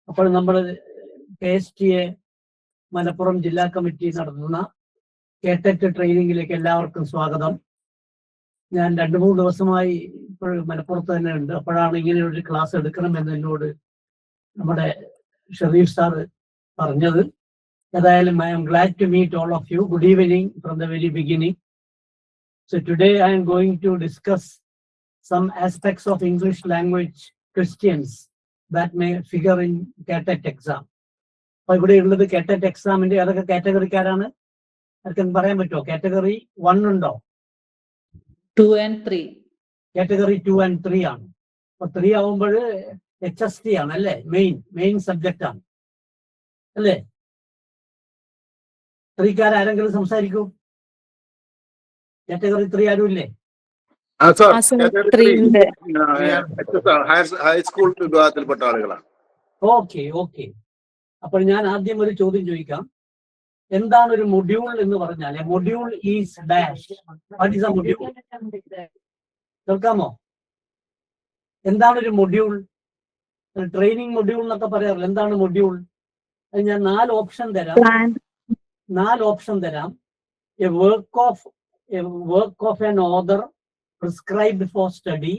അപ്പോൾ നമ്മൾ KSTA മലപ്പുറം ജില്ലാ കമ്മിറ്റി നടത്തുന്ന കേടെക് ട്രെയിനിങ്ങിലേക്ക് എല്ലാവർക്കും സ്വാഗതം. ഞാൻ 2-3 ദിവസമായി ഇപ്പോൾ മലപ്പുറത്ത് തന്നെ ഉണ്ട്. അപ്പോഴാണ് ഇങ്ങനെ ഒരു ക്ലാസ് എടുക്കണമെന്ന് എന്നോട് നമ്മുടെ ഷെറീഫ് സാർ പറഞ്ഞത്. ഏതായാലും I am glad to meet all of you. Good evening from the very beginning. So today I am going to discuss some aspects of English language questions that may figure in KTET exam. അപ്പോൾ ഇവിടെ ഉള്ളത് KTET എക്സാമിന്റെ ഏതൊക്കെ കാറ്റഗറിക്കാരാണ് ആർക്കും പറയാൻ പറ്റുമോ? Category 1 ഉണ്ടോ? 2 and 3. Category 2 and 3 ആണ്. അപ്പൊ 3 ആവുമ്പോൾ HST ആണ് അല്ലേ? മെയിൻ സബ്ജക്റ്റ് ആണ് അല്ലേ? 3-കാരെങ്കിലും സംസാരിക്കൂ. കാറ്റഗറി 3 ആരും ഇല്ലേ? ഹൈസ്കൂൾ വിഭാഗത്തിൽപ്പെട്ട ആളുകളാണ്. ഓക്കെ. അപ്പോൾ ഞാൻ ആദ്യം ഒരു ചോദ്യം ചോദിക്കാം. എന്താണ് ഒരു മൊഡ്യൂൾ എന്ന് പറഞ്ഞാൽ? Module is dash. What is A module? കേൾക്കാമോ? എന്താണ് ഒരു മൊഡ്യൂൾ? ട്രെയിനിങ് മൊഡ്യൂൾ എന്നൊക്കെ പറയാറില്ല. എന്താണ് മൊഡ്യൂൾ? ഞാൻ 4 ഓപ്ഷൻ തരാം. A work of an author prescribed for study,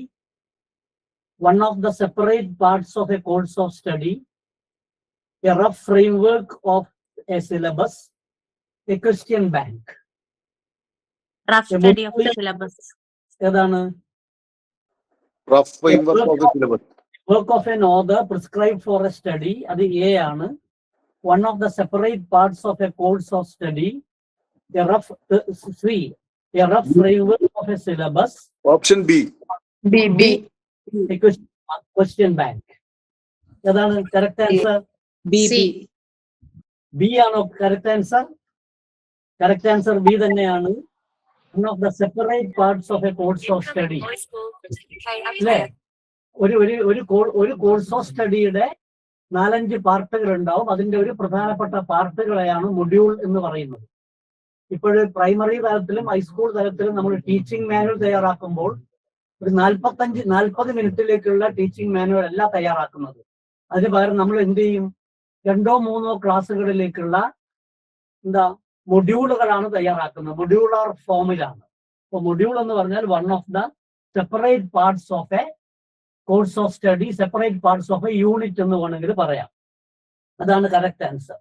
one of the separate parts of a course of study, a rough framework of a syllabus, a question bank. Rough study of the syllabus. ഏതാണ്? Rough framework of the syllabus. Work of an author prescribed for a study, അത് A ആണ്. One of the separate parts of a course of study, a rough framework of a syllabus. Option B. A question bank. ഏതാണ് correct answer? B ആണോ correct answer? Correct answer B തന്നെയാണ്. One of the separate parts of a course of study. അല്ലേ? ഒരു course of സ്റ്റഡിയുടെ 4-5 പാർട്ടുകൾ ഉണ്ടാവും. അതിന്റെ ഒരു പ്രധാനപ്പെട്ട പാർട്ടുകളെയാണ് module എന്ന് പറയുന്നത്. ഇപ്പോഴ് പ്രൈമറി തലത്തിലും ഹൈസ്കൂൾ തലത്തിലും നമ്മൾ ടീച്ചിങ് മാനുവൽ തയ്യാറാക്കുമ്പോൾ ഒരു 40 മിനിറ്റിലേക്കുള്ള ടീച്ചിങ് മാനുവൽ അല്ല തയ്യാറാക്കുന്നത്. അതിന് പകരം നമ്മൾ എന്ത് ചെയ്യും? 2-3 ക്ലാസ്സുകളിലേക്കുള്ള മൊഡ്യൂളുകളാണ് തയ്യാറാക്കുന്നത്. മൊഡ്യൂളർ ഫോമിലാണ്. അപ്പൊ മൊഡ്യൂൾ എന്ന് പറഞ്ഞാൽ one of the separate parts of A course of study, separate parts of A unit എന്ന് വേണമെങ്കിൽ പറയാം. അതാണ് കറക്റ്റ് ആൻസർ.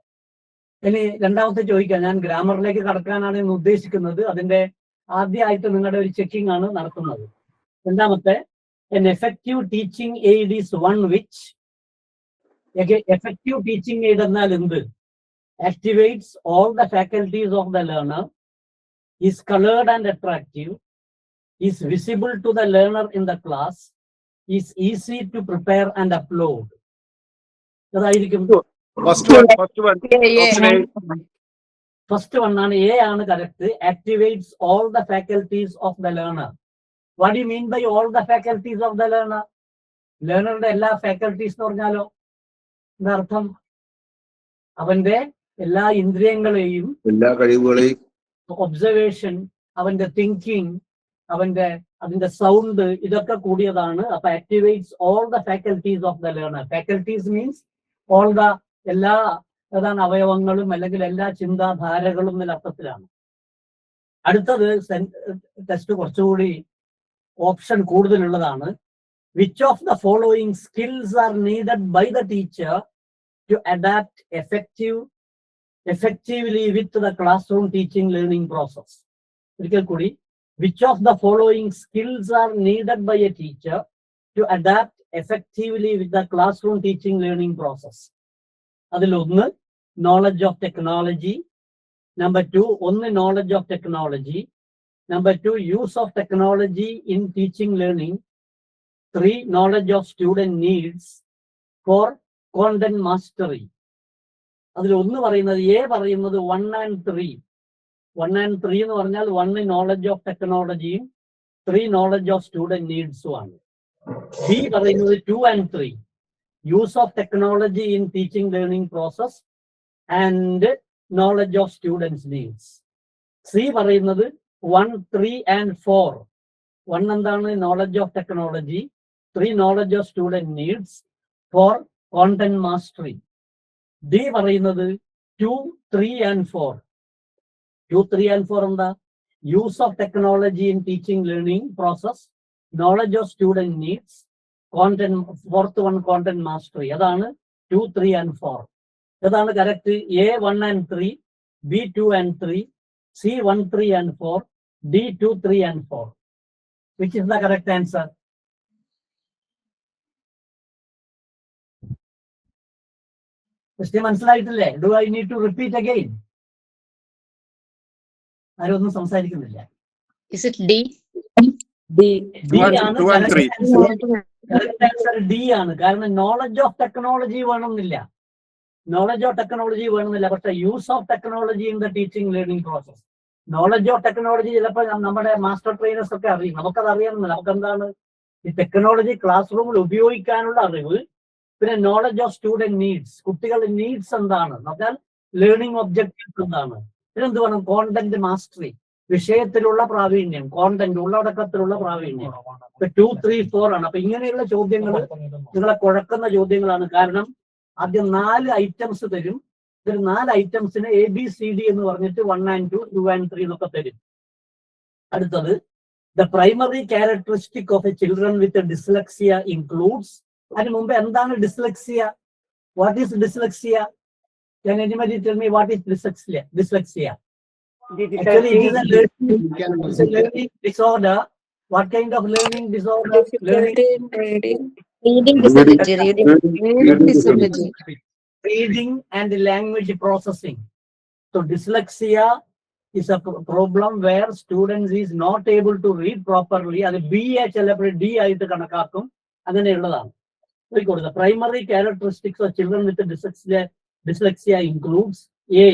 ഇനി രണ്ടാമത്തെ ചോദിക്കാം. ഞാൻ ഗ്രാമറിലേക്ക് കടക്കാനാണ് ഇന്ന് ഉദ്ദേശിക്കുന്നത്. അതിന്റെ ആദ്യമായിട്ട് നിങ്ങളുടെ ഒരു ചെക്കിംഗ് ആണ് നടത്തുന്നത്. രണ്ടാമത്തെ, an effective teaching aid is one which. effective teaching aid എന്നാൽ എന്ത്? Activates all the faculties of the learner, is colored and attractive, is visible to the learner in the class, is easy to prepare and upload. അതായിരിക്കും First one ആണ്. A ആണ് correct. Activates all the faculties of the learner. What do you mean by all the faculties of the learner? ലേണറുടെ എല്ലാ faculties എന്ന് പറഞ്ഞാലോ എന്നർത്ഥം അവന്റെ എല്ലാ ഇന്ദ്രിയങ്ങളെയും, എല്ലാ കഴിവുകളെയും, ഒബ്സർവേഷൻ, അവന്റെ തിങ്കിങ്, അതിന്റെ സൗണ്ട്, ഇതൊക്കെ കൂടിയതാണ്. അപ്പൊ activates all the faculties of the learner. Faculties means all the എല്ലാ അവയവങ്ങളും അല്ലെങ്കിൽ എല്ലാ ചിന്താധാരകളും എന്ന അർത്ഥത്തിലാണ്. അടുത്തത് ടെസ്റ്റ് കുറച്ചുകൂടി option കൂടുതലുള്ളതാണ്. Which of the following skills are needed by the teacher to adapt effectively with the classroom teaching learning process? ഒരിക്കൽ കൂടി, which of the following skills are needed by a teacher to adapt effectively with the classroom teaching learning process? അതിലൊന്ന് knowledge of technology. Number 2, only knowledge of technology. Number 2, use of technology in teaching learning. 3, knowledge of student needs. 4, content mastery. അതിൽ ഒന്ന് പറയുന്നത് A പറയുന്നത് 1 and 3. 1 and 3 എന്ന് പറഞ്ഞാൽ 1 knowledge of technology, 3 knowledge of student needs ആണ്. B പറയുന്നത് 2 and 3, use of technology in teaching learning process and knowledge of students needs. C പറയുന്നത് 1, 3 and 4. 1 എന്താണ്? knowledge of technology. 3 knowledge of student needs. 4 content mastery. D പറയുന്നത് 2, 3 and 4. 2, 3 and 4 എന്താ? Use of technology in teaching learning process, knowledge of student needs, content. Fourth one content mastery. അതാണ് 2, 3 and 4. ഏതാണ് correct? A 1 and 3, B 2 and 3, C 1, 3 and 4, D 2, 3 and 4. Which is the correct answer? Question മനസ്സിലായിട്ടില്ലേ? Do I need to repeat again? ആരും ഒന്നും സംസാരിക്കുന്നില്ല. Is it D? D ആണ് 2 and 3. Correct answer. D ആണ്. കാരണം knowledge of technology വേണമെന്നില്ല. Knowledge of technology വേണമെന്നില്ല. പക്ഷെ use of technology in the teaching learning process. Knowledge of technology ചിലപ്പോൾ നമ്മുടെ മാസ്റ്റർ ട്രെയിനേഴ്സ് ഒക്കെ അറിയും. നമുക്കത് അറിയാമെന്നില്ല. നമുക്ക് എന്താണ് ഈ ടെക്നോളജി ക്ലാസ് റൂമിൽ ഉപയോഗിക്കാനുള്ള അറിവ്. പിന്നെ നോളജ് ഓഫ് സ്റ്റുഡന്റ് നീഡ്സ്, കുട്ടികളുടെ നീഡ്സ് എന്താണ് എന്നാൽ ലേണിംഗ് ഒബ്ജക്റ്റീവ്സ് എന്താണ്. പിന്നെന്ത് വേണം? കോണ്ടന്റ് മാസ്റ്ററി, വിഷയത്തിലുള്ള പ്രാവീണ്യം, കോണ്ടന്റ് ഉള്ളടക്കത്തിലുള്ള പ്രാവീണ്യം. 2, 3, 4 ആണ്. അപ്പൊ ഇങ്ങനെയുള്ള ചോദ്യങ്ങൾ നിങ്ങളെ കുഴക്കുന്ന ചോദ്യങ്ങളാണ്. കാരണം ആദ്യം 4 ഐറ്റംസ് തരും. ഇതിൽ 4 ഐറ്റംസിന് ABCD എന്ന് പറഞ്ഞിട്ട് 1 and 2, 2 and 3 എന്നൊക്കെ തരും. അടുത്തത്, the primary characteristic of A children with dyslexia includes. അതിന് മുമ്പ് എന്താണ് dyslexia? What is dyslexia? Can anybody tell me what is dyslexia? Dyslexia. Actually, it is a learning disorder. What kind of learning disorder? Reading disability. Reading and language processing. So dyslexia is a problem where students is not able to read properly. അത് B ആയിട്ട് കണക്കാക്കും. അങ്ങനെയുള്ളതാണ്. The primary characteristics of children with dyslexia includes A,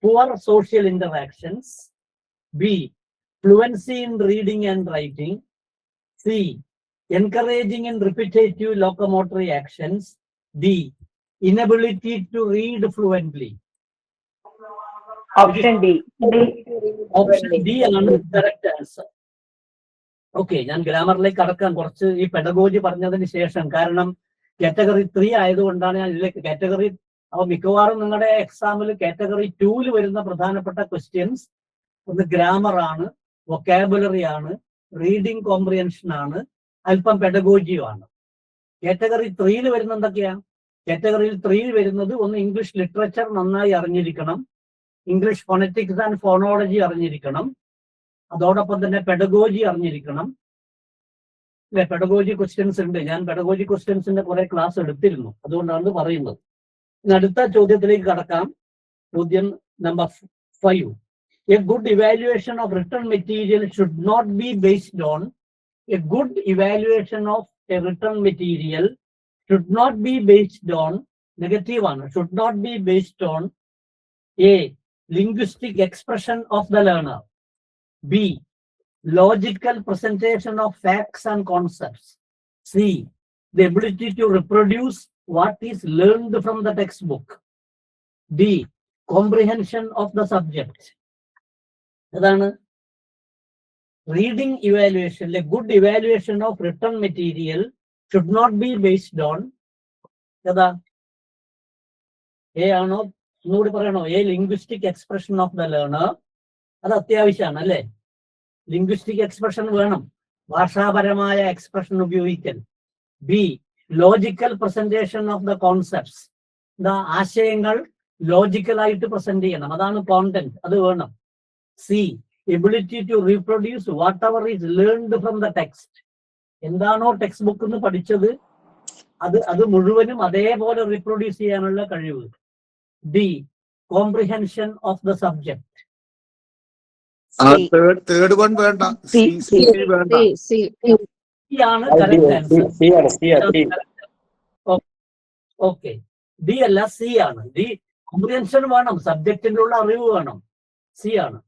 poor social interactions, B, fluency in reading and writing, C, encouraging and repetitive locomotor actions, D, inability to read fluently. Option D. Option D ആണ് correct answer. Okay, ഞാൻ ഗ്രാമറിലേക്ക് കടക്കാൻ കുറച്ച് ഈ pedagogy പറഞ്ഞതിന് ശേഷം, കാരണം category 3 ആയതുകൊണ്ടാണ് ഞാൻ ഇതിലേക്ക് കാറ്റഗറി. അപ്പൊ മിക്കവാറും നിങ്ങളുടെ എക്സാമിൽ കാറ്റഗറി 2 വരുന്ന പ്രധാനപ്പെട്ട ക്വസ്റ്റ്യൻസ് ഒന്ന് ഗ്രാമർ ആണ്, വൊക്കാബുലറി ആണ്, റീഡിംഗ് കോംപ്രിഹെൻഷൻ ആണ്, അല്പം പെഡഗോജിയും ആണ്. കാറ്റഗറി 3 വരുന്ന എന്തൊക്കെയാ? കാറ്റഗറിയിൽ 3 വരുന്നത് ഒന്ന് ഇംഗ്ലീഷ് ലിറ്ററേച്ചർ നന്നായി അറിഞ്ഞിരിക്കണം, ഇംഗ്ലീഷ് ഫോണറ്റിക്സ് ആൻഡ് ഫോണോളജി അറിഞ്ഞിരിക്കണം, അതോടൊപ്പം തന്നെ പെഡഗോജി അറിഞ്ഞിരിക്കണം. അല്ലെ, പെഡഗോജി ക്വസ്റ്റ്യൻസ് ഉണ്ട്. ഞാൻ പെഡഗോജി ക്വസ്റ്റ്യൻസിന്റെ കുറെ ക്ലാസ് എടുത്തിരുന്നു, അതുകൊണ്ടാണ് പറയുന്നത്. ഇനി അടുത്ത ചോദ്യത്തിലേക്ക് കടക്കാം. ചോദ്യം number 5. A good evaluation of written material should not be based on a good evaluation of a written material should not be based on negative one should not be based on A, linguistic expression of the learner, B, logical presentation of facts and concepts, C, the ability to reproduce what is learned from the textbook, D, comprehension of the subject. അതാണ് reading ഇവാലുവേഷനിലെ good evaluation of written material should not be based on ഏതാ? A ആണോ? ഒന്നുകൂടി പറയണോ? A, linguistic expression of the learner. അത് അത്യാവശ്യമാണ് അല്ലേ? Linguistic expression വേണം, ഭാഷാപരമായ എക്സ്പ്രഷൻ ഉപയോഗിക്കൽ. B, logical presentation of the concepts. ആശയങ്ങൾ ലോജിക്കലായിട്ട് പ്രസന്റ് ചെയ്യണം, അതാണ് കോണ്ടന്റ്, അത് വേണം. C, ability to reproduce whatever is learned from the text. എന്താണോ ടെക്സ്റ്റ് ബുക്കിൽ നിന്ന് പഠിച്ചത് അത് മുഴുവനും അതേപോലെ റീപ്രൊഡ്യൂസ് ചെയ്യാനുള്ള കഴിവ്. D, comprehension of the subject. Third one വേണ്ട, വേണ്ട. ആണ് കറക്റ്റ് ആൻസർ. ഓക്കെ, ഡി അല്ല, സി ആണ്. ഡി കോംപ്രിഹെൻഷൻ വേണം, സബ്ജക്റ്റിന്റെ ഉള്ള അറിവ് വേണം. സി ആണ്.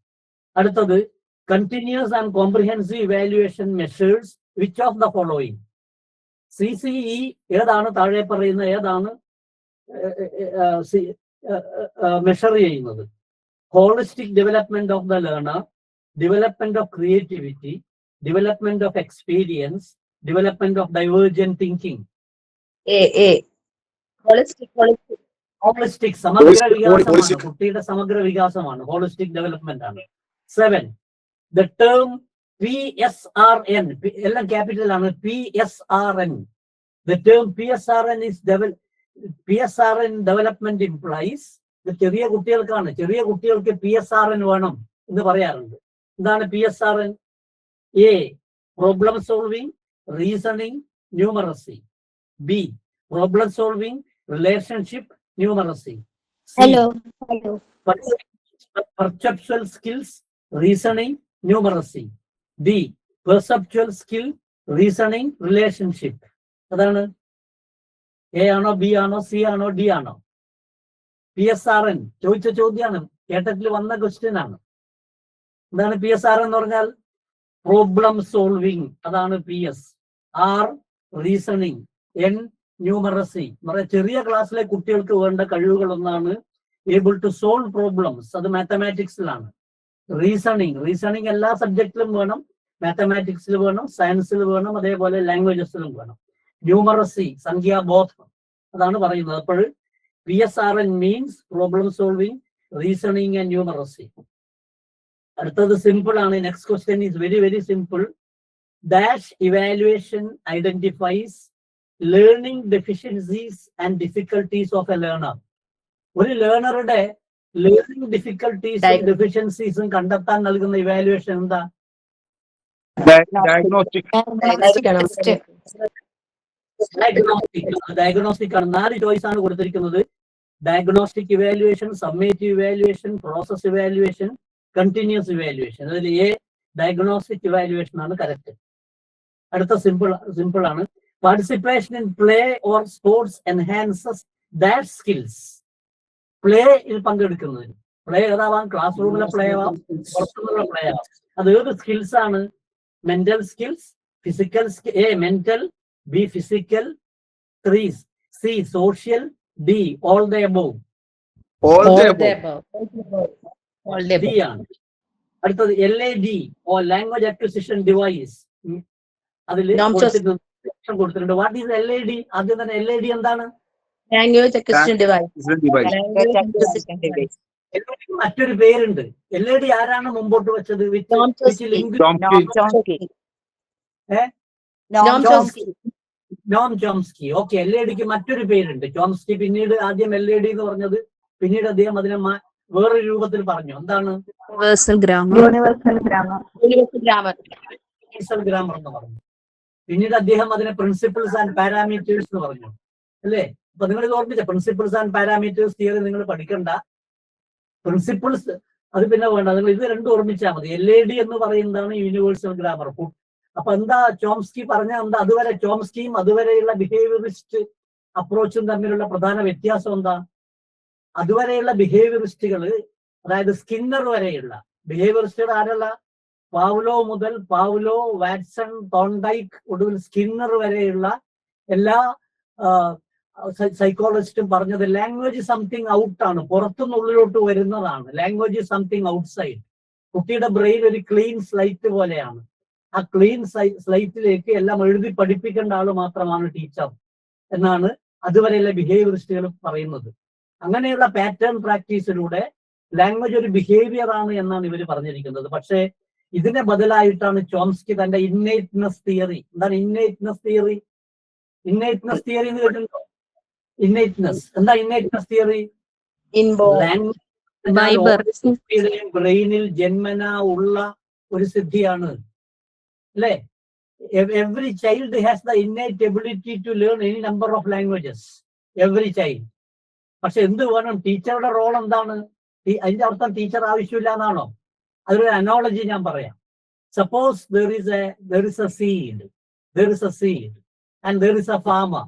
അടുത്തത്, continuous and comprehensive evaluation measures which of the following. CCE ഏതാണ്? താഴെ പറയുന്ന ഏതാണ് മെഷർ ചെയ്യുന്നത്? Holistic development of the learner, development of creativity, development of experience, development of divergent thinking. Holistic സമഗ്ര Holistic, വികാസമാണ്, holistic. കുട്ടിയുടെ സമഗ്ര വികാസമാണ്, ഹോളിസ്റ്റിക് ഡെവലപ്മെന്റ് ആണ്. 7, the term PSRN, എല്ലാം ക്യാപിറ്റൽ ആണ്, PSRN. The term PSRN development implies, ഇത് ചെറിയ കുട്ടികൾക്കാണ്, ചെറിയ കുട്ടികൾക്ക് PSRN വേണം എന്ന് പറയാറുണ്ട്. എന്താണ് PSRN? A, problem solving, reasoning, numeracy. B, problem solving, relationship, numeracy. C, perceptual skills, reasoning, numeracy. D, perceptual skill, reasoning, relationship. അതാണ് എ ആണോ, ബി ആണോ, സി ആണോ, ഡി ആണോ? PSRN ചോദിച്ച ചോദ്യമാണ്, കേട്ടറ്റിൽ വന്ന ക്വസ്റ്റ്യൻ ആണ്. എന്താണ് PSRN എന്ന് പറഞ്ഞാൽ? പ്രോബ്ലം സോൾവിങ്, അതാണ് PS. R, reasoning. N, numeracy. ചെറിയ ക്ലാസ്സിലെ കുട്ടികൾക്ക് വേണ്ട കഴിവുകളൊന്നാണ് ഏബിൾ ടു സോൾവ് പ്രോബ്ലംസ്, അത് മാത്തമാറ്റിക്സിലാണ്. റീസണിങ് എല്ലാ സബ്ജക്റ്റിലും വേണം, മാത്തമാറ്റിക്സിൽ വേണം, സയൻസിൽ വേണം, അതേപോലെ ലാംഗ്വേജസിലും വേണം. ന്യൂമറസി, സംഖ്യാബോധം, അതാണ് പറയുന്നത്. അപ്പോൾ PSRN means problem solving, reasoning and numeracy. അടുത്തത് സിമ്പിൾ ആണ്. Next question is very very simple. Dash evaluation identifies learning deficiencies and difficulties of A learner. ഒരു ലേണറുടെ ലേണിംഗ് ഡിഫിക്കൽട്ടീസും ഡെഫിഷ്യൻസീസും കണ്ടെത്താൻ നൽകുന്ന ഇവാലുവേഷൻ എന്താ? ഡയഗ്നോസ്റ്റിക് ആണ്. 4 ചോയ്സ് ആണ് കൊടുത്തിരിക്കുന്നത്. Diagnostic evaluation, summative evaluation, process evaluation, continuous evaluation. അതിൽ എ, ഡയഗ്നോസ്റ്റിക് ഇവാലുവേഷൻ ആണ് correct. അടുത്ത സിമ്പിൾ ആണ്. Participation in play or sports enhances that skills. പ്ലേയിൽ പങ്കെടുക്കുന്നതിന്, പ്ലേ ഏതാവാം, ക്ലാസ് റൂമിലെ പ്ലേ ആവാം, പുറത്തുനിന്നുള്ള പ്ലേ ആവാം. അത് ഏത് സ്കിൽസ് ആണ്? Mental skills, physical, A mental, B physical, 3 C social, D all the above. D ആണ്. അടുത്തത് LAD or language acquisition device. അതിൽ കൊടുത്തിട്ടുണ്ട്. What is LAD? ആദ്യം തന്നെ LAD എന്താണ്? Language acquisition device. മറ്റൊരു പേരുണ്ട്. LAD ആരാണ് മുമ്പോട്ട് വെച്ചത്? Noam Chomsky. ഓക്കെ, LADക്ക് മറ്റൊരു പേരുണ്ട്, ചോംസ്കി. പിന്നീട് ആദ്യം LAD എന്ന് പറഞ്ഞത്, പിന്നീട് അദ്ദേഹം അതിനെ വേറൊരു രൂപത്തിൽ പറഞ്ഞു. എന്താണ്? Universal grammar. യൂണിവേഴ്സൽ ഗ്രാമർ എന്ന് പറഞ്ഞു. പിന്നീട് അദ്ദേഹം അതിനെ പ്രിൻസിപ്പിൾസ് ആൻഡ് പാരാമീറ്റേഴ്സ് എന്ന് പറഞ്ഞു, അല്ലേ? അപ്പൊ നിങ്ങൾ ഇത് ഓർമ്മിച്ച പ്രിൻസിപ്പിൾസ് ആൻഡ് പാരാമീറ്റേഴ്സ് തിയറി നിങ്ങൾ പഠിക്കണ്ട. പ്രിൻസിപ്പിൾസ് അത് പിന്നെ വേണ്ട, നിങ്ങൾ ഇത് രണ്ടും ഓർമ്മിച്ചാൽ മതി. LAD എന്ന് പറയുന്നതാണ് യൂണിവേഴ്സൽ ഗ്രാമർ. അപ്പൊ എന്താ ചോംസ്കി പറഞ്ഞ എന്താ? അതുവരെ ചോംസ്കിയും അതുവരെയുള്ള ബിഹേവിയറിസ്റ്റ് അപ്രോച്ചും തമ്മിലുള്ള പ്രധാന വ്യത്യാസം എന്താ? അതുവരെയുള്ള ബിഹേവിയറിസ്റ്റുകൾ, അതായത് സ്കിന്നർ വരെയുള്ള ബിഹേവിയറിസ്റ്റുകൾ ആരല്ല? പാവ്ലോ മുതൽ വാറ്റ്സൺ, തോൺഡൈക്ക്, ഒടുവിൽ സ്കിന്നർ വരെയുള്ള എല്ലാ സൈക്കോളജിസ്റ്റും പറഞ്ഞത് ലാംഗ്വേജ് സംതിങ് ഔട്ട് ആണ്, പുറത്തുനിന്നുള്ളിലോട്ട് വരുന്നതാണ്. Language something outside. കുട്ടിയുടെ ബ്രെയിൻ ഒരു ക്ലീൻ സ്ലൈറ്റ് പോലെയാണ്. ആ ക്ലീൻ സ്ലൈറ്റിലേക്ക് എല്ലാം എഴുതി പഠിപ്പിക്കേണ്ട ആള് മാത്രമാണ് ടീച്ചർ എന്നാണ് അതുവരെയുള്ള ബിഹേവിയറിസ്റ്റുകൾ പറയുന്നത്. അങ്ങനെയുള്ള പാറ്റേൺ പ്രാക്ടീസിലൂടെ ലാംഗ്വേജ് ഒരു ബിഹേവിയർ ആണ് എന്നാണ് ഇവർ പറഞ്ഞിരിക്കുന്നത്. പക്ഷേ ഇതിന് ബദലായിട്ടാണ് ചോംസ്കി തന്റെ ഇന്നേറ്റ്നെസ് തിയറി. എന്താണ് ഇന്നേറ്റ്നെസ് തിയറി? ഇന്നേറ്റ്നെസ് തിയറി എന്ന് കേട്ടിട്ടുണ്ടോ? ഇന്നേറ്റ്നെസ് എന്താ? ഇന്നേറ്റ്നെസ് തിയറി ലാംഗ്വേജ് ബ്രെയിനിൽ ജന്മന ഉള്ള ഒരു സിദ്ധിയാണ്, അല്ലേ? Every child has the innate ability to learn any number of languages, every child. പക്ഷെ എന്ത് വേണം? ടീച്ചറുടെ റോൾ എന്താണ്? അതിന്റെ അർത്ഥം ടീച്ചർ ആവശ്യമില്ല എന്നാണോ? അതൊരു അനോളജി ഞാൻ പറയാം. Suppose there is a seed and there is a farmer.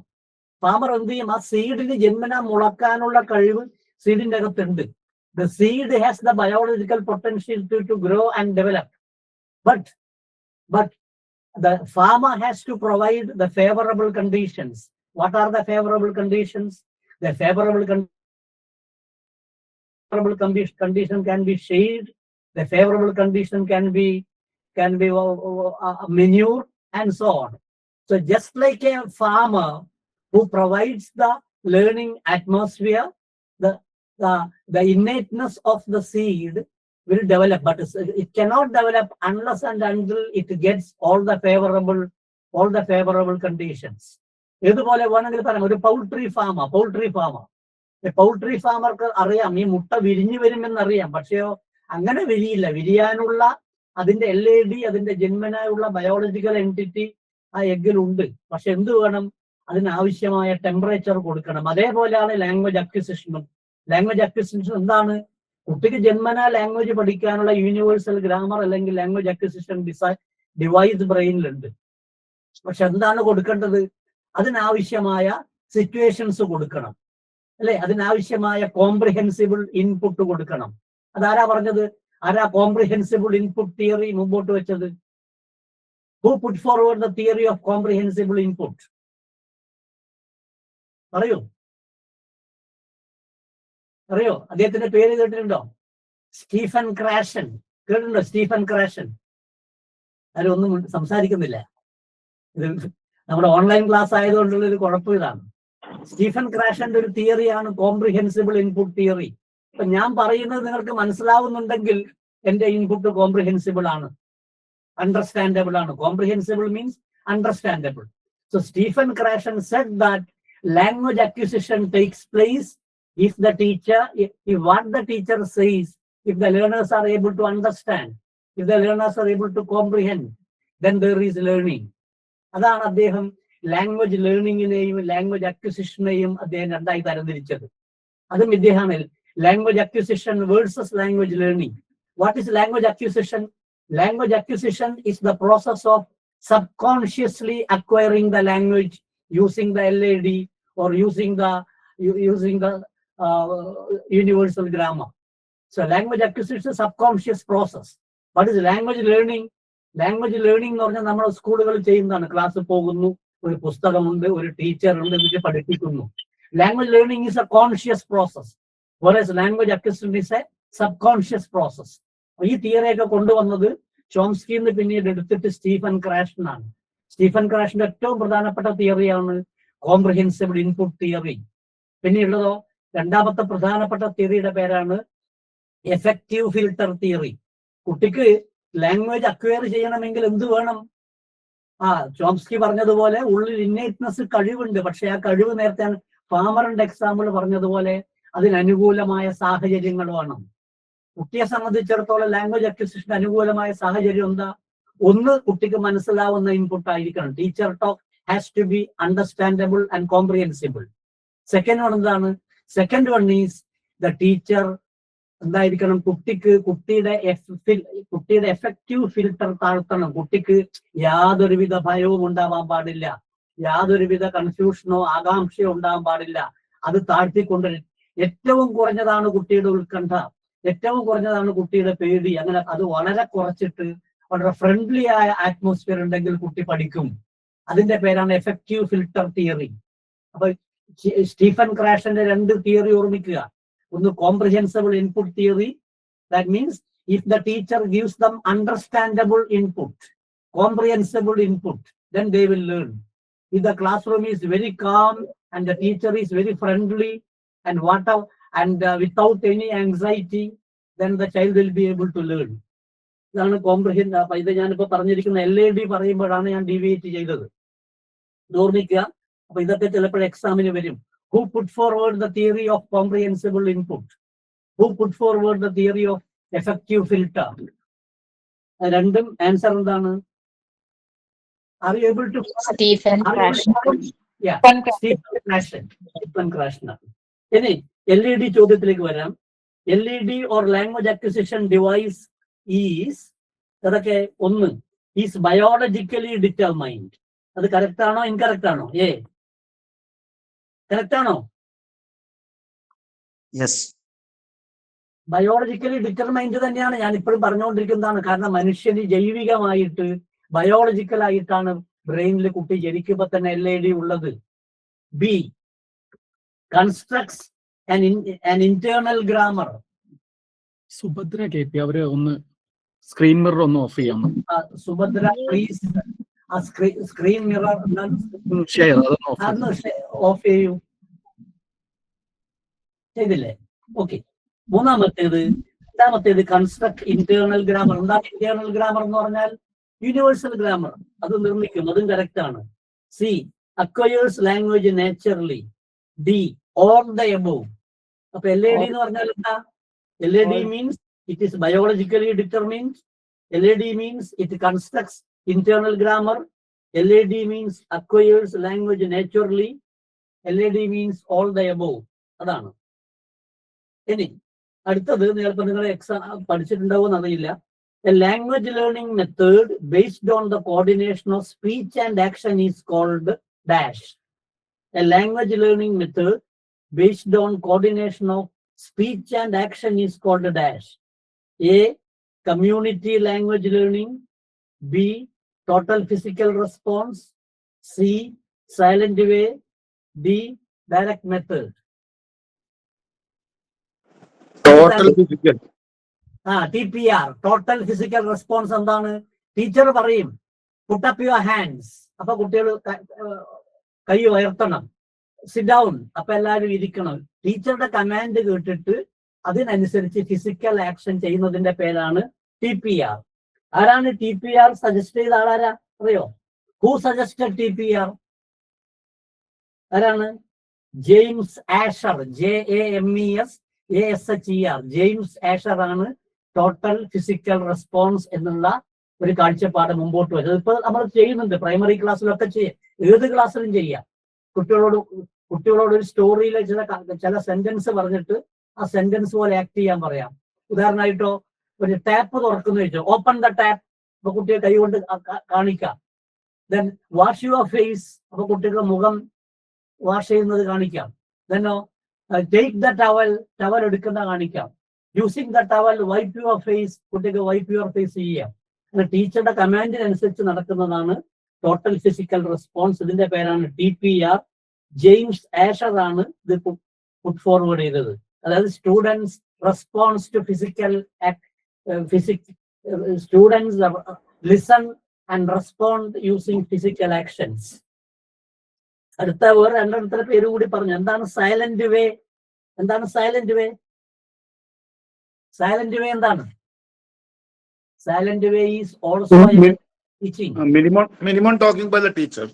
Farmer എന്ത് ചെയ്യും? ആ സീഡിന് ജന്മന മുളക്കാനുള്ള കഴിവ് സീഡിന്റെ അകത്തുണ്ട്. The seed has the biological potential to grow and develop, but the farmer has to provide the favorable conditions. What are the favorable conditions? The favorable condition can be shade. The favorable condition can be manure and so on. So just like a farmer who provides the learning atmosphere, the innateness of the seed will develop, but it cannot develop unless and until it gets all the favorable conditions. ഇതുപോലെ വേണമെങ്കിൽ പറയാം, ഒരു poultry ഫാമർക്ക് അറിയാം ഈ മുട്ട വിരിഞ്ഞു വരുമെന്നറിയാം, പക്ഷെയോ അങ്ങനെ വിരിയില്ല. വിരിയാനുള്ള അതിന്റെ LAD, അതിന്റെ ജന്മനായുള്ള ബയോളജിക്കൽ എൻറ്റിറ്റി ആ എഗ്ഗിലുണ്ട്. പക്ഷെ എന്ത് വേണം? അതിനാവശ്യമായ ടെമ്പറേച്ചർ കൊടുക്കണം. അതേപോലെയാണ് ലാംഗ്വേജ് അക്വിസിഷനും. ലാംഗ്വേജ് അക്വിസിഷൻ എന്താണ്? കുട്ടിക്ക് ജന്മനാ ലാംഗ്വേജ് പഠിക്കാനുള്ള യൂണിവേഴ്സൽ ഗ്രാമർ അല്ലെങ്കിൽ ലാംഗ്വേജ് അക്വിസിഷൻ ഡിവൈസ് ബ്രെയിനിലുണ്ട്. പക്ഷെ എന്താണ് കൊടുക്കേണ്ടത്? അതിനാവശ്യമായ സിറ്റുവേഷൻസ് കൊടുക്കണം, അല്ലെ? അതിനാവശ്യമായ കോംപ്രിഹെൻസിബിൾ ഇൻപുട്ട് കൊടുക്കണം. അതാരാ പറഞ്ഞത്? ആരാ കോംപ്രിഹെൻസിബിൾ ഇൻപുട്ട് തിയറി മുമ്പോട്ട് വെച്ചത്? Who put forward the theory of comprehensible input? അറിയോ? അദ്ദേഹത്തിന്റെ പേര് കേട്ടിട്ടുണ്ടോ? Stephen Krashen. കേട്ടിട്ടുണ്ടോ സ്റ്റീഫൻ ക്രാഷൻ? ആരും ഒന്നും സംസാരിക്കുന്നില്ല. ഇത് നമ്മുടെ ഓൺലൈൻ ക്ലാസ് ആയതുകൊണ്ടുള്ള ഒരു കുഴപ്പം ഇതാണ്. സ്റ്റീഫൻ ക്രാഷന്റെ ഒരു തിയറിയാണ് കോംപ്രിഹെൻസിബിൾ ഇൻപുട്ട് തിയറി. അപ്പൊ ഞാൻ പറയുന്നത് നിങ്ങൾക്ക് മനസ്സിലാവുന്നുണ്ടെങ്കിൽ എന്റെ ഇൻപുട്ട് കോംപ്രിഹെൻസിബിൾ ആണ്, അണ്ടർസ്റ്റാൻഡബിൾ ആണ്. Comprehensible means understandable. So Stephen Krashen said that language acquisition takes place if what the teacher says, if the learners are able to understand, if the learners are able to comprehend, then there is learning. അതാണ് അദ്ദേഹം language ലേണിങ്ങിനെയും language അക്വിസിഷനെയും അദ്ദേഹം രണ്ടായി തരംതിരിച്ചത്. അതും ഇദ്ദേഹമാണ് language acquisition versus language learning. What is language acquisition? Language acquisition is the process of subconsciously acquiring the language using the LAD or using the universal grammar. So language acquisition is a subconscious process. What is language learning? Language learning എന്ന് പറഞ്ഞാൽ നമ്മൾ സ്കൂളുകളിൽ ചെയ്യുന്നതാണ്. ക്ലാസ്സിൽ പോകുന്നു, ഒരു പുസ്തകമുണ്ട്, ഒരു ടീച്ചർ ഉണ്ട്, എന്നിട്ട് പഠിപ്പിക്കുന്നു. Language learning is a conscious process, whereas language acquisition is a subconscious process. ഈ തിയറിയൊക്കെ കൊണ്ടുവന്നത് ചോംസ്കി എന്ന് പിന്നീട് എടുത്തിട്ട് സ്റ്റീഫൻ ക്രാഷൻ ആണ്. സ്റ്റീഫൻ ക്രാഷിന്റെ ഏറ്റവും പ്രധാനപ്പെട്ട തിയറിയാണ് കോംപ്രിഹെൻസിബിൾ ഇൻപുട്ട് തിയറി. പിന്നെയുള്ളതോ രണ്ടാമത്തെ പ്രധാനപ്പെട്ട തിയറിയുടെ പേരാണ് എഫക്റ്റീവ് ഫിൽട്ടർ തിയറി. കുട്ടിക്ക് ലാംഗ്വേജ് അക്വയർ ചെയ്യണമെങ്കിൽ എന്ത് വേണം? ചോംസ്കി പറഞ്ഞതുപോലെ ഉള്ളിൽ ഇന്നേറ്റ്നെസ് കഴിവുണ്ട്, പക്ഷെ ആ കഴിവ് നേരത്തെ ഫാമറിന്റെ എക്സാമ്പിൾ പറഞ്ഞതുപോലെ അതിനനുകൂലമായ സാഹചര്യങ്ങൾ വേണം. കുട്ടിയെ സംബന്ധിച്ചിടത്തോളം ലാംഗ്വേജ് അക്വിസിഷൻ അനുകൂലമായ സാഹചര്യം എന്താ? ഒന്ന്, കുട്ടിക്ക് മനസ്സിലാവുന്ന ഇൻപുട്ട് ആയിരിക്കണം. Teacher talk has to be understandable and comprehensible. Second one എന്താണ്? Second one is the teacher എന്തായിരിക്കണം? കുട്ടിയുടെ എഫക്റ്റീവ് ഫിൽട്ടർ താഴ്ത്തണം. കുട്ടിക്ക് യാതൊരുവിധ ഭയവും ഉണ്ടാവാൻ പാടില്ല, യാതൊരുവിധ കൺഫ്യൂഷനോ ആകാംക്ഷയോ ഉണ്ടാവാൻ പാടില്ല. അത് താഴ്ത്തിക്കൊണ്ട് ഏറ്റവും കുറഞ്ഞതാണ് കുട്ടിയുടെ ഉത്കണ്ഠ, ഏറ്റവും കുറഞ്ഞതാണ് കുട്ടിയുടെ പേടി. അങ്ങനെ അത് വളരെ കുറച്ചിട്ട് വളരെ ഫ്രണ്ട്ലി ആയ അറ്റ്മോസ്ഫിയർ ഉണ്ടെങ്കിൽ കുട്ടി പഠിക്കും. അതിന്റെ പേരാണ് എഫക്റ്റീവ് ഫിൽട്ടർ തിയറി. അപ്പൊ സ്റ്റീഫൻ ക്രാഷന്റെ രണ്ട് തിയറി ഓർമ്മിക്കുക. ഒന്ന് comprehensible input theory. That means if the teacher gives them understandable input, comprehensible input, then they will learn. If the classroom is very calm and the teacher is very friendly and without any anxiety, then the child will be able to learn. ഇതാണ് comprehend. അപ്പൊ ഇത് ഞാനിപ്പോ പറഞ്ഞിരിക്കുന്ന LAD പറയുമ്പോഴാണ് ഞാൻ deviate ചെയ്തത്. ഓർമ്മിക്കുക. അപ്പൊ ഇതൊക്കെ ചിലപ്പോൾ എക്സാമിന് വരും. Who put forward the theory of comprehensible input? Who put forward the theory of effective filter? രണ്ടും ആൻസർ എന്താണ്? Are you able to? Stephen Krashen. Yeah, Stephen Krashen. ഇനി LED ചോദ്യത്തിലേക്ക് വരാം. LED or language acquisition device is അതൊക്കെ ഒന്ന് is biologically determined. അത് correct ആണോ incorrect ആണോ? കറക്റ്റ് ആണോ? ബയോളജിക്കലി ഡിറ്റർമൈൻഡ് തന്നെയാണ് ഞാൻ ഇപ്പോഴും പറഞ്ഞുകൊണ്ടിരിക്കുന്നതാണ്. കാരണം മനുഷ്യന് ജൈവികമായിട്ട് ബയോളജിക്കൽ ആയിട്ടാണ് ബ്രെയിനിൽ കുട്ടി ജനിക്കുമ്പോ തന്നെ LAD ഉള്ളത്. B constructs an internal grammar. Subhadra KP അവര് ഒന്ന് സ്ക്രീൻ മിറർ ഒന്ന് ഓഫ് ചെയ്യാം. സുഭദ്ര പ്ലീസ് ആ സ്ക്രീൻ മിറർ ഷെയർ ഓഫ് ചെയ്യൂ. ചെയ്തില്ലേ? ഓക്കെ. രണ്ടാമത്തേത് കൺസ്ട്രക്ട് ഇന്റേണൽ ഗ്രാമർ. എന്താണ് ഇന്റേണൽ ഗ്രാമർ എന്ന് പറഞ്ഞാൽ? Universal grammar. അത് നിർമ്മിക്കും, അതും കറക്റ്റ് ആണ്. C acquires language naturally. D all the above. അപ്പൊ LAD എന്ന് പറഞ്ഞാൽ എന്താ? LAD means it is biologically determined. LAD means it constructs internal grammar. LAD means acquires language naturally. LAD means all the above. അതാണ്. ഇനി അടുത്തത് നിങ്ങൾ exam പഠിച്ചിട്ടുണ്ടാവുമെന്ന് അറിയില്ല. A language learning method based on the coordination of speech and action is called dash. A language learning method based on coordination of speech and action is called dash. A. Community language learning. B. Total physical response. C. Silent way. D. Direct method. Total physical. TPR, total physical response എന്താണ്? Teacher പറയും put up your hands, അപ്പൊ കുട്ടികൾ കൈ ഉയർത്തണം. Sit down, അപ്പൊ എല്ലാവരും ഇരിക്കണം. ടീച്ചറുടെ കമാൻഡ് കേട്ടിട്ട് അതിനനുസരിച്ച് ഫിസിക്കൽ ആക്ഷൻ ചെയ്യുന്നതിന്റെ പേരാണ് TPR. ആരാണ് TPR സജസ്റ്റ് ചെയ്ത ആളാരാ അറിയോ? Who suggested TPR? ആരാണ്? ജെയിംസ് ആഷർ. JAMESASHER. ജെയിംസ് ആഷർ ആണ് ടോട്ടൽ ഫിസിക്കൽ റെസ്പോൺസ് എന്നുള്ള ഒരു കാഴ്ചപ്പാട് മുമ്പോട്ട് വരുന്നത്. ഇപ്പൊ നമ്മൾ ചെയ്യുന്നുണ്ട്, പ്രൈമറി ക്ലാസ്സിലൊക്കെ ചെയ്യാം, ഏത് ക്ലാസ്സിലും ചെയ്യാം. കുട്ടികളോട് ഒരു സ്റ്റോറിയിലെ ചില സെന്റൻസ് പറഞ്ഞിട്ട് ആ സെന്റൻസ് പോലെ ആക്ട് ചെയ്യാൻ പറയാം. ഉദാഹരണമായിട്ടോ, ഒരു ടാപ്പ് തുറക്കുന്നു വെച്ചോ, ഓപ്പൺ ദ ടാപ്പ്, അപ്പൊ കുട്ടിയെ കൈകൊണ്ട് കാണിക്കാം. ദെൻ വാഷ് യുവർ ഫേസ്, അപ്പൊ കുട്ടികളുടെ മുഖം വാഷ് ചെയ്യുന്നത് കാണിക്കാം. Then take the towel, towel എടുക്കുന്ന കാണിക്കാം. Using the towel wipe your face, കുട്ടിക്ക് വൈപ്പ് യുവർ ഫേസ് ചെയ്യാം. അങ്ങനെ ടീച്ചറുടെ കമാൻഡിനനുസരിച്ച് നടക്കുന്നതാണ് ടോട്ടൽ ഫിസിക്കൽ റെസ്പോൺസ്. ഇതിന്റെ പേരാണ് TPR. ജെയിംസ് ആഷർ ആണ് ഇത് പുട്ട് ഫോർവേഡ് ചെയ്തത്. അതായത് students response to physical students listen and respond using physical actions. അടുത്ത വേറെ രണ്ടിടത്തിന്റെ പേര് കൂടി പറഞ്ഞു. എന്താണ് സൈലന്റ് വേ? എന്താണ് സൈലന്റ് വേ? സൈലന്റ് വേ എന്താണ്? Silent way is also teaching. Minimum talking by the teacher.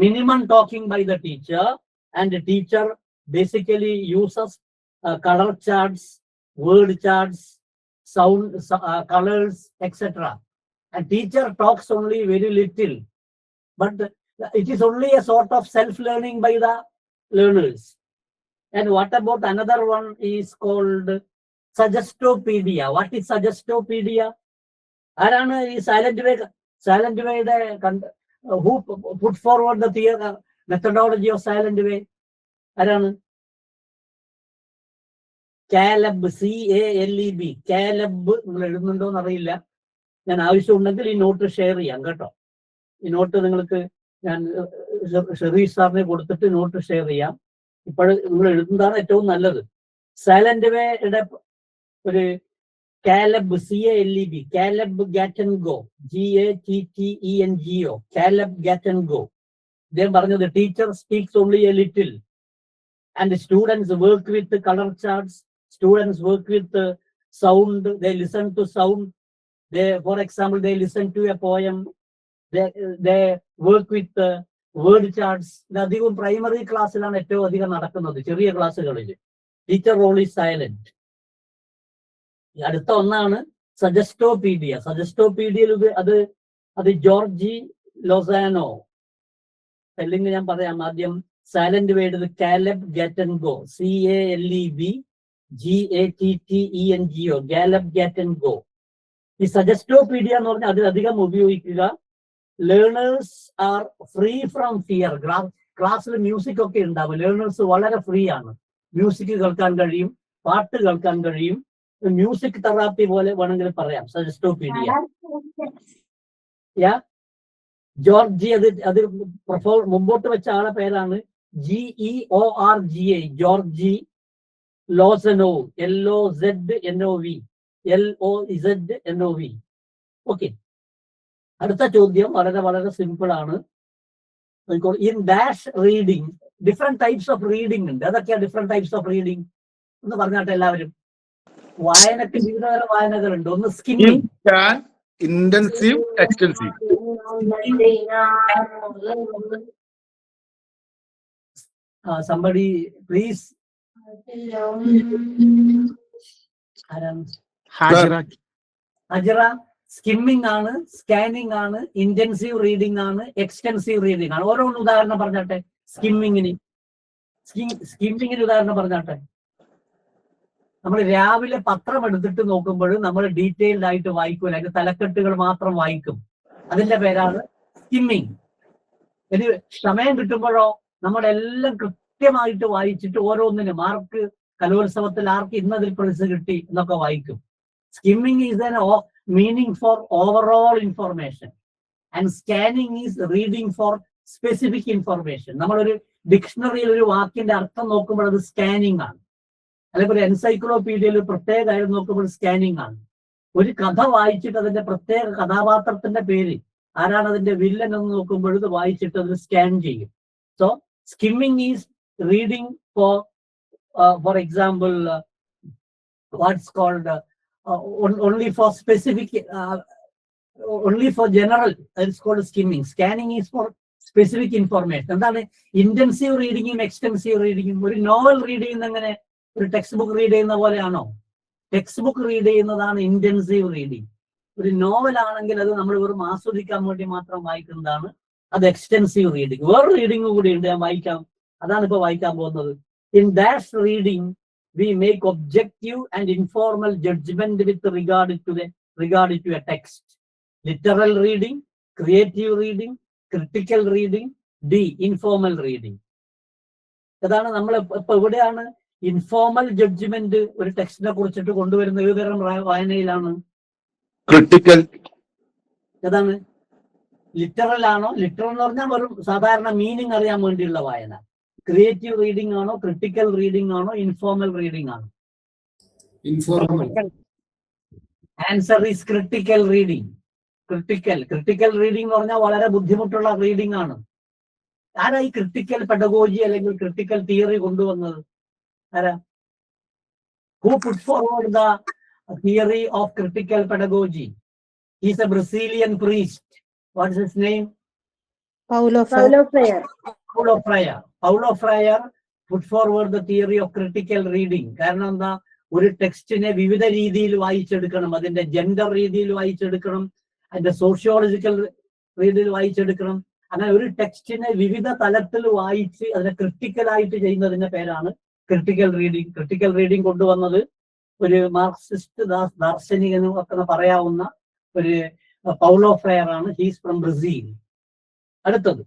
Minimum talking by the teacher, and the teacher basically uses color charts, word charts, sound, colors, etc. And teacher talks only very little, but it is only a sort of self-learning by the learners. And what about another one is called Suggestopedia. What is Suggestopedia? ആരാണ് ഈ silent വേയുടെ who put forward the methodology of silent way? ആരാണ്? Caleb. CALEB. Caleb. നിങ്ങൾ എഴുതുന്നുണ്ടോ എന്നറിയില്ല. ഞാൻ ആവശ്യമുണ്ടെങ്കിൽ ഈ നോട്ട് ഷെയർ ചെയ്യാം കേട്ടോ. ഈ നോട്ട് നിങ്ങൾക്ക് ഞാൻ ഷെറീഷ് സാറിനെ കൊടുത്തിട്ട് നോട്ട് ഷെയർ ചെയ്യാം. ഇപ്പോൾ നിങ്ങൾ എഴുതുന്നതാണ് ഏറ്റവും നല്ലത്. സൈലന്റ് വേയുടെ ഒരു Caleb, CALEB, Caleb Gattegno, GATTENGO, Caleb Gattegno. അദ്ദേഹം പറഞ്ഞത് teacher speaks only a little and students work with colour charts, students work with sound, they listen to sound, for example they listen to a poem, they work with word charts. ഇത് അധികവും primary ക്ലാസ്സിലാണ് ഏറ്റവും അധികം നടക്കുന്നത്, ചെറിയ ക്ലാസ്സുകളിൽ. Teacher role is silent. അടുത്ത ഒന്നാണ് സജസ്റ്റോപീഡിയ. സജസ്റ്റോപീഡിയയിൽ അത് ജോർജി ലോസാനോ. സ്പെല്ലിംഗ് ഞാൻ പറയാം. ആദ്യം silent word Caleb Gattegno, CALEB GATTENGO, Caleb Gattegno. ഈ സജസ്റ്റോപീഡിയ എന്ന് പറഞ്ഞാൽ അതിലധികം ഉപയോഗിക്കുക. Learners are free from fear. ക്ലാസ്സിൽ മ്യൂസിക് ഒക്കെ ഉണ്ടാവും. ലേണേഴ്സ് വളരെ ഫ്രീ ആണ്. മ്യൂസിക് കേൾക്കാൻ കഴിയും, പാട്ട് കേൾക്കാൻ കഴിയും. മ്യൂസിക് തെറാപ്പി പോലെ വേണമെങ്കിൽ പറയാം സജസ്റ്റോപീഡിയ. ജോർജി അത് മുമ്പോട്ട് വെച്ച ആളെ പേരാണ് GEORGI, ജോർജി ലോസനോ, LOZNOV. ഓക്കെ. അടുത്ത ചോദ്യം വളരെ വളരെ സിമ്പിൾ ആണ്. In dash reading different types of reading ഉണ്ട്. അതൊക്കെയാണ് ഡിഫറെന്റ് ടൈപ്സ് ഓഫ് റീഡിംഗ്. എന്ന് പറഞ്ഞാട്ടെ എല്ലാവരും. വായനക്ക് വിവിധതരം വായനകളുണ്ട്. ഒന്ന് skimming. Can, intensive, extensive. Somebody please. ആരാണ്? ഹാജറ അജറ. സ്കിമ്മിങ് ആണ്, സ്കാനിങ് ആണ്, ഇന്റൻസീവ് റീഡിംഗ് ആണ്, എക്സ്റ്റെൻസീവ് റീഡിംഗ് ആണ്. ഓരോന്ന് ഉദാഹരണം പറഞ്ഞാട്ടെ. സ്കിമ്മിങ്ങിന് ഉദാഹരണം പറഞ്ഞാട്ടെ. നമ്മൾ രാവിലെ പത്രം എടുത്തിട്ട് നോക്കുമ്പോൾ നമ്മൾ ഡീറ്റെയിൽഡ് ആയിട്ട് വായിക്കൂല, അതിന്റെ തലക്കെട്ടുകൾ മാത്രം വായിക്കും. അതിന്റെ പേരാണ് സ്കിമ്മിങ്. ഇനി സമയം കിട്ടുമ്പോഴോ നമ്മളെല്ലാം കൃത്യമായിട്ട് വായിച്ചിട്ട് ഓരോന്നിനും മാർക്ക്, കലോത്സവത്തിൽ ആർക്ക് ഇന്നതിൽ പ്രൈസ് കിട്ടി എന്നൊക്കെ വായിക്കും. Skimming is an meaning four overall information and scanning is reading four specific information. നമ്മളൊരു ഡിക്ഷണറിയിൽ ഒരു വാക്കിന്റെ അർത്ഥം നോക്കുമ്പോൾ അത് സ്കാനിങ് ആണ്. അല്ലെങ്കിൽ ഒരു എൻസൈക്ലോപീഡിയയിൽ ഒരു പ്രത്യേക കാര്യം നോക്കുമ്പോൾ സ്കാനിങ് ആണ്. ഒരു കഥ വായിച്ചിട്ട് അതിന്റെ പ്രത്യേക കഥാപാത്രത്തിന്റെ പേര്, ആരാണ് അതിന്റെ വില്ലൻ എന്ന് നോക്കുമ്പോൾ ഇത് വായിച്ചിട്ട് അത് സ്കാൻ ചെയ്യും. So skimming is reading for example, what's called only for specific, only for general, it's called skimming. Scanning is for specific information. എന്താണ് ഇന്റൻസീവ് റീഡിങ്ങും എക്സ്റ്റെൻസീവ് റീഡിങ്ങും? ഒരു നോവൽ റീഡ് ചെയ്യുന്ന എങ്ങനെ ഒരു ടെക്സ്റ്റ് ബുക്ക് റീഡ് ചെയ്യുന്ന പോലെയാണോ? ടെക്സ്റ്റ് ബുക്ക് റീഡ് ചെയ്യുന്നതാണ് intensive reading. ഒരു novel ആണെങ്കിൽ അത് നമ്മൾ വെറും ആസ്വദിക്കാൻ വേണ്ടി മാത്രം വായിക്കുന്നതാണ്, അത് എക്സ്റ്റെൻസീവ് റീഡിങ്. വേറെ റീഡിങ് കൂടി ഉണ്ട്, ഞാൻ വായിക്കാം. അതാണ് ഇപ്പൊ വായിക്കാൻ പോകുന്നത്. In that reading, we make objective and informal judgment with regard to a text. Literal reading, creative reading, critical reading, D, informal reading. അതാണ് നമ്മൾ ഇപ്പൊ എവിടെയാണ് ഇൻഫോർമൽ ജഡ്ജ്മെന്റ് ഒരു ടെക്സ്റ്റിനെ കുറിച്ചിട്ട് കൊണ്ടുവരുന്ന ഏതുതരം വായനയിലാണ്? Critical. ഏതാണ്? ലിറ്ററൽ ആണോ? ലിറ്ററൽ എന്ന് പറഞ്ഞാൽ വെറും സാധാരണ മീനിങ് അറിയാൻ വേണ്ടിയുള്ള വായന. ക്രിയേറ്റീവ് റീഡിംഗ് ആണോ? ക്രിട്ടിക്കൽ റീഡിംഗ് ആണോ? ഇൻഫോർമൽ റീഡിംഗ് ആണോ? Answer is critical reading. Critical reading എന്ന് പറഞ്ഞാൽ വളരെ ബുദ്ധിമുട്ടുള്ള റീഡിംഗ് ആണ്. ആരാ ഈ ക്രിട്ടിക്കൽ പെഡഗോജി അല്ലെങ്കിൽ ക്രിട്ടിക്കൽ തിയറി കൊണ്ടുവന്നത്? ആരാ? Who put forward the theory of critical pedagogy? Is A Brazilian priest. What is his name? Paulo Freire. Paulo Freire put forward the theory of critical reading. കാരണം എന്താ? ഒരു ടെക്സ്റ്റിനെ വിവിധ രീതിയിൽ വായിച്ചെടുക്കണം. അതിന്റെ gender രീതിയിൽ വായിച്ചെടുക്കണം, അതിന്റെ സോഷ്യോളജിക്കൽ രീതിയിൽ വായിച്ചെടുക്കണം. അങ്ങനെ ഒരു ടെക്സ്റ്റിനെ വിവിധ തലത്തിൽ വായിച്ച് അതിനെ ക്രിട്ടിക്കലായിട്ട് ചെയ്യുന്നതിന്റെ പേരാണ് ക്രിട്ടിക്കൽ റീഡിംഗ്. ക്രിട്ടിക്കൽ റീഡിംഗ് കൊണ്ടുവന്നത് ഒരു മാർക്സിസ്റ്റ് ദാർശനികനും ഒക്കെ പറയാവുന്ന ഒരു പൗലോ ഫ്രയർ ആണ്. He's from Brazil. അടുത്തത്,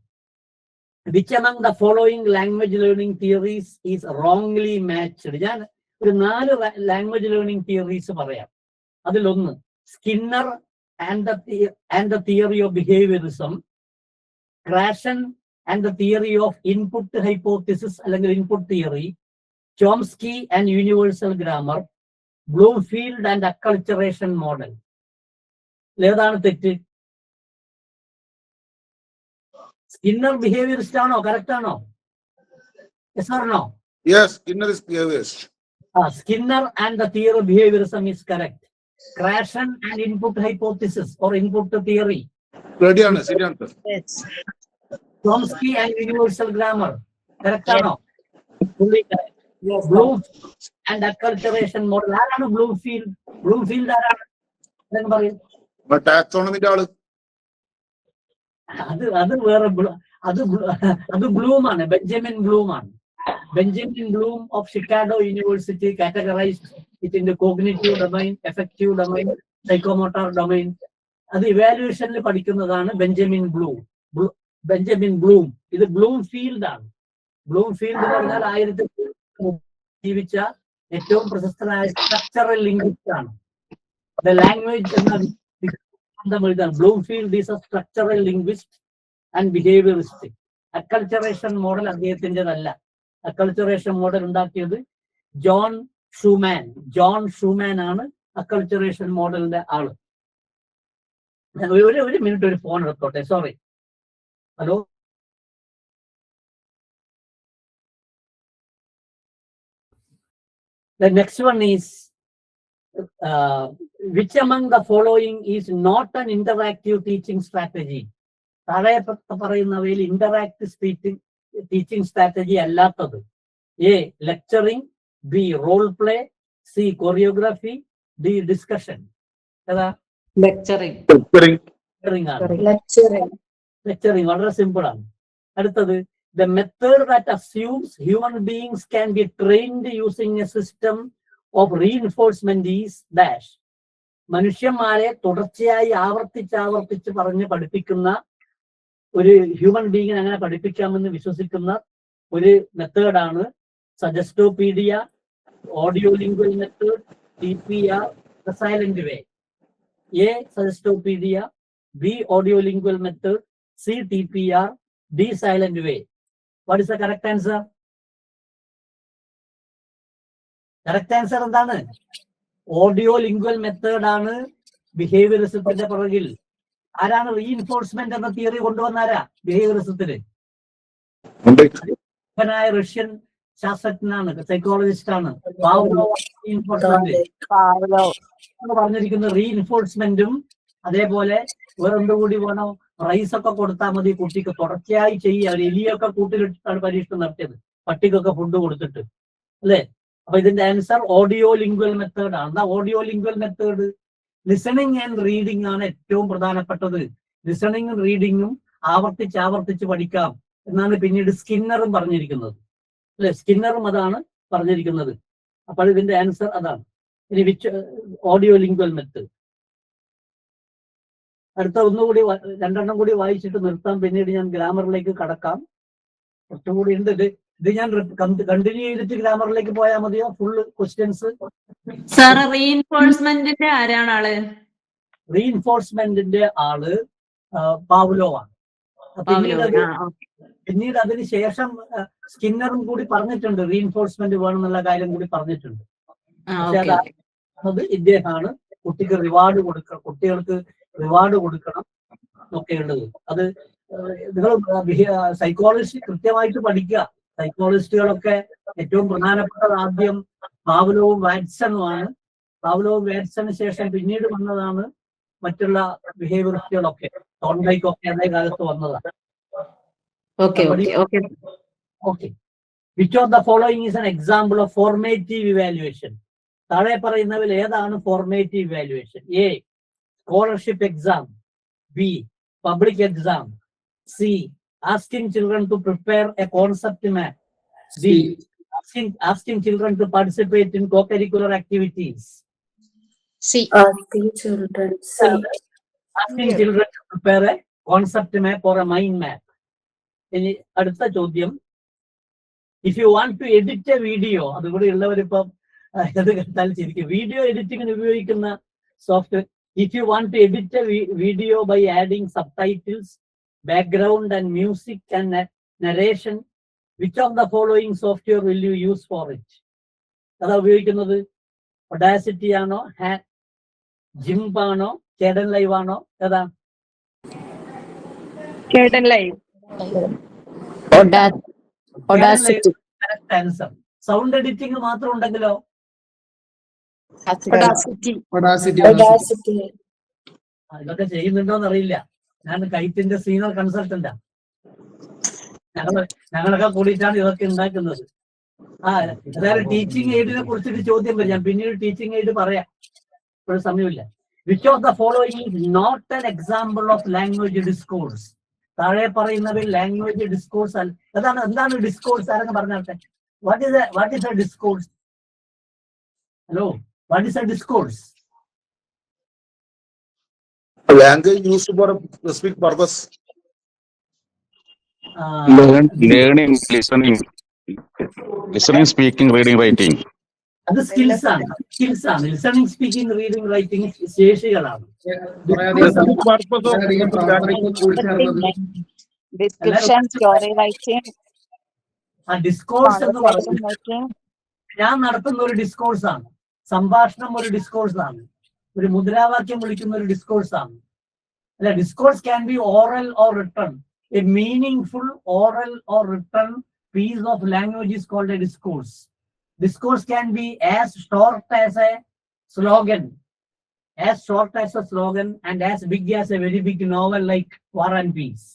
which among the following language learning theories is wrongly matched? ഞാൻ ഒരു 4 ലാംഗ്വേജ് ലേണിംഗ് തിയറീസ് പറയാം. അതിലൊന്ന് Skinner and the theory of behaviorism, Krashen and the theory of input hypothesis അല്ലെങ്കിൽ input theory, Chomsky and universal grammar, Bloomfield and acculturation model. ഏതാണ് തെറ്റ്? Skinner behaviourist ആണോ? Correct ആണോ? Yes or no? Yes, Skinner is behaviorist. Skinner and the theory of behaviorism is correct. Krashen and input hypothesis or input theory. Ready ആണ്, ശരി answer. Chomsky and universal grammar. Correct ആണോ? Fully correct. Bloomfield and acculturation model. ആരാണ് Bloomfield? Bloomfield ആരാണ്? എന്ന് പറയും. ടാക്സോണമിന്റെ ആള്. അത് വേറെ അത് ബ്ലൂമാണ്. ബെഞ്ചമിൻ ബ്ലൂം ആണ്. Benjamin Bloom of Chicago University categorized it into cognitive domain, affective domain, psychomotor domain. അത് ഇവാലുവേഷനിൽ പഠിക്കുന്നതാണ് ബെഞ്ചമിൻ ബ്ലൂം. ഇത് ബ്ലൂംഫീൽഡ് ആണ്. ബ്ലൂംഫീൽഡ് എന്ന് പറഞ്ഞാൽ 1900 ജീവിച്ച ഏറ്റവും പ്രശസ്തനായ സ്ട്രക്ചറൽ ലിംഗ്വിസ്റ്റ് ആണ്. ദ ലാംഗ്വേജ് എന്ന Bloomfield is a structural linguist and behaviourist. Acculturation model അദ്ദേഹത്തിൻ്റെതല്ല. അക്കൾച്ചറേഷൻ മോഡൽ ഉണ്ടാക്കിയത് ജോൺ ഷൂമാൻ ആണ് അക്കൾച്ചറേഷൻ മോഡലിന്റെ ആള്. ഒരു മിനിറ്റ്, ഒരു ഫോൺ എടുത്തോട്ടെ. Sorry. Hello, The next one is which among the following is not an interactive teaching strategy? താഴെ പറയുന്നവയിൽ ഇന്ററാക്റ്റീവ് ടീച്ചിങ് സ്ട്രാറ്റജി അല്ലാത്തത്. A lecturing, B role play, C choreography, D discussion. ഏതാ? Lecturing. Lecturing വളരെ simple ആണ്. അടുത്തത് the method that assumes human beings can be trained using a system of reinforcement is dash. മനുഷ്യന്മാരെ തുടർച്ചയായി ആവർത്തിച്ച് പറഞ്ഞ് പഠിപ്പിക്കുന്ന ഒരു ഹ്യൂമൻ ബീങ്ങിനെ അങ്ങനെ പഠിപ്പിക്കാമെന്ന് വിശ്വസിക്കുന്ന ഒരു മെത്തേഡാണ് Suggestopedia, audio lingual method, TPR, the silent way. A Suggestopedia, B audio lingual method, C TPR, D silent way. What is the correct answer? Correct answer എന്താണ്? ഓഡിയോ ലിംഗ്വൽ മെത്തേഡ് ആണ് ബിഹേവിയറിസത്തിന്റെ പുറകിൽ. ആരാണ് റീഇൻഫോഴ്സ്മെന്റ് എന്ന theory കൊണ്ടുവന്നാരാ ബിഹേവിയറിസത്തിന്? Russian ശാസ്ത്രജ്ഞനാണ്, psychologist ആണ് Pavlov. പറഞ്ഞിരിക്കുന്ന റീഇൻഫോഴ്സ്മെന്റും അതേപോലെ വേറെന്തുകൂടി വേണോ, റൈസ് ഒക്കെ കൊടുത്താൽ മതി കുട്ടിക്ക് തുടർച്ചയായി ചെയ്യുക. അവർ എലിയൊക്കെ കൂട്ടിലിട്ടാണ് പരീക്ഷണം നടത്തിയത്, പട്ടിക്കൊക്കെ ഫുഡ് കൊടുത്തിട്ട്, അല്ലേ? അപ്പൊ ഇതിന്റെ ആൻസർ ഓഡിയോ ലിംഗ്വൽ മെത്തേഡ് ആണ്. Audio lingual method listening and reading ആണ് ഏറ്റവും പ്രധാനപ്പെട്ടത്. ലിസണിങ്ങും റീഡിങ്ങും ആവർത്തിച്ച് പഠിക്കാം എന്നാണ് പിന്നീട് സ്കിന്നറും പറഞ്ഞിരിക്കുന്നത്, അല്ലെ? സ്കിന്നറും അതാണ് പറഞ്ഞിരിക്കുന്നത്. അപ്പോൾ ഇതിന്റെ ആൻസർ അതാണ്. ഇനി ഓഡിയോ ലിംഗ്വൽ മെത്തേഡ്. അടുത്ത ഒന്നുകൂടി രണ്ടെണ്ണം കൂടി വായിച്ചിട്ട് നിർത്താം, പിന്നീട് ഞാൻ ഗ്രാമറിലേക്ക് കടക്കാം. കുറച്ചുകൂടി ഉണ്ട്. ഇത് ഞാൻ കണ്ടിന്യൂ ചെയ്തിട്ട് ഗ്രാമറിലേക്ക് പോയാൽ മതിയോ? Full questions. സാർ റീഇൻഫോഴ്സ്മെന്റിന്റെ ആരാണ് ആള്? റീഇൻഫോഴ്സ്മെന്റിന്റെ ആള് പാവ്ലോവ് ആണ്. പിന്നീട് അതിന് ശേഷം സ്കിന്നറും കൂടി പറഞ്ഞിട്ടുണ്ട്, റീഇൻഫോഴ്സ്മെന്റ് വേണമെന്നുള്ള കാര്യം കൂടി പറഞ്ഞിട്ടുണ്ട്. പക്ഷെ അത് ഇദ്ദേഹമാണ് കുട്ടിക്ക് റിവാർഡ് കൊടുക്കണം, കുട്ടികൾക്ക് റിവാർഡ് കൊടുക്കണം ഒക്കെ ഉള്ളത്. അത് നിങ്ങൾ സൈക്കോളജി കൃത്യമായിട്ട് പഠിക്കുക. സൈക്കോളജിസ്റ്റുകളൊക്കെ ഏറ്റവും പ്രധാനപ്പെട്ടത് ആദ്യം പാവ്ലോവും വാറ്റ്സണുമാണ്. പാവ്ലോവും വാറ്റ്സന് ശേഷം പിന്നീട് വന്നതാണ് മറ്റുള്ള ബിഹേവിയറിസ്റ്റുകളൊക്കെ. തോൺഡൈക്കൊക്കെ അതേ കാലത്ത് വന്നതാണ്. Okay. Which of the following is an example of formative evaluation? താഴെ പറയുന്നതിൽ ഏതാണ് formative evaluation? A scholarship exam, B public exam, C asking children to prepare a concept map, D asking children to participate in co-curricular activities, C asking children to prepare a concept map or a mind map. ഇനി അടുത്ത ചോദ്യം, if you want to edit a video, അതുകൂടി ഉള്ളവരിപ്പം ഇത് കേട്ടാൽ ശരിക്കും video എഡിറ്റിങ്ങിന് ഉപയോഗിക്കുന്ന software. if you want to edit a video by adding subtitles, background and music and narration, which of the following software will you use for it? അതാ ഉപയോഗിക്കുന്നത് Audacity ആണോ, GIMP ആണോ, കേഡൻ live ആണോ? ഏതാ? കേഡൻ ലൈവ്. ആൻസർ. സൗണ്ട് എഡിറ്റിംഗ് മാത്രം ഉണ്ടെങ്കിലോ? ഇതൊക്കെ ചെയ്യുന്നുണ്ടോന്ന് അറിയില്ല. ഞാൻ കൈറ്റിന്റെ സീനിയർ കൺസൾട്ടന്റാ. ഞങ്ങളൊക്കെ കൂടിയിട്ടാണ് ഇതൊക്കെ ഉണ്ടാക്കുന്നത്. അതായത് ടീച്ചിങ് എയ്ഡിനെ കുറിച്ചിട്ട് ചോദ്യം വരും. ഞാൻ പിന്നീട് ടീച്ചിങ് എയ്ഡ് പറയാം, ഇപ്പോഴും സമയമില്ല. Which of the following is not an example of language discourse? താഴെ പറയുന്നവയിൽ ലാംഗ്വേജ് ഡിസ്കോഴ്സ് അല്ല. എന്താണ് ഡിസ്കോഴ്സ്? ആരെന്ന് പറഞ്ഞാട്ടെ. What is a discourse? Hello, what is a discourse? Language used for a specific purpose. Learning, listening, speaking, reading, writing. അത് skills ആണ്. Listening, speaking, reading, writing ശേഷികളാണ്. Discourse എന്ന് പറയുന്നത് ഞാൻ നടത്തുന്ന ഒരു ഡിസ്കോഴ്സ് ആണ്. സംഭാഷണം ഒരു ഡിസ്കോഴ്സ് ആണ്. ഒരു മുദ്രാവാക്യം വിളിക്കുന്ന ഒരു ഡിസ്കോഴ്സ് ആണ്. അല്ല, discourse can be oral or written. A meaningful oral or written piece of language is called a discourse. Discourse can be as short as a slogan, and as big as a very big novel like War and Peace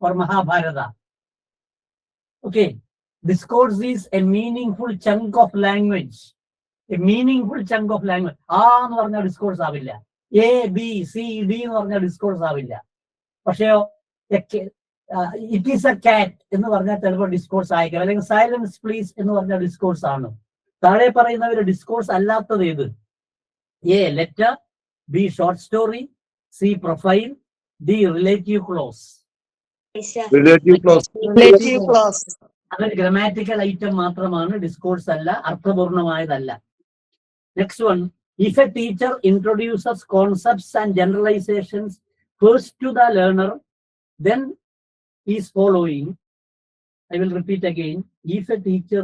or Mahabharata. Okay, discourse is a meaningful chunk of language. A meaningful chunk of language. എന്ന് പറഞ്ഞ discourse ആവില്ല. ABCD എന്ന് പറഞ്ഞ discourse ആവില്ല. പക്ഷെയോ it is A കാറ്റ് എന്ന് പറഞ്ഞാൽ ചിലപ്പോൾ ഡിസ്കോഴ്സ് ആയിരിക്കും, അല്ലെങ്കിൽ സൈലൻസ് പ്ലീസ് എന്ന് പറഞ്ഞ ഡിസ്കോഴ്സ് ആണ്. താഴെ പറയുന്നവര് ഡിസ്കോഴ്സ് അല്ലാത്തത് ഏത്? A letter, B short story, C profile, D relative clause. Relative clause. അതൊരു ഗ്രാമാറ്റിക്കൽ ഐറ്റം മാത്രമാണ്, ഡിസ്കോഴ്സ് അല്ല, അർത്ഥപൂർണമായതല്ല. Next one, if a teacher introduces concepts and generalizations first to the learner, then he is following. I will repeat again. If a teacher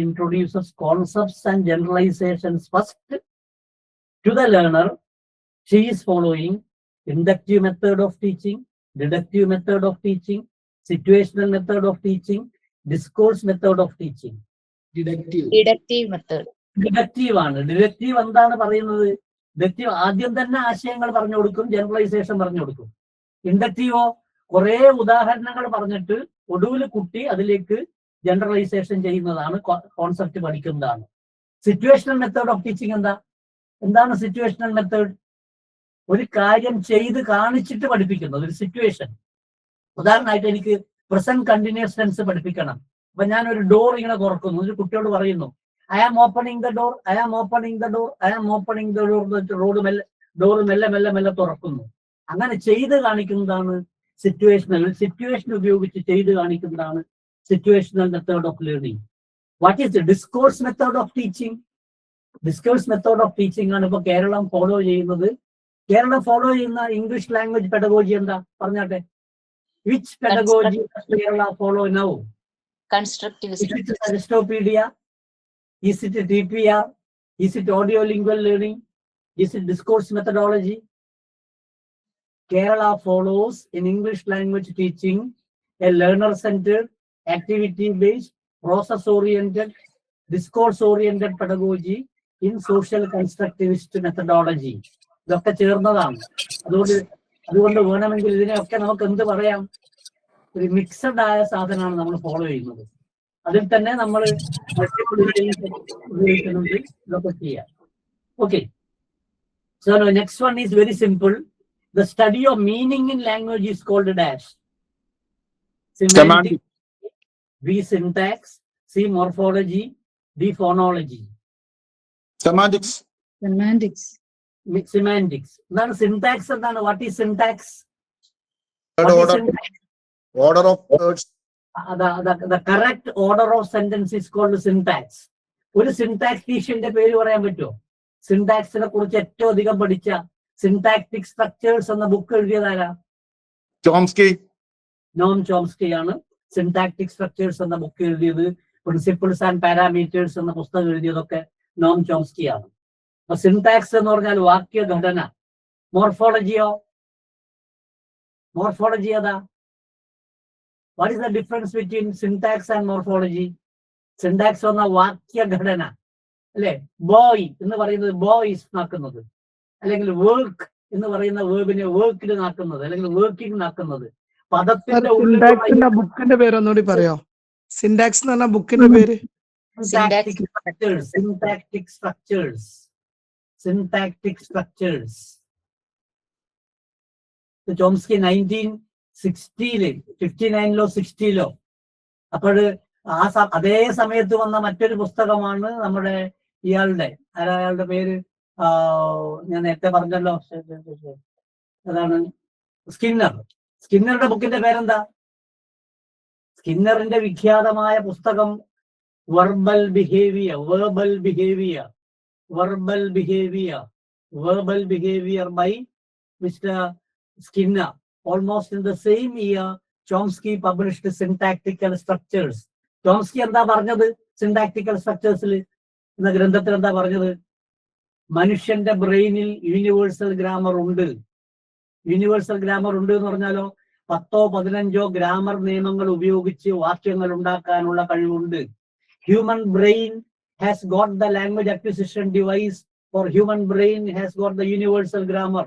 introduces concepts and generalizations first to the learner, she is following inductive method of teaching, deductive method of teaching, situational method of teaching, discourse method of teaching. Deductive method. Deductive ആണ്. Deductive എന്താണ് പറയുന്നത്? Deductive ആദ്യം തന്നെ ആശയങ്ങൾ പറഞ്ഞു കൊടുക്കും, generalisation പറഞ്ഞു കൊടുക്കും. ഇൻഡക്റ്റീവോ കുറെ ഉദാഹരണങ്ങൾ പറഞ്ഞിട്ട് ഒടുവിൽ കുട്ടി അതിലേക്ക് ജനറലൈസേഷൻ ചെയ്യുന്നതാണ്, കോൺസെപ്റ്റ് പഠിക്കുന്നതാണ്. സിറ്റുവേഷണൽ മെത്തേഡ് ഓഫ് ടീച്ചിങ് എന്താണ് സിറ്റുവേഷണൽ മെത്തേഡ്? ഒരു കാര്യം ചെയ്ത് കാണിച്ചിട്ട് പഠിപ്പിക്കുന്നത്, ഒരു സിറ്റുവേഷൻ. ഉദാഹരണമായിട്ട് എനിക്ക് പ്രസന്റ് കണ്ടിന്യൂസ് ടെൻസ് പഠിപ്പിക്കണം. അപ്പൊ ഞാൻ ഒരു ഡോർ ഇങ്ങനെ തുറക്കുന്നു, ഒരു കുട്ടിയോട് പറയുന്നു I am opening the door, I am opening the door, I am opening the door. Door മെല്ലെ മെല്ലെ മെല്ലെ തുറക്കുന്നു. അങ്ങനെ ചെയ്ത് കാണിക്കുന്നതാണ് സിറ്റുവേഷണൽ. സിറ്റുവേഷൻ ഉപയോഗിച്ച് ചെയ്ത് കാണിക്കുന്നതാണ് situational method of learning. What is the discourse method of teaching? Discourse method of teaching ആണ് ഇപ്പൊ കേരളം ഫോളോ ചെയ്യുന്നത്. കേരളം ഫോളോ ചെയ്യുന്ന ഇംഗ്ലീഷ് ലാംഗ്വേജ് പെഡഗോജി എന്താ പറഞ്ഞാട്ടെ? Which pedagogy Kerala follow now? Constructivist. Is it a DPR? Is it audio lingual learning? Is it discourse methodology? Kerala follows in English language teaching a learner-centered, activity-based, process-oriented, discourse-oriented pedagogy in social constructivist methodology. ഇതൊക്കെ ചേർന്നതാണ്. അതുകൊണ്ട് വേണമെങ്കിൽ ഇതിനെയൊക്കെ നമുക്ക് എന്ത് പറയാം? ഒരു mixed ആയ സാധനമാണ് നമ്മൾ ഫോളോ ചെയ്യുന്നത്. അതിൽ തന്നെ നമ്മൾ ഉപയോഗിക്കുന്നുണ്ട്, ഇതൊക്കെ ചെയ്യാം. Okay, so next one is very simple. The study of meaning in language is called dash. Semantics, B syntax, C morphology, D phonology. Semantics. Semantics. Then syntax എന്താണ്? What is syntax? Order of words. The correct order of sentence is called syntax. ഒരു സിൻടാക്ടീഷ്യന്റെ പേര് പറയാൻ പറ്റുമോ? സിൻടാക്സിനെ കുറിച്ച് ഏറ്റവും അധികം പഠിച്ച സിൻടാക്ടിക് structures എന്ന ബുക്ക് എഴുതിയതാരാ? Chomsky. നോം ചോംസ്കി ആണ് സിൻടാക്ടിക് സ്ട്രക്ചേഴ്സ് എന്ന ബുക്ക് എഴുതിയത്. പ്രിൻസിപ്പിൾസ് ആൻഡ് പാരാമീറ്റേഴ്സ് എന്ന പുസ്തകം എഴുതിയതൊക്കെ നോം ചോംസ്കി ആണ്. അപ്പൊ സിൻടാക്സ് എന്ന് പറഞ്ഞാൽ വാക്യഘടന. മോർഫോളജിയോ? മോർഫോളജി അതാ. What is the difference between syntax and morphology? Syntax എന്ന വാക്യഘടന അല്ലെ? ബോയ് എന്ന് പറയുന്നത് ബോയ്സ് നാക്കുന്നത്, അല്ലെങ്കിൽ വർക്ക് എന്ന് പറയുന്ന വേർബിനെ വർക്കിൽ നാക്കുന്നത്, അല്ലെങ്കിൽ വർക്കിംഗ് നാക്കുന്നത്. പദത്തിന്റെ ബുക്കിന്റെ പേര് ഒന്നുകൂടി പറയോ? സിൻടാക്സ് എന്ന് പറഞ്ഞ ബുക്കിന്റെ പേര്? syntactic structures. ചോംസ്കി 1959 60 അപ്പോൾ അതേ സമയത്ത് വന്ന മറ്റൊരു പുസ്തകമാണ് നമ്മുടെ അയാളുടെ പേര് ഞാൻ നേരത്തെ പറഞ്ഞല്ലോ, അതാണ് സ്കിന്നറുടെ ബുക്കിന്റെ പേരെന്താ? സ്കിന്നറിന്റെ വിഖ്യാതമായ പുസ്തകം verbal behaviour by mister Skinner. Almost in the same year, Chomsky published Syntactical Structures. Chomsky എന്താ പറഞ്ഞത്? സിൻടാക്ടിക്കൽ സ്ട്രക്ചേഴ്സിൽ എന്ന ഗ്രന്ഥത്തിൽ എന്താ പറഞ്ഞത്? മനുഷ്യന്റെ ബ്രെയിനിൽ യൂണിവേഴ്സൽ ഗ്രാമർ ഉണ്ട്. യൂണിവേഴ്സൽ ഗ്രാമർ ഉണ്ട് എന്ന് പറഞ്ഞാലോ 10 15 ഗ്രാമർ നിയമങ്ങൾ ഉപയോഗിച്ച് വാക്യങ്ങൾ ഉണ്ടാക്കാനുള്ള കഴിവുണ്ട്. human brain has got the language acquisition device, or human brain has got the universal grammar.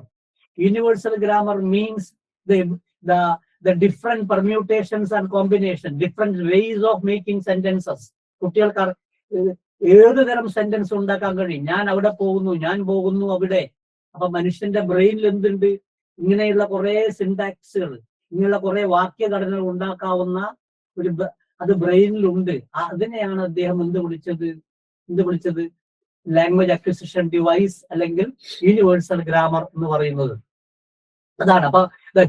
Universal grammar means the different permutations and combinations, different ways of making sentences. കുട്ടികൾക്ക് ഏത് തരം സെന്റൻസ് ഉണ്ടാക്കാൻ കഴിയും. ഞാൻ അവിടെ പോകുന്നു, ഞാൻ പോകുന്നു അവിടെ. അപ്പൊ മനുഷ്യന്റെ ബ്രെയിനിൽ എന്തുണ്ട്? ഇങ്ങനെയുള്ള കുറെ സിന്റാക്സുകൾ, ഇങ്ങനെയുള്ള കുറെ വാക്യഘടനകൾ ഉണ്ടാക്കാവുന്ന അത് ബ്രെയിനിലുണ്ട്. അതിനെയാണ് അദ്ദേഹം എന്ത് വിളിച്ചത് ലാംഗ്വേജ് അക്വിസിഷൻ ഡിവൈസ് അല്ലെങ്കിൽ യൂണിവേഴ്സൽ ഗ്രാമർ എന്ന് പറയുന്നത്. അതാണ്. അപ്പൊ the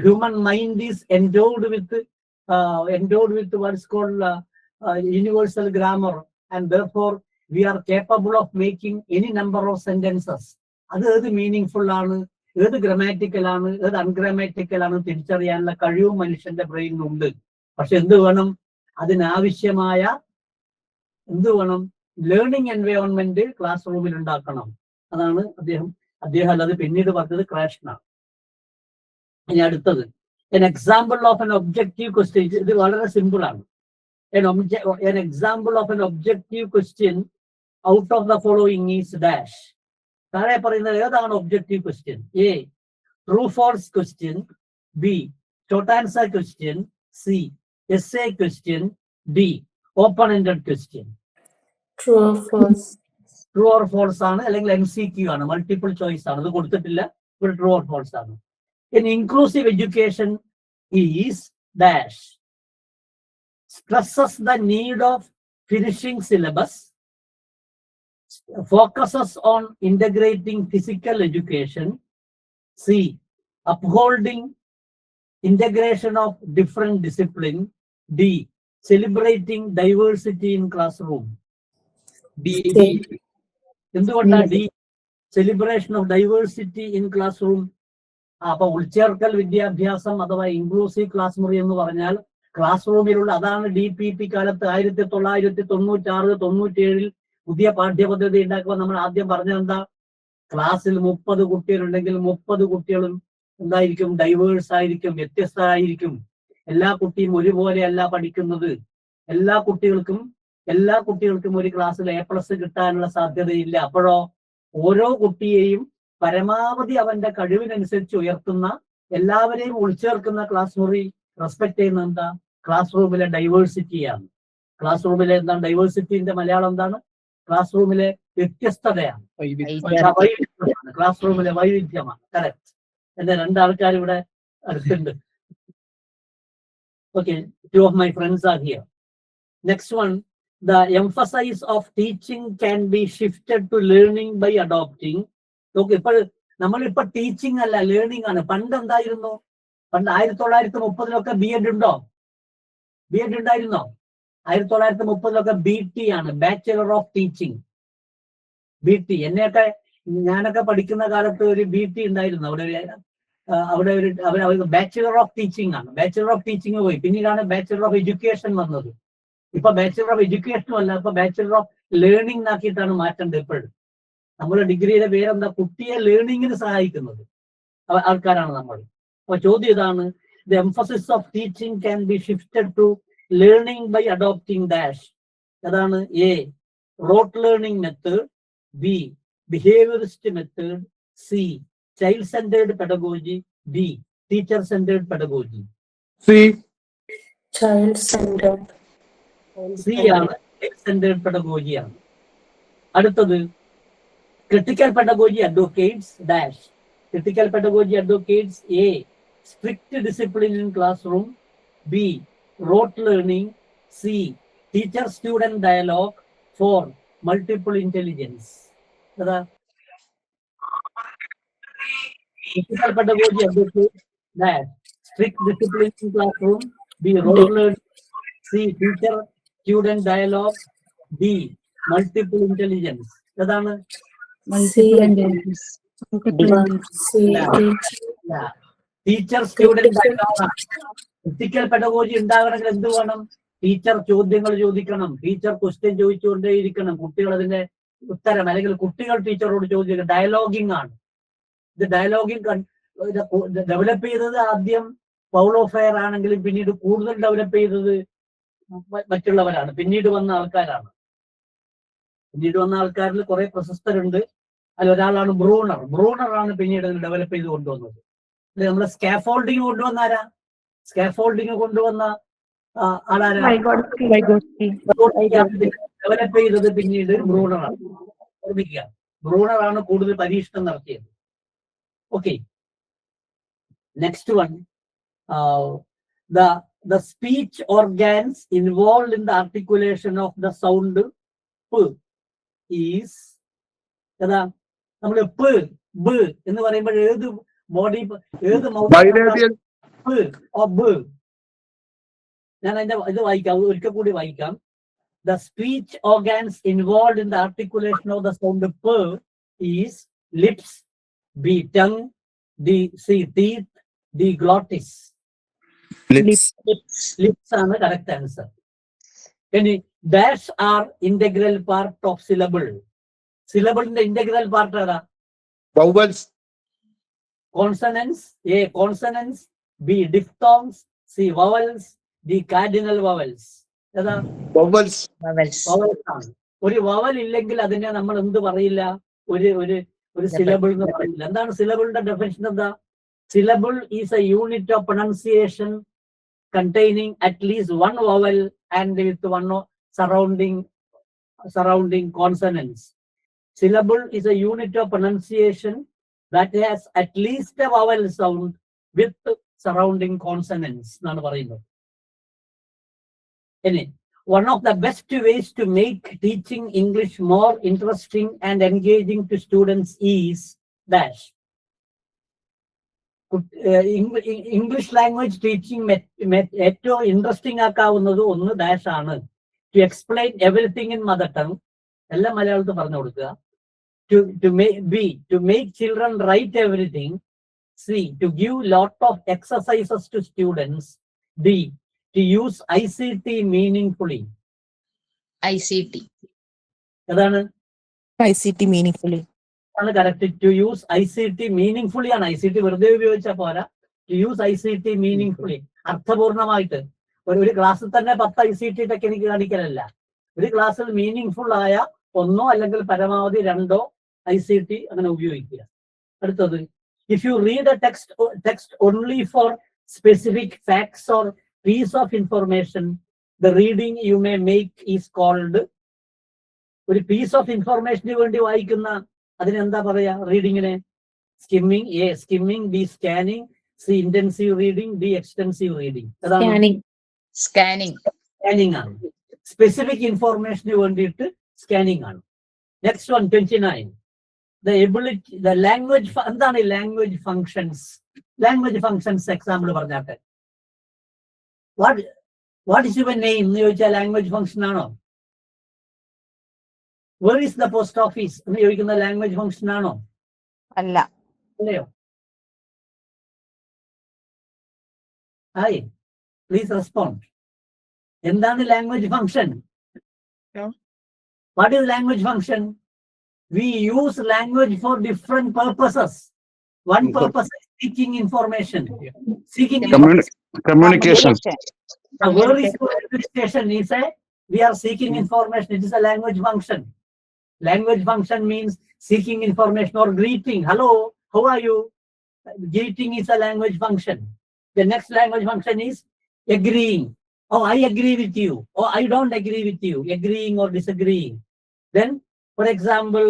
human mind is endowed with what is called universal grammar, and therefore we are capable of making any number of sentences. അത് ഏത് മീനിങ്ഫുൾ ആണ്, ഏത് ഗ്രമാറ്റിക്കൽ ആണ്, ഏത് അൺഗ്രാമാറ്റിക്കൽ ആണ് തിരിച്ചറിയാനുള്ള കഴിവും മനുഷ്യന്റെ ബ്രെയിനിലുണ്ട്. പക്ഷെ എന്ത് വേണം? അതിനാവശ്യമായ ലേണിംഗ് എൻവയോൺമെന്റ് ക്ലാസ് റൂമിൽ ഉണ്ടാക്കണം. അതാണ് അദ്ദേഹം അല്ലാതെ പിന്നീട് പറഞ്ഞത് ക്രാഷനാണ്. ഇനി അടുത്തത് an example of an objective question. ഇത് വളരെ സിമ്പിൾ ആണ്. An example of an objective question out of the following is dash. താഴെ പറയുന്നത് ഏതാണ് objective question? A true false question, B short answer question, C essay question, D open ended question. True or false ആണ്, അല്ലെങ്കിൽ MCQ ആണ്, multiple choice ആണ്. ഇത് കൊടുത്തിട്ടില്ല, ഇവിടെ ട്രൂ ഓർ ഫോൾസ് ആണ്. In inclusive education is dash stresses the need of finishing syllabus, focuses on integrating physical education, C upholding integration of different discipline, D celebrating diversity in classroom. D. എന്തുകൊണ്ടാണ് D celebration of diversity in classroom? അപ്പൊ ഉൾച്ചേർക്കൽ വിദ്യാഭ്യാസം അഥവാ inclusive class മുറി എന്ന് പറഞ്ഞാൽ class റൂമിലുള്ള, അതാണ് DPP കാലത്ത് 1996-97 പുതിയ പാഠ്യപദ്ധതി ഉണ്ടാക്കുമ്പോൾ നമ്മൾ ആദ്യം പറഞ്ഞത് എന്താ? ക്ലാസ്സിൽ 30 കുട്ടികളുണ്ടെങ്കിൽ 30 കുട്ടികളും എന്തായിരിക്കും? ഡൈവേഴ്സ് ആയിരിക്കും, വ്യത്യസ്തരായിരിക്കും. എല്ലാ കുട്ടിയും ഒരുപോലെയല്ല പഠിക്കുന്നത്. എല്ലാ കുട്ടികൾക്കും ഒരു ക്ലാസ്സിൽ A+ കിട്ടാനുള്ള സാധ്യതയില്ല. അപ്പോഴോ ഓരോ കുട്ടിയെയും പരമാവധി അവന്റെ കഴിവിനനുസരിച്ച് ഉയർത്തുന്ന, എല്ലാവരെയും ഉൾച്ചേർക്കുന്ന ക്ലാസ് മുറി റെസ്പെക്ട് ചെയ്യുന്ന എന്താ? ക്ലാസ് റൂമിലെ ഡൈവേഴ്സിറ്റിയാണ്. ക്ലാസ് റൂമിലെ എന്താണ് ഡൈവേഴ്സിറ്റിന്റെ മലയാളം എന്താണ്? ക്ലാസ് റൂമിലെ വ്യത്യസ്തതയാണ്, ക്ലാസ് റൂമിലെ വൈവിധ്യമാണ്. കറക്റ്റ്. എന്റെ രണ്ടാൾക്കാർ ഇവിടെ അടുത്തുണ്ട്. Okay, 2 of my friends are here. Next one, the emphasis of teaching can be shifted to learning by adopting. Okay, നമ്മളിപ്പോ ടീച്ചിങ് അല്ല, ലേണിംഗ് ആണ്. പണ്ട് എന്തായിരുന്നു? പണ്ട് 1930 B.Ed ഉണ്ടോ? B.Ed ഉണ്ടായിരുന്നോ? 1930 BT ആണ്, ബാച്ചലർ ഓഫ് ടീച്ചിങ്. BT ഞാനൊക്കെ പഠിക്കുന്ന കാലത്ത് ഒരു BT ഉണ്ടായിരുന്നു. അവിടെ ബാച്ചലർ ഓഫ് ടീച്ചിങ് ആണ്. ബാച്ചലർ ഓഫ് ടീച്ചിങ് പോയി, പിന്നീടാണ് ബാച്ചലർ ഓഫ് എഡ്യൂക്കേഷൻ വന്നത്. ഇപ്പൊ ബാച്ചലർ ഓഫ് എഡ്യൂക്കേഷനും അല്ല, ഇപ്പൊ ബാച്ചലർ ഓഫ് ലേണിംഗ് ആക്കിയിട്ടാണ് മാറ്റേണ്ടത്. എപ്പോഴും നമ്മുടെ ഡിഗ്രിയുടെ പേരെന്താ? കുട്ടിയെ ലേണിങ്ങിന് സഹായിക്കുന്നത് ആൾക്കാരാണ് നമ്മൾ. അപ്പൊ ചോദ്യം ഇതാണ്, the emphasis of teaching can be shifted to learning by adopting dash. അതാണ് A rote learning method, B behaviourist method, C child centred pedagogy, D teacher centred pedagogy. C ആണ് ചൈൽഡ് സെന്റേർഡ് പെഡഗോജിയാണ്. അടുത്തത് critical pedagogy advocates dash. Critical pedagogy advocates A strict discipline in classroom, B rote learning, C teacher student dialogue, 4 multiple intelligence. Critical pedagogy advocates dash strict discipline in classroom, B rote learning, C teacher student dialogue, D multiple intelligence. അതാണ് teacher student dialogue. Critical pedagogy ഉണ്ടാകണമെങ്കിൽ എന്ത് വേണം? Teacher ചോദ്യങ്ങൾ ചോദിക്കണം, teacher question ചോദിച്ചുകൊണ്ടേയിരിക്കണം, കുട്ടികൾ അതിന്റെ ഉത്തരം, അല്ലെങ്കിൽ കുട്ടികൾ ടീച്ചറോട് ചോദിക്കണം. ഡയലോഗിങ് ആണ് ഇത്. ഡയലോഗിങ് ഡെവലപ്പ് ചെയ്തത് ആദ്യം പൗളോ ഫെയർ ആണെങ്കിലും പിന്നീട് കൂടുതൽ ഡെവലപ്പ് ചെയ്തത് മറ്റുള്ളവരാണ്, പിന്നീട് വന്ന ആൾക്കാരാണ്. പിന്നീട് വന്ന ആൾക്കാരിൽ കുറെ പ്രശസ്തരുണ്ട്. അതിൽ ഒരാളാണ് ബ്രൂണർ. ബ്രൂണറാണ് പിന്നീട് ഡെവലപ്പ് ചെയ്ത് കൊണ്ടുവന്നത്. നമ്മളെ സ്കാഫോൾഡിങ് കൊണ്ടുവന്ന ആരാ? സ്കാഫോൾഡിങ് കൊണ്ടുവന്ന ആളാരാ? ഡെവലപ്പ് ചെയ്തത് പിന്നീട് ബ്രൂണറാണ്. ഓർമ്മിക്കുക, ബ്രൂണറാണ് കൂടുതൽ പരീക്ഷണം നടത്തിയത്. Okay, next one. The speech organs involved in the articulation of the sound p is ഏതാ? നമ്മള് p b എന്ന് പറയുമ്പോൾ ഏത് ബോഡി, ഏത് Bilabial. ഞാൻ അതിന്റെ ഇത് വായിക്കാം, ഒരിക്കൽ കൂടി വായിക്കാം. The speech organs involved in the articulation of the sound p is lips, b tongue, d c teeth, d glottis. Lips ആണ് correct answer. ഇനി dash are integral part of syllable. Syllable-ന്റെ integral part ഏതാ? Vowels. Consonants, a consonants, b diphthongs, c vowels, d cardinal vowels. ഏതാ? Vowels. Vowels ആണ്. ഒരു vowel ഇല്ലെങ്കിൽ അതിനെ നമ്മൾ എന്ത് പറയില്ല? ഒരു സിലബിൾ എന്ന് പറയില്ല. എന്താണ് സിലബിളിന്റെ ഡെഫിനിഷൻ? എന്താ? Syllable is A unit of pronunciation containing at least one vowel and with one surrounding consonants. Syllable is a unit of pronunciation that has at least a vowel sound with surrounding consonants. Nanu parayunnu. One of the best ways to make teaching English more interesting and engaging to students is dash. English language teaching ഏറ്റവും interesting ആക്കാവുന്നത് ഒന്ന് dash ആണ്. To explain everything in mother tongue, എല്ലാം മലയാളത്തിൽ പറഞ്ഞു കൊടുക്കുക. To make children write everything. C to give lot of exercises to students. D to use ICT meaningfully. ICT. ഏതാണ്? ICT meaningfully. ആണ് correct. To use ICT meaningfully ആണ്. ICT വെറുതെ ഉപയോഗിച്ചാൽ പോരാ, ടു യൂസ് ICT മീനിങ്ഫുള്ളി, അർത്ഥപൂർണമായിട്ട്. ഒരു ക്ലാസ്സിൽ തന്നെ 10 ICT ടെക്നിക്ക് കാണിക്കലല്ല. ഒരു ക്ലാസ്സിൽ മീനിങ്ഫുൾ ആയ ഒന്നോ അല്ലെങ്കിൽ പരമാവധി 2 ICT അങ്ങനെ ഉപയോഗിക്കുക. അടുത്തത്, if you read a text only for specific facts or piece of information, the reading you may make is called. ഒരു പീസ് ഓഫ് ഇൻഫർമേഷന് വേണ്ടി വായിക്കുന്ന അതിനെന്താ പറയാ? റീഡിങ്ങിനെ skimming, A skimming, B scanning, C intensive reading, D extensive reading. Scanning ആണ്. Specific ഇൻഫോർമേഷന് വേണ്ടിയിട്ട് സ്കാനിങ് ആണ്. Next one 29. The language. എന്താണ് language functions? Language functions example പറഞ്ഞാട്ടെ. വാട്ട് ഇസ് യുവർ നെയിം എന്ന് ചോദിച്ചാൽ ലാംഗ്വേജ് ഫങ്ഷൻ ആണോ? Where is the post office എന്ന് ചോദിക്കുന്ന ലാംഗ്വേജ് ഫങ്ഷൻ ആണോ? അല്ല. അല്ലയോ? Hi, please respond. എന്താണ് language function? What is language function? We use language for different purposes. One purpose is seeking information. Communication. Where is your administration? We are seeking information. It is a language function. Language function means seeking information or greeting. Hello, how are you? Greeting is a language function. The next language function is agreeing. Oh, I agree with you. Oh, I don't agree with you. Agreeing or disagreeing. Then, for example,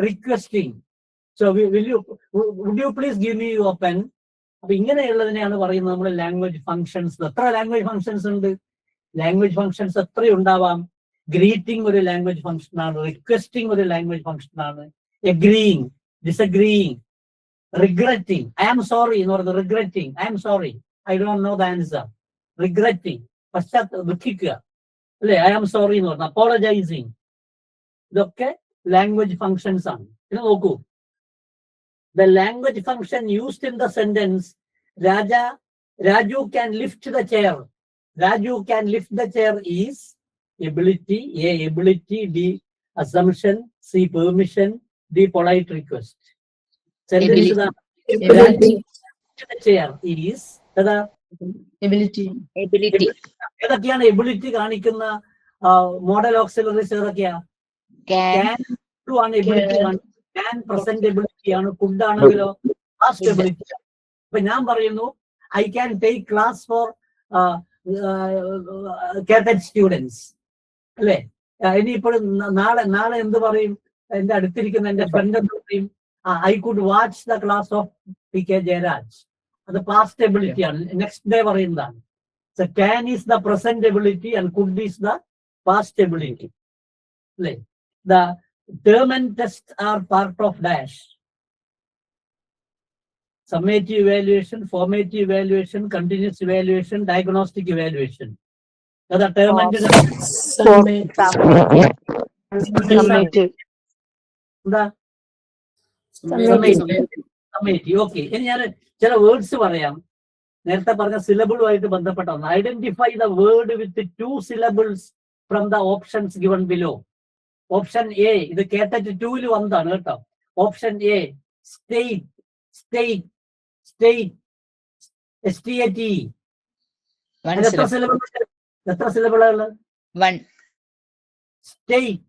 requesting. So, would you please give me your pen? അപ്പൊ ഇങ്ങനെയുള്ളതിനെയാണ് പറയുന്നത് നമ്മൾ language functions. എത്ര language functions ഉണ്ട്? Language functions എത്രയുണ്ടാവാം? Greeting ഒരു language function ആണ്. Requesting ഒരു ലാംഗ്വേജ് ഫങ്ഷൻ ആണ്. Agreeing, disagreeing, regretting. I am sorry എന്ന് പറയുന്നത് regretting. I am sorry, I don't know the answer. Regretting, ദുഃഖിക്കുക അല്ലെ? ഐ ആം സോറി എന്ന് പറഞ്ഞാൽ അപ്പോളജൈസിങ്. ഇതൊക്കെ ലാംഗ്വേജ് ഫങ്ഷൻസ് ആണ്. ഇത് നോക്കൂ, the language function used in the sentence Raju can lift the chair. Raju can lift the chair is ability, A ability, B assumption, C permission, D polite request. Sentence Raju lift the chair is ability. ഏതൊക്കെയാണ് ability കാണിക്കുന്ന modal auxiliaries ഏതൊക്കെയാ? Can. ആണ് ability can present ability ആണ്. Could ആണെങ്കിലോ past ability. അപ്പൊ ഞാൻ പറയുന്നു I can take class for gated students അല്ലേ? ഇനിയിപ്പോഴും നാളെ എന്ത് പറയും? എന്റെ അടുത്തിരിക്കുന്ന എന്റെ ഫ്രണ്ട് എന്ത് പറയും? I could watch the class of PK Jayaraj. അത് പാസ്റ്റ് എബിലിറ്റി ആണ്. നെക്സ്റ്റ് ഡേ പറയുന്നതാണ്. So can is the present ability and could is the past ability. The term and test are part of dash. Summative evaluation, formative evaluation, continuous evaluation, diagnostic evaluation. The term and summative. Okay. ഇനി ഞാൻ ചില words പറയാം. നേരത്തെ പറഞ്ഞ സിലബിളുമായിട്ട് ബന്ധപ്പെട്ട ഒന്ന്. Identify the word with 2 syllables from the options given below. Option A, ഇത് കേട്ടറ്റ് 2-ൽ വന്നതാണ് കേട്ടോ. Option A state, state, state, STATE. എത്ര സിലബിളുകൾ? 1. സ്റ്റേറ്റ്,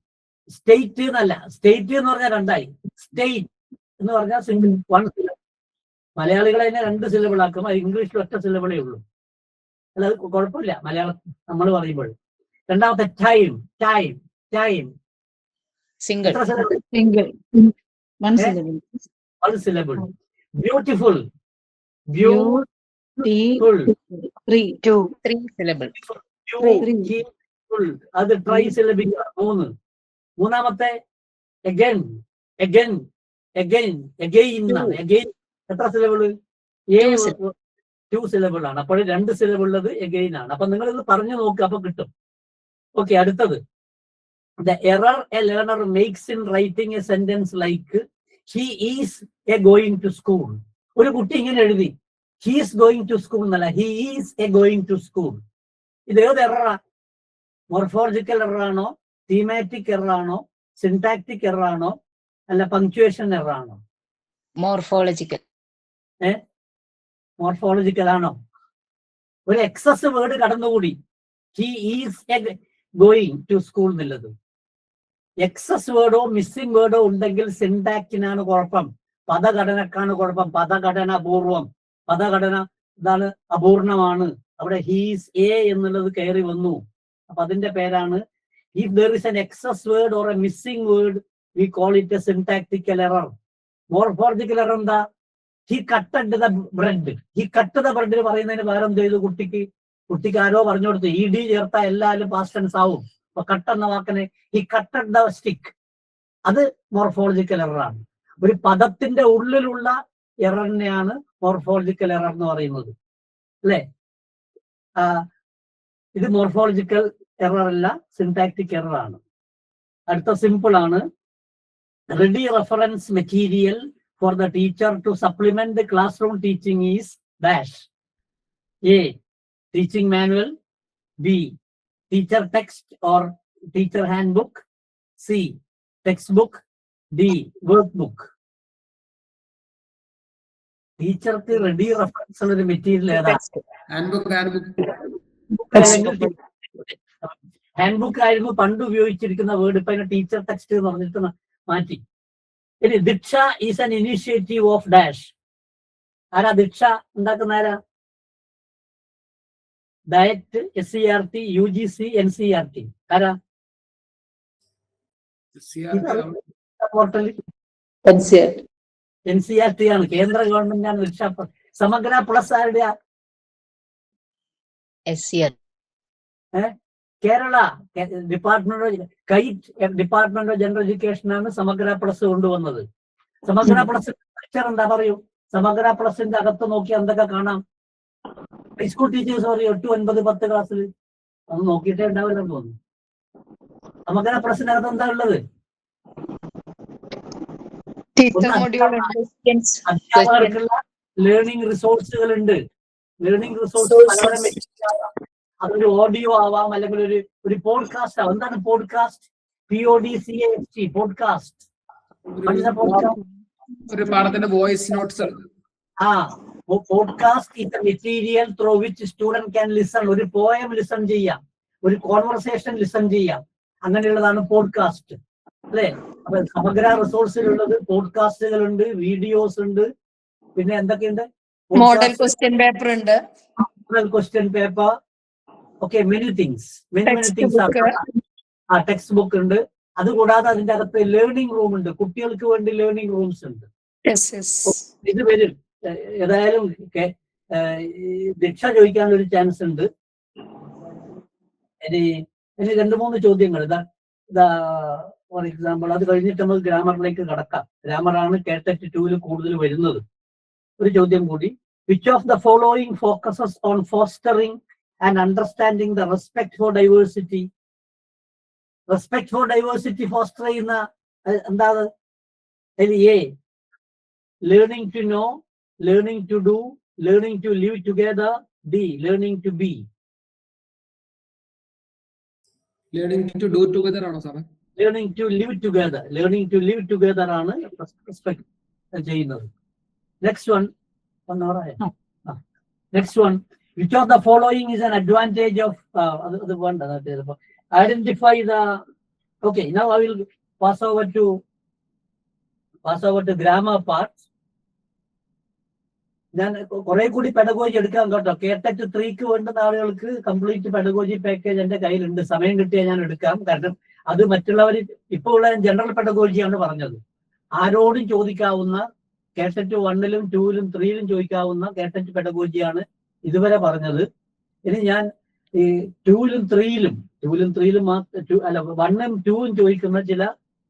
സ്റ്റേറ്റ് എന്നല്ല, സ്റ്റേറ്റ് എന്ന് പറഞ്ഞാൽ 2 ആയി. സ്റ്റേറ്റ് എന്ന് പറഞ്ഞാൽ സിംഗിൾ 1 syllable. മലയാളികളെ തന്നെ 2 syllable ആക്കും. അത് ഇംഗ്ലീഷിൽ ഒറ്റ syllable ഉള്ളൂ. അല്ല, അത് കുഴപ്പമില്ല മലയാളം നമ്മൾ പറയുമ്പോൾ. രണ്ടാമത്തെ time, time, time. Single. Single. 1 syllable. 1 syllable. Beautiful, 3 syllable. അത് ട്രൈ സിലബിക് 3. മൂന്നാമത്തെ അഗൈൻ, അഗൈൻ, അഗൈൻ, അഗൈൻ. എത്ര സിലബിള്? 2 syllable ആണ്. അപ്പോൾ 2 syllable ഉള്ളത് അഗൈൻ ആണ്. അപ്പൊ നിങ്ങൾ ഇത് പറഞ്ഞു നോക്കുക, അപ്പൊ കിട്ടും. ഓക്കെ, അടുത്തത് the error a learner makes in writing a sentence like he is going to school. ഒരു കുട്ടി ഇങ്ങനെ എഴുതി he is going to school എന്നല്ല, he is going to school. ഇത് ഏത് എററാ? മോർഫോളജിക്കൽ എറർ ആണോ, തീമാറ്റിക് എറർ ആണോ, സിന്റാക്ടിക് എറർ ആണോ, അല്ല പങ്ക്ച്വേഷൻ എറർ ആണോ? Morphological. മോർഫോളജിക്കൽ ആണോ? ഒരു എക്സസ് വേർഡ് കടന്നുകൂടി. he is going to school എന്നുള്ളത്. എക്സസ് വേർഡോ മിസ്സിംഗ് വേർഡോ ഉണ്ടെങ്കിൽ സിന്റാക്റ്റിനാണ് കുഴപ്പം, പദഘടനക്കാണ് കുഴപ്പം. പദഘടന അപൂർവം, പദഘടന ഇതാണ് അപൂർണമാണ്. അവിടെ ഹീസ് എ എന്നുള്ളത് കയറി വന്നു. അപ്പൊ അതിന്റെ പേരാണ്, if there is an excess word or a missing word, we call it a syntactical error. Morphological error എന്താ? he cutted the bread. he cut the bread പറയുന്നതിന് പകരം എന്ത് ചെയ്തു? കുട്ടിക്ക് ആരോ പറഞ്ഞു കൊടുത്തു ED ചേർത്താൽ എല്ലാവരും പാസ്റ്റ് ടെൻസ് ആവും. അപ്പൊ കട്ട് എന്ന വാക്കിനെ he cutted the stick. അത് മോർഫോളജിക്കൽ എറർ ആണ്. ഒരു പദത്തിന്റെ ഉള്ളിലുള്ള എററിനെയാണ് മോർഫോളജിക്കൽ എറർ എന്ന് പറയുന്നത്, അല്ലേ? ഇത് മോർഫോളജിക്കൽ എറർ അല്ല, സിന്റാക്ടിക് എറർ ആണ്. അടുത്ത സിമ്പിൾ ആണ്. Ready reference material for the teacher to supplement the classroom teaching is dash. A, teaching manual. B, teacher text or teacher handbook. C, textbook. D, workbook. ടീച്ചർക്ക് ready reference ഉള്ള ഒരു material ഏതാ? Handbook ആയിരുന്നു പണ്ട് ഉപയോഗിച്ചിരിക്കുന്ന word. ഇപ്പൊ teacher text എന്ന് പറഞ്ഞിട്ട് മാറ്റി. ഇനി Diksha is an initiative of dash. ആരാ ദീക്ഷ ഉണ്ടാക്കുന്ന? ആരാ? DIET, SCERT, UGC, NCERT. ആരാ? പോർട്ടലിൽ NCERT ആണ്, കേന്ദ്ര ഗവൺമെന്റ് ആണ് ദീക്ഷ. സമഗ്ര പ്ലസ് ആരുടെയാ? SCR. Kerala department of general education ആണ് സമഗ്ര പ്ലസ് കൊണ്ടുവന്നത്. സമഗ്ര പ്ലസ് സ്ട്രക്ചർ എന്താ പറയൂ? സമഗ്ര പ്ലസിന്റെ അകത്ത് നോക്കി എന്തൊക്കെ കാണാം? ഹൈസ്കൂൾ ടീച്ചേഴ്സ് പറയും 8, 9, 10 ക്ലാസ്സിൽ. അത് നോക്കിയിട്ടേ ഉണ്ടാവില്ലെന്ന് തോന്നുന്നു. സമഗ്ര പ്ലസിന്റെ അകത്ത് എന്താ ഉള്ളത്? അധ്യാപകർക്കുള്ള ലേണിംഗ് റിസോഴ്സുകൾ ഉണ്ട്. ലേണിംഗ് റിസോഴ്സ് പലതരം. അതൊരു ഓഡിയോ ആവാം, അല്ലെങ്കിൽ ഒരു പോഡ്കാസ്റ്റ് ആവാം. എന്താണ് പോഡ്കാസ്റ്റ്? PODCAST, podcast. ഒരു പാഠത്തിന്റെ voice notes. Podcast is the material through which student can listen. ഒരു പോയം ലിസൺ ചെയ്യാം, ഒരു കോൺവെർസേഷൻ ലിസൺ ചെയ്യാം, അങ്ങനെയുള്ളതാണ് പോഡ്കാസ്റ്റ് അല്ലെ. അപ്പൊ സമഗ്ര റിസോഴ്സിലുള്ളത് പോഡ്കാസ്റ്റുകളുണ്ട്, വീഡിയോസ് ഉണ്ട്, പിന്നെ എന്തൊക്കെയുണ്ട്, മോഡൽ ക്വസ്റ്റ്യൻ പേപ്പർ ഉണ്ട്, model question paper, okay, many things, many things. Text book ഉണ്ട്. അതുകൂടാതെ അതിന്റെ അകത്ത് ലേണിംഗ് റൂം ഉണ്ട്, കുട്ടികൾക്ക് വേണ്ടി ലേണിംഗ് റൂംസ് ഉണ്ട്. ഇത് വരും. ഏതായാലും ദീക്ഷ ചോദിക്കാൻ ഒരു ചാൻസ് ഉണ്ട്. ഇനി 2-3 ചോദ്യങ്ങൾ ഫോർ എക്സാമ്പിൾ, അത് കഴിഞ്ഞിട്ട് നമുക്ക് ഗ്രാമറിലേക്ക് കടക്കാം. ഗ്രാമറാണ് കേട്ടറ്റ് 2-ൽ കൂടുതൽ വരുന്നത്. ഒരു ചോദ്യം കൂടി. Which of the following focuses on fostering and understanding the respect for diversity? Respect for diversity foster ചെയ്യുന്ന എന്താണ്? A, learning to know, learning to do, learning to live together. B, learning to be. Learning to do together ആണോ സാറേ? Learning to live together, learning to live together ആണ് respect ചെയ്യുന്നത്. Next one, next one. Which of the following is an advantage of അത് വേണ്ട. Identify the, okay, now I will pass over to grammar part. ഞാൻ കുറെ കൂടി pedagogy എടുക്കാം കേട്ടോ. കേട്ടറ്റ് 3ക്ക് വേണ്ടുന്ന ആളുകൾക്ക് കംപ്ലീറ്റ് പെഡഗോജി പാക്കേജ് എന്റെ കയ്യിലുണ്ട്. സമയം കിട്ടിയാൽ ഞാൻ എടുക്കാം. കാരണം അത് മറ്റുള്ളവർ ഇപ്പോൾ ഉള്ള ജനറൽ പെഡഗോജിയാണ് പറഞ്ഞത്. ആരോടും ചോദിക്കാവുന്ന, കേട്ടറ്റ് 1-ലും 2-ലും 3-ലും ചോദിക്കാവുന്ന കേട്ടറ്റ് പെഡഗോജിയാണ് ഇതുവരെ പറഞ്ഞത്. ഇനി ഞാൻ ഈ 2-ലും 3-ലും മാത്രം, അല്ല 1-ഉം 2-ഉം ചോദിക്കുന്ന ചില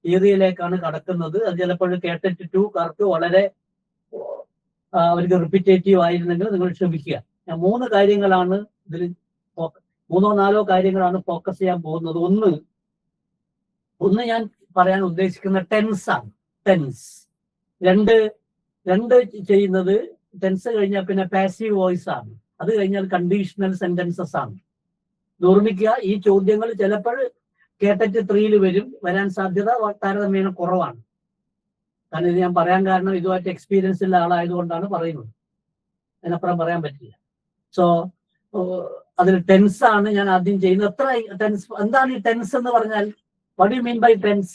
ഏരിയയിലേക്കാണ് കടക്കുന്നത്. അത് ചിലപ്പോൾ കേട്ടറ്റ് 2-കാർക്ക് വളരെ അവർക്ക് റിപ്പീറ്റേറ്റീവ് ആയിരുന്നെങ്കിൽ നിങ്ങൾ ക്ഷമിക്കുക. ഞാൻ 3 കാര്യങ്ങളാണ് ഇതിൽ, 3-4 കാര്യങ്ങളാണ് ഫോക്കസ് ചെയ്യാൻ പോകുന്നത്. ഒന്ന് ഞാൻ പറയാൻ ഉദ്ദേശിക്കുന്ന ടെൻസ് ആണ്. ടെൻസ്. രണ്ട് ചെയ്യുന്നത് ടെൻസ് കഴിഞ്ഞാൽ പിന്നെ പാസീവ് വോയിസ് ആണ്. അത് കഴിഞ്ഞാൽ കണ്ടീഷണൽ സെന്റൻസസ് ആണ്. ഓർമ്മിക്കുക, ഈ ചോദ്യങ്ങൾ ചിലപ്പോൾ കേട്ടറ്റ് 3-ൽ വരാൻ സാധ്യത താരതമ്യേന കുറവാണ്. കാരണം ഇത് ഞാൻ പറയാൻ കാരണം ഇതുമായിട്ട് എക്സ്പീരിയൻസ് ഉള്ള ആളായതുകൊണ്ടാണ് പറയുന്നത്. അതിനപ്പുറം പറയാൻ പറ്റില്ല. സോ അതിൽ ടെൻസ് ആണ് ഞാൻ ആദ്യം ചെയ്യുന്നത്. എത്ര ടെൻസ്, എന്താണ് ഈ ടെൻസ് എന്ന് പറഞ്ഞാൽ? What you mean by tense?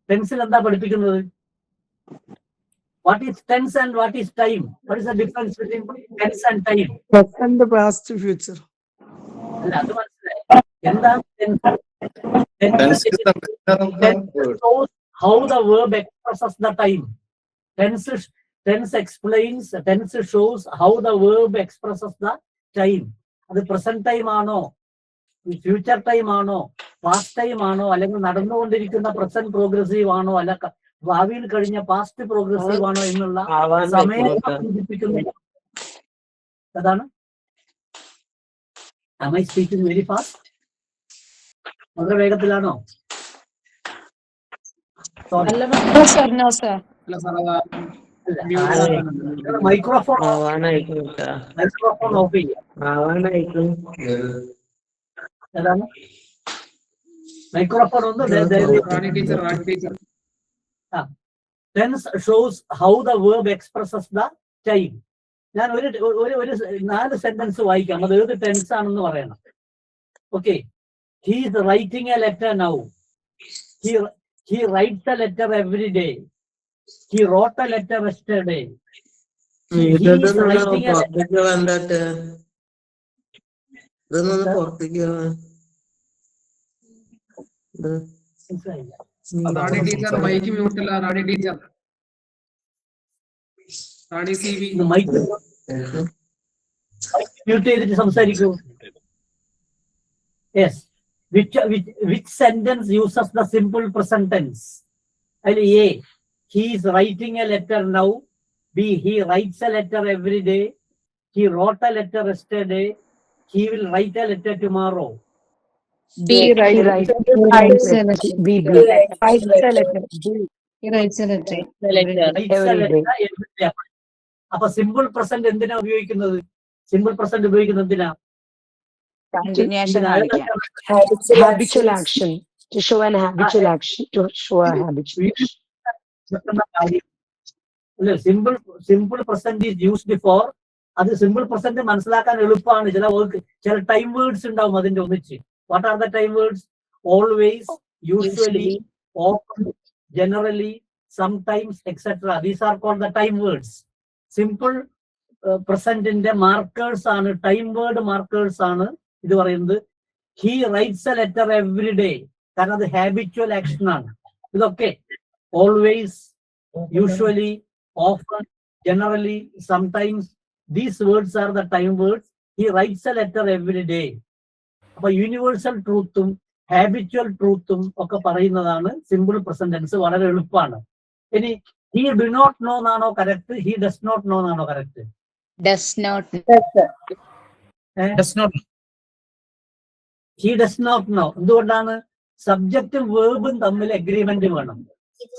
ടെൻസിൽ എന്താ പഠിപ്പിക്കുന്നത്? What is tense and what is time? What is the difference between tense and time? Present, past, future. അല്ല, അത് മനസ്സിലായി. എന്താണ് tense? Tense is the manner of the word. Shows how the verb expresses the time. Tense explains, tense shows how the verb expresses the time. അത് present time ആണോ, future time ആണോ, past time ആണോ, അല്ലെങ്കിൽ നടന്നുകൊണ്ടിരിക്കുന്ന present progressive ആണോ, അല്ല ഭാവിയിൽ കഴിഞ്ഞ പാസ്റ്റ് പ്രോഗ്രസീവ് ആണോ എന്നുള്ള സമയം സൂചിപ്പിക്കുന്നില്ല. അതാണ്. Am I speaking very fast? വളരെ വേഗത്തിലാണോ? മൈക്രോഫോൺ ഓഫ് ചെയ്യാം. ഏതാണ് മൈക്രോഫോൺ? ഒന്ന് Tense shows how the verb expresses the time. ഞാൻ ഒരു 4 സെന്റൻസ് വായിക്കാം. അത് ഏത് ടെൻസ് ആണെന്ന് പറയണം. Okay. He is writing a letter now. He writes a letter every day. He wrote a letter yesterday. He is writing a letter. Rani teacher mike mute അല്ല. Rani teacher, Rani C V mike mute ചെയ്തിട്ട് സംസാരിക്കൂ. Yes. Which sentence uses the simple present tense? A, he is writing a letter now. B, he writes a letter every day. He wrote a letter yesterday. He will write a letter tomorrow. D, Right. writes a letter. B. Writes a letter. He writes a letter. Writes a letter every day. അപ്പൊ simple present എന്തിനാ ഉപയോഗിക്കുന്നത്? Simple present ഉപയോഗിക്കുന്നത് എന്തിനാ? Continuation കാണിക്കാം. Habitual action. To show an habitual action. To show a habitual action. Simple present is used for, അത് simple present മനസ്സിലാക്കാൻ എളുപ്പമാണ്. ചില ടൈം വേർഡ്സ് ഉണ്ടാവും അതിന്റെ ഒന്നിച്ച്. What are the time words? Always, usually, often, generally, sometimes, etcetera. These are called the time words. Simple പ്രസന്റിന്റെ markers ആണ്, time word markers ആണ് ഇത് പറയുന്നത്. He writes a letter every day, കാരണം അത് ഹാബിച്വൽ ആക്ഷൻ ആണ്. ഇതൊക്കെ always, usually, often, generally, sometimes, these words are the time words. He writes a letter every day. അപ്പൊ യൂണിവേഴ്സൽ ട്രൂത്തും ഹാബിച്വൽ ട്രൂത്തും ഒക്കെ പറയുന്നതാണ് സിമ്പിൾ പ്രസന്റ് ടെൻസ്. വളരെ എളുപ്പമാണ്. ഇനി ഹി ഡു നോട്ട് നോ എന്നാണോ correct? He does not know എന്നാണോ correct? Does not. He does not know. എന്തുകൊണ്ടാണ്? സബ്ജക്റ്റും വേർബും തമ്മിൽ എഗ്രിമെന്റ് വേണം.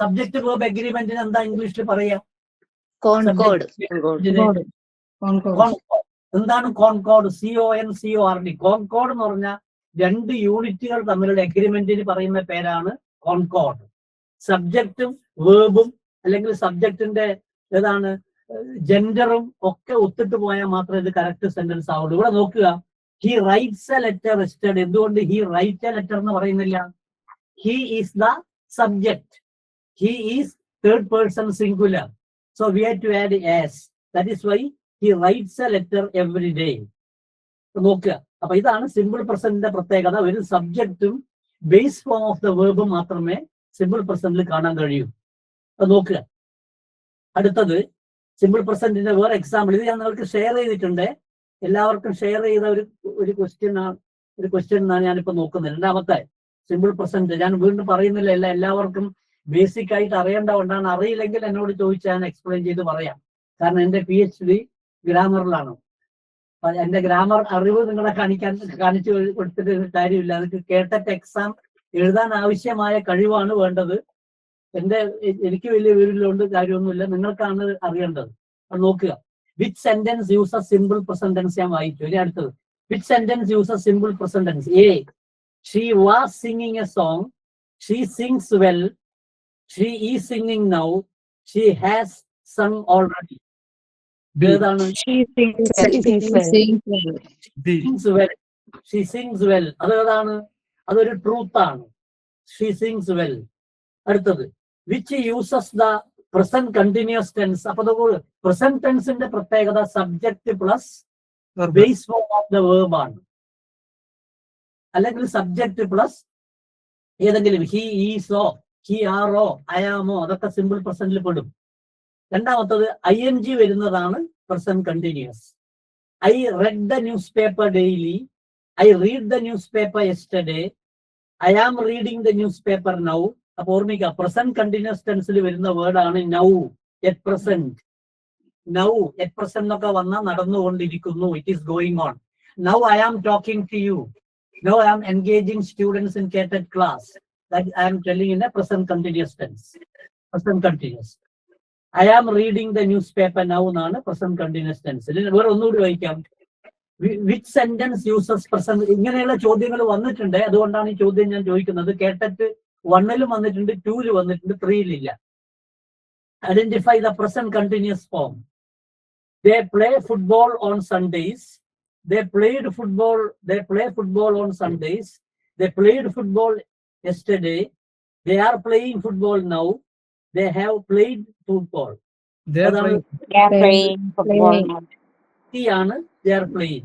സബ്ജക്ട് വേർബ് എഗ്രിമെന്റിന് എന്താ ഇംഗ്ലീഷിൽ പറയാ? Concord. എന്താണ് കോൺകോഡ്? CONCORD. കോൺകോഡ് എന്ന് പറഞ്ഞാൽ രണ്ട് യൂണിറ്റുകൾ തമ്മിലുള്ള എഗ്രിമെന്റിന് പറയുന്ന പേരാണ് കോൺകോഡ്. സബ്ജക്റ്റും വേർബും അല്ലെങ്കിൽ സബ്ജക്റ്റിന്റെ ഏതാണ് ജെൻഡറും ഒക്കെ ഒത്തിട്ട് പോയാൽ മാത്രമേ ഇത് കറക്റ്റ് സെന്റൻസ് ആവുള്ളൂ. ഇവിടെ നോക്കുക, he writes a letter yesterday. എന്തുകൊണ്ട് ഹി റൈറ്റ് എ ലെറ്റർ എന്ന് പറയുന്നില്ല? He is the subject, he is third person singular. So we have to add S. That is why he writes a letter every day. നോക്കുക, അപ്പൊ ഇതാണ് simple പ്രസന്റിന്റെ പ്രത്യേകത. ഒരു സബ്ജക്റ്റും base form of the വേർബും മാത്രമേ simple പ്രസന്റിൽ കാണാൻ കഴിയൂ. അത് നോക്കുക. അടുത്തത് സിമ്പിൾ പ്രസന്റിന്റെ വേറെ എക്സാമ്പിൾ. ഇത് ഞാൻ നിങ്ങൾക്ക് ഷെയർ ചെയ്തിട്ടുണ്ട്. എല്ലാവർക്കും ഷെയർ ചെയ്ത ഒരു ക്വസ്റ്റ്യൻ ആണ് ഞാനിപ്പോ നോക്കുന്നത്. രണ്ടാമത്തെ സിമ്പിൾ പ്രസന്റ് ഞാൻ വീണ്ടും പറയുന്നില്ല, എല്ലാവർക്കും ബേസിക് ആയിട്ട് അറിയേണ്ടതുകൊണ്ടാണ്. അറിയില്ലെങ്കിൽ എന്നോട് ചോദിച്ചാൽ ഞാൻ എക്സ്പ്ലെയിൻ ചെയ്ത് പറയാം. കാരണം എന്റെ PhD ഗ്രാമറിലാണ്. എന്റെ ഗ്രാമർ അറിവ് നിങ്ങളെ കാണിച്ചു കൊടുത്തിട്ട് കാര്യമില്ല. അത് കേട്ടിട്ട് എക്സാം എഴുതാൻ ആവശ്യമായ കഴിവാണ് വേണ്ടത്. എനിക്ക് വലിയ വിവരമുണ്ട് കാര്യമൊന്നുമില്ല, നിങ്ങൾക്കാണ് അറിയേണ്ടത്. അത് നോക്കുക. Which sentence uses simple present tense? ഞാൻ വായിച്ചു. ഇനി അടുത്തത്, which sentence uses simple present tense? A, she was singing a song. She sings well. She is singing now. She has sung already. ഏതാണ്? She sings well. She sings well. അതേതാണ്? അതൊരു truth ആണ്. She sings well. അടുത്തത്, which uses the present continuous tense. അപ്പൊ present ടെൻസിന്റെ പ്രത്യേകത subject plus base form of the verb ആണ്. അല്ലെങ്കിൽ സബ്ജക്ട് പ്ലസ് ഏതെങ്കിലും ഹി, ഈസോ, ഹി ആറോ, അയാമോ, അതൊക്കെ സിമ്പിൾ പ്രസന്റിൽ പെടും. രണ്ടാമത്തത് ING വരുന്നതാണ് present continuous. I read the newspaper daily. I read the newspaper yesterday. I am reading the newspaper now. അപ്പൊ ഓർമ്മിക്കുക, പ്രസന്റ് കണ്ടിന്യൂസ് ടെൻസിൽ വരുന്ന വേർഡാണ് now, at present. Now, at present എന്നൊക്കെ വന്നാൽ നടന്നുകൊണ്ടിരിക്കുന്നു. It is going on. Now I am talking to you. Now I am engaging students in gated class. That I am telling in a present continuous tense. Present continuous. I am reading the newspaper now എന്നാണ് present continuous tense. വേറെ ഒന്നുകൂടി വായിക്കാം. Which sentence uses present? ഇങ്ങനെയുള്ള ചോദ്യങ്ങൾ വന്നിട്ടുണ്ട്. അതുകൊണ്ടാണ് ഈ ചോദ്യം ഞാൻ ചോദിക്കുന്നത്. കേട്ടിട്ട് 1-ലും വന്നിട്ടുണ്ട്, 2-ൽ വന്നിട്ടുണ്ട്, 3-ലില്ല. Identify the present continuous form. They play football on Sundays. They play football on Sundays. They played football yesterday. They are playing football now. They have played football. They are playing football. They are playing.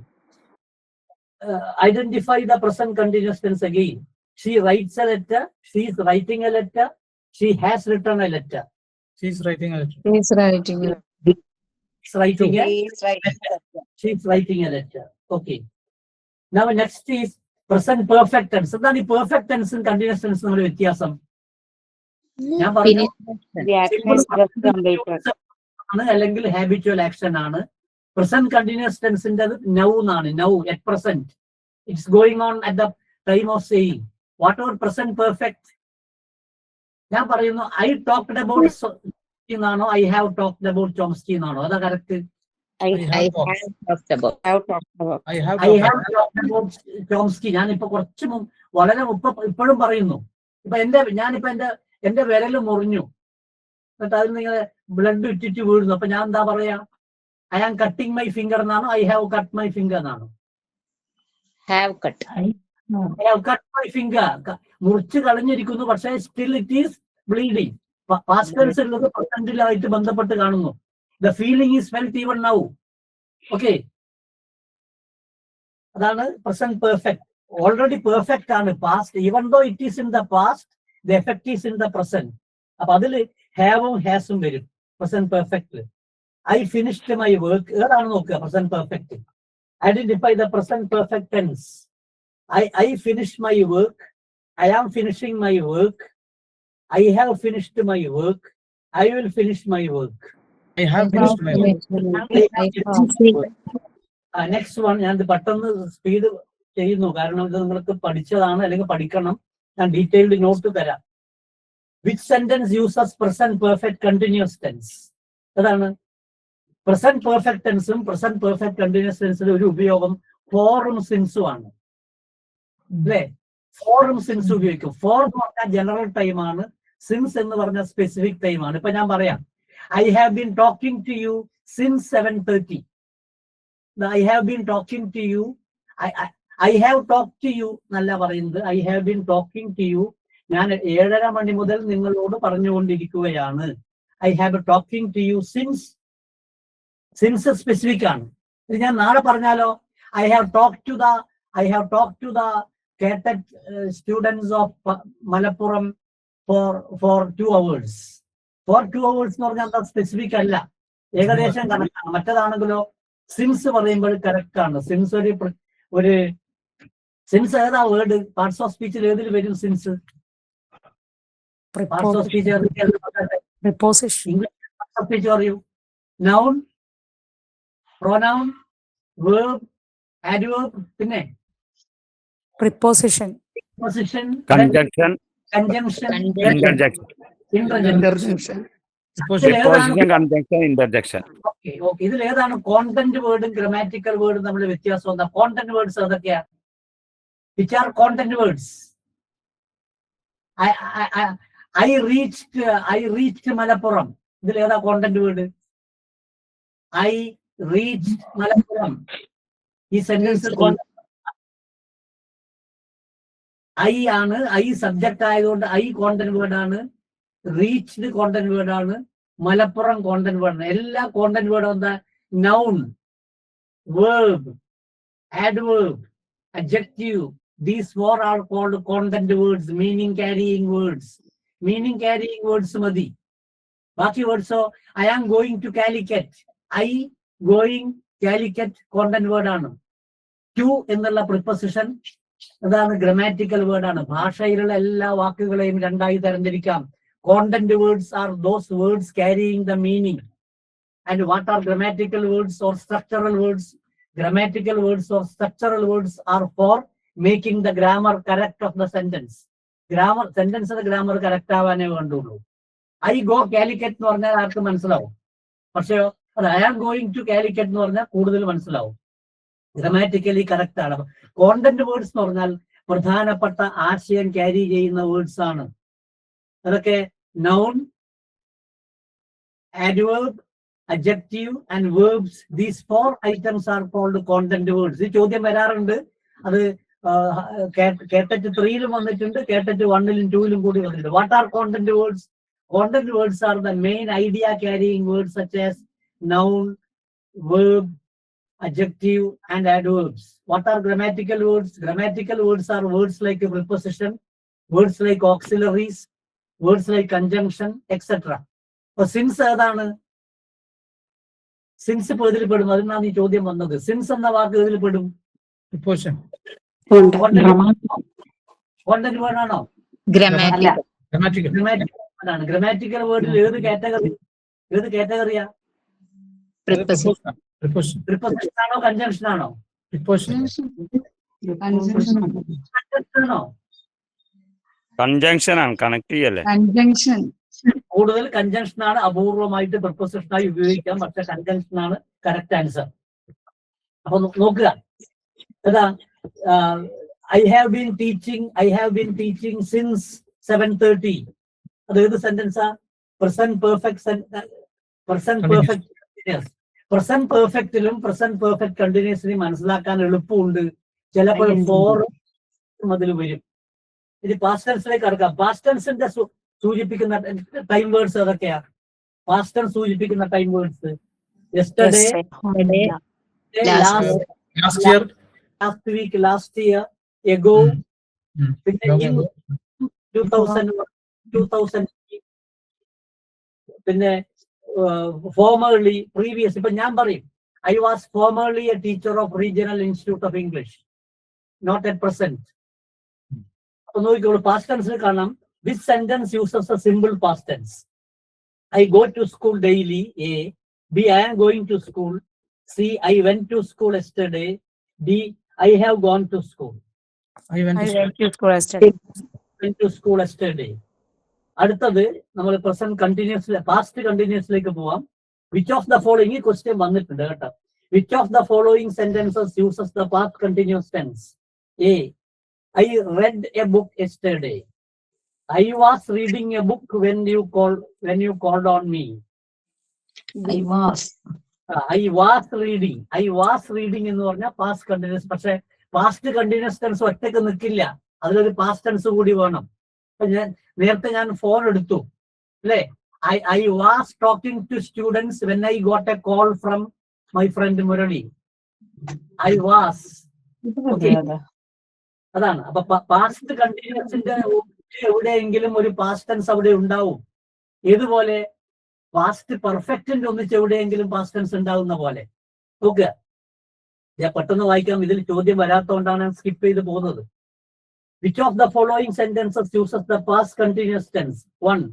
Identify the present continuous tense again. She writes a letter. She is writing a letter. She has written a letter. She is writing a letter. He's writing it. She is writing a letter. Okay. Now next is present perfect tense. എന്താണ് ഈ perfect ടെൻസും continuous ടെൻസും തമ്മിൽ വ്യത്യാസം? ഞാൻ പറഞ്ഞു, അല്ലെങ്കിൽ habitual action ആണ്. Present continuous ടെൻസിന്റെ now എന്നാണ്. Now, at present. It's going on at the time of saying. What ever present perfect. ഞാൻ പറയുന്നു ഐ ടോക്ക്ഡ് അബൌട്ട് എന്നാണോ I have talked about Chomsky എന്നാണോ? അതാ correct? I have talked about. I have talked about Chomsky. ഞാനിപ്പോ കുറച്ച് വളരെ ഇപ്പോഴും പറയുന്നു. ഇപ്പൊ ഞാനിപ്പോ എന്റെ വിരല് മുറിഞ്ഞു. എന്നിട്ട് അതിൽ നിങ്ങൾ ബ്ലഡ് ഇട്ടിട്ട് വീഴുന്നു. അപ്പൊ ഞാൻ എന്താ പറയാ? I am cutting my finger എന്നാണോ I have cut my finger എന്നാണോ? Have cut. I have cut my finger. മുറിച്ച് കളഞ്ഞിരിക്കുന്നു, പക്ഷേ still it is bleeding. Past tense ഉള്ളത് പ്രസന്റിലായിട്ട് ബന്ധപ്പെട്ട് കാണുന്നു. The feeling is felt even now. Okay, അതാണ് പ്രസന്റ് പെർഫെക്റ്റ്. ഓൾറെഡി പെർഫെക്റ്റ് ആണ് past. Even though it is in the past, the effect is in the present. അപ്പൊ അതിൽ ഹാവും ഹാസും വരും present perfect. I finished my work ഏതാണ് നോക്കുക? Present perfect. Identify the present perfect tense. I finish my work, I am finishing my work, I have finished my work, I will finish my work. I have finished my work. Next one, ഞാൻ ഇത് പെട്ടെന്ന് speed ചെയ്യുന്നു, കാരണം ഇത് നിങ്ങൾക്ക് പഠിച്ചതാണ് അല്ലെങ്കിൽ പഠിക്കണം. ഞാൻ ഡീറ്റെയിൽഡ് നോട്ട് തരാം. Which sentence uses present perfect continuous tense? അതാണ് പ്രസന്റ് പെർഫെക്റ്റ് ടെൻസും പ്രസന്റ് പെർഫെക്റ്റ് കണ്ടിന്യൂസ് ടെൻസിന്റെ ഒരു ഉപയോഗം ഫോറും സിൻസും ആണ്. അല്ലേ? ഫോറും സിൻസ് ഉപയോഗിക്കും. ഫോർ എന്ന് പറഞ്ഞാൽ ജനറൽ ടൈം ആണ്, സിൻസ് എന്ന് പറഞ്ഞാൽ സ്പെസിഫിക് ടൈം ആണ്. ഇപ്പൊ ഞാൻ പറയാം, I have been talking to you since 7:30. I have been talking to you. I have talked to you എന്നല്ല പറയുന്നത്. I have been talking to you. ഞാൻ 7:30 മണി മുതൽ നിങ്ങളോട് പറഞ്ഞുകൊണ്ടിരിക്കുകയാണ്. I have been talking to you since. Since specific ആണ്. ഇത് ഞാൻ നാളെ പറഞ്ഞാലോ, I have talked to the cadet students of Malappuram for 2 hours. For 2 hours എന്ന് പറഞ്ഞാൽ അത് സ്പെസിഫിക് അല്ല, ഏകദേശം കണക്കാണ്. മറ്റേതാണെങ്കിലോ സിൻസ് പറയുമ്പോൾ കറക്റ്റ് ആണ്. സിൻസ് ഒരു സിൻസ് ഏതാ വേർഡ്? പാർട്സ് ഓഫ് സ്പീച്ചിൽ ഏതിൽ വരും since? Parts of speech English പറയൂ. നൗൺ, പ്രൊനൗൺ, വേർബ്, ആഡ്വേർബ്, പിന്നെ preposition, Conjunction. കൺജംഷൻ, Interjection. Interjection. Preposition, conjunction, interjection. Okay, ഇതിൽ ഏതാണ് കോണ്ടന്റ് വേർഡും ഗ്രമാറ്റിക്കൽ വേർഡും തമ്മിൽ വ്യത്യാസം? എന്താ കോണ്ടന്റ് വേർഡ്സ്? ഏതൊക്കെയാ? Which are content words? I reached Malappuram. ഇതിൽ ഏതാ content word? I reached Malappuram. ഈ സെന്റൻസ് ഐ ആണ്. ഐ സബ്ജക്ട് ആയതുകൊണ്ട് ഐ കോണ്ടന്റ് വേർഡ് ആണ്. റീച്ച്ഡ് കോണ്ടന്റ് വേർഡ് ആണ്. മലപ്പുറം കോണ്ടന്റ് വേർഡ് ആണ്. എല്ലാ കോണ്ടന്റ് വേർഡും എന്താ? Noun, verb, adverb, adjective. These 4 are called content words, meaning carrying words. Meaning carrying words മതി. ബാക്കി വേർഡ്സോ, I am going to Calicut. I going Calicut content word ആണ്. To എന്നുള്ള preposition അതാണ് grammatical word ആണ്. ഭാഷയിലുള്ള എല്ലാ വാക്കുകളെയും രണ്ടായി തരംതിരിക്കാം. Content words are those words carrying the meaning. And what are grammatical words or structural words? Grammatical words or structural words are for making the grammar correct of the sentence. Grammar sentence grammar correct ആവാനേ വേണ്ടുള്ളൂ. I go Calicut എന്ന് പറഞ്ഞാൽ ആർക്ക് മനസ്സിലാവും? പക്ഷേ I am going to Calicut എന്ന് പറഞ്ഞാൽ കൂടുതൽ മനസ്സിലാവും. Grammatically correct ആണ്. Content words എന്ന് പറഞ്ഞാൽ പ്രധാനപ്പെട്ട ആശയം ക്യാരി ചെയ്യുന്ന വേർഡ്സ് ആണ്. അതൊക്കെ noun, adverb, adjective and verbs. These 4 items are called content words. ഈ ചോദ്യം വരാറുണ്ട്. അത് കേട്ടറ്റ് 3-ലും വന്നിട്ടുണ്ട്, കേട്ടറ്റ് 1-ലും 2-ലും കൂടി വന്നിട്ടുണ്ട്. What are content words? Content words are the main idea carrying words such as noun, verb, adjective and adverbs. What are grammatical words? Grammatical words are words like a preposition, words like auxiliaries, words like conjunction, etc. അപ്പൊ since ഏതാണ്? Since ഇപ്പൊ ഇതിൽ പെടും. അതിനാണ് ഈ ചോദ്യം വന്നത്. Since എന്ന വാക്ക് ഇതിൽ പെടും. Preposition. കോണ്ടന്റ് വേർഡ് ആണോ? Grammatical. Grammatical. ആണ്. ഗ്രമാറ്റിക്കൽ വേർഡിൽ ഏത് കാറ്റഗറിയാ? Preposition. Preposition. പ്രിപ്പോസിഷൻ ആണോ കൺജംഷൻ ആണോ? Preposition. കൺജംഷൻ ആണോ? Conjunction ആണ്, കണക്ട് ചെയ്യല്ലേ? conjunction, കൂടുതൽ കൺജംഷൻ ആണ്. അപൂർവമായിട്ട് പ്രിപ്പോസിഷനായി ഉപയോഗിക്കാം, പക്ഷെ കൺജംഷൻ ആണ് കറക്റ്റ് ആൻസർ. അപ്പൊ നോക്കുക, അതാ I have been teaching since 7:30. അത് ഏത് സെന്റൻസാ? present perfect present perfect continuous. Present perfectലും present perfect continuously മനസ്സിലാക്കാൻ എളുപ്പമുണ്ട്. ചിലപ്പോൾ ഫോർ അതിൽ വരും. ഇനി പാസ്റ്റ് ടെൻസിലേക്ക് കടക്കാം. പാസ്റ്റ് ടെൻസിന്റെ സൂചിപ്പിക്കുന്ന ടൈം വേർഡ്സ് ഏതൊക്കെയാ? പാസ്റ്റ് ടെൻസ് സൂചിപ്പിക്കുന്ന time words yesterday, last year, last week, last year, ago, പിന്നെ 2000, പിന്നെ ഫോമർലി, പ്രീവിയസ്. ഇപ്പൊ ഞാൻ പറയും I was formerly a teacher of regional institute of English, not at present. അപ്പൊ നോക്കിക്കോളൂ, പാസ്റ്റ് ടെൻസിൽ കാണാം this sentence uses a simple past tense. I go to school daily. A. B, I am going to school. C, I went to school yesterday. D, I have gone to school. I went to school yesterday. Went to school yesterday. അടുത്തത് നമ്മൾ present continuous past കണ്ടിന്യൂസിലേക്ക് പോവാം. Which of the following question വന്നിട്ടുണ്ട് കേട്ടോ. Which of the following sentences uses the past continuous tense? A, I read a book yesterday. I was reading a book when you called on me. I was. I was reading എന്ന് പറഞ്ഞാൽ past continuous. പക്ഷെ past continuous tense ഒറ്റക്ക് നിൽക്കില്ല, അതിലൊരു past tense കൂടി വേണം. നേരത്തെ ഞാൻ ഫോൺ എടുത്തു അല്ലേ? I was talking to students when I got a call from my friend Murali. I was. അതാണ്. അപ്പൊ പാസ്റ്റ് കണ്ടിന്യൂസിന്റെ എവിടെയെങ്കിലും ഒരു പാസ്റ്റ് ടെൻസ് അവിടെ ഉണ്ടാവും. ഏതുപോലെ? പാസ്റ്റ് പെർഫെക്റ്റിന്റെ ഒന്നിച്ച് എവിടെയെങ്കിലും പാസ്റ്റ് ടെൻസ് ഉണ്ടാവുന്ന പോലെ. നോക്കുക, ഞാൻ പെട്ടെന്ന് വായിക്കാം, ഇതിൽ ചോദ്യം വരാത്തതുകൊണ്ടാണ് ഞാൻ സ്കിപ്പ് ചെയ്ത് പോകുന്നത്. Which of the following sentences uses the past continuous tense? 1.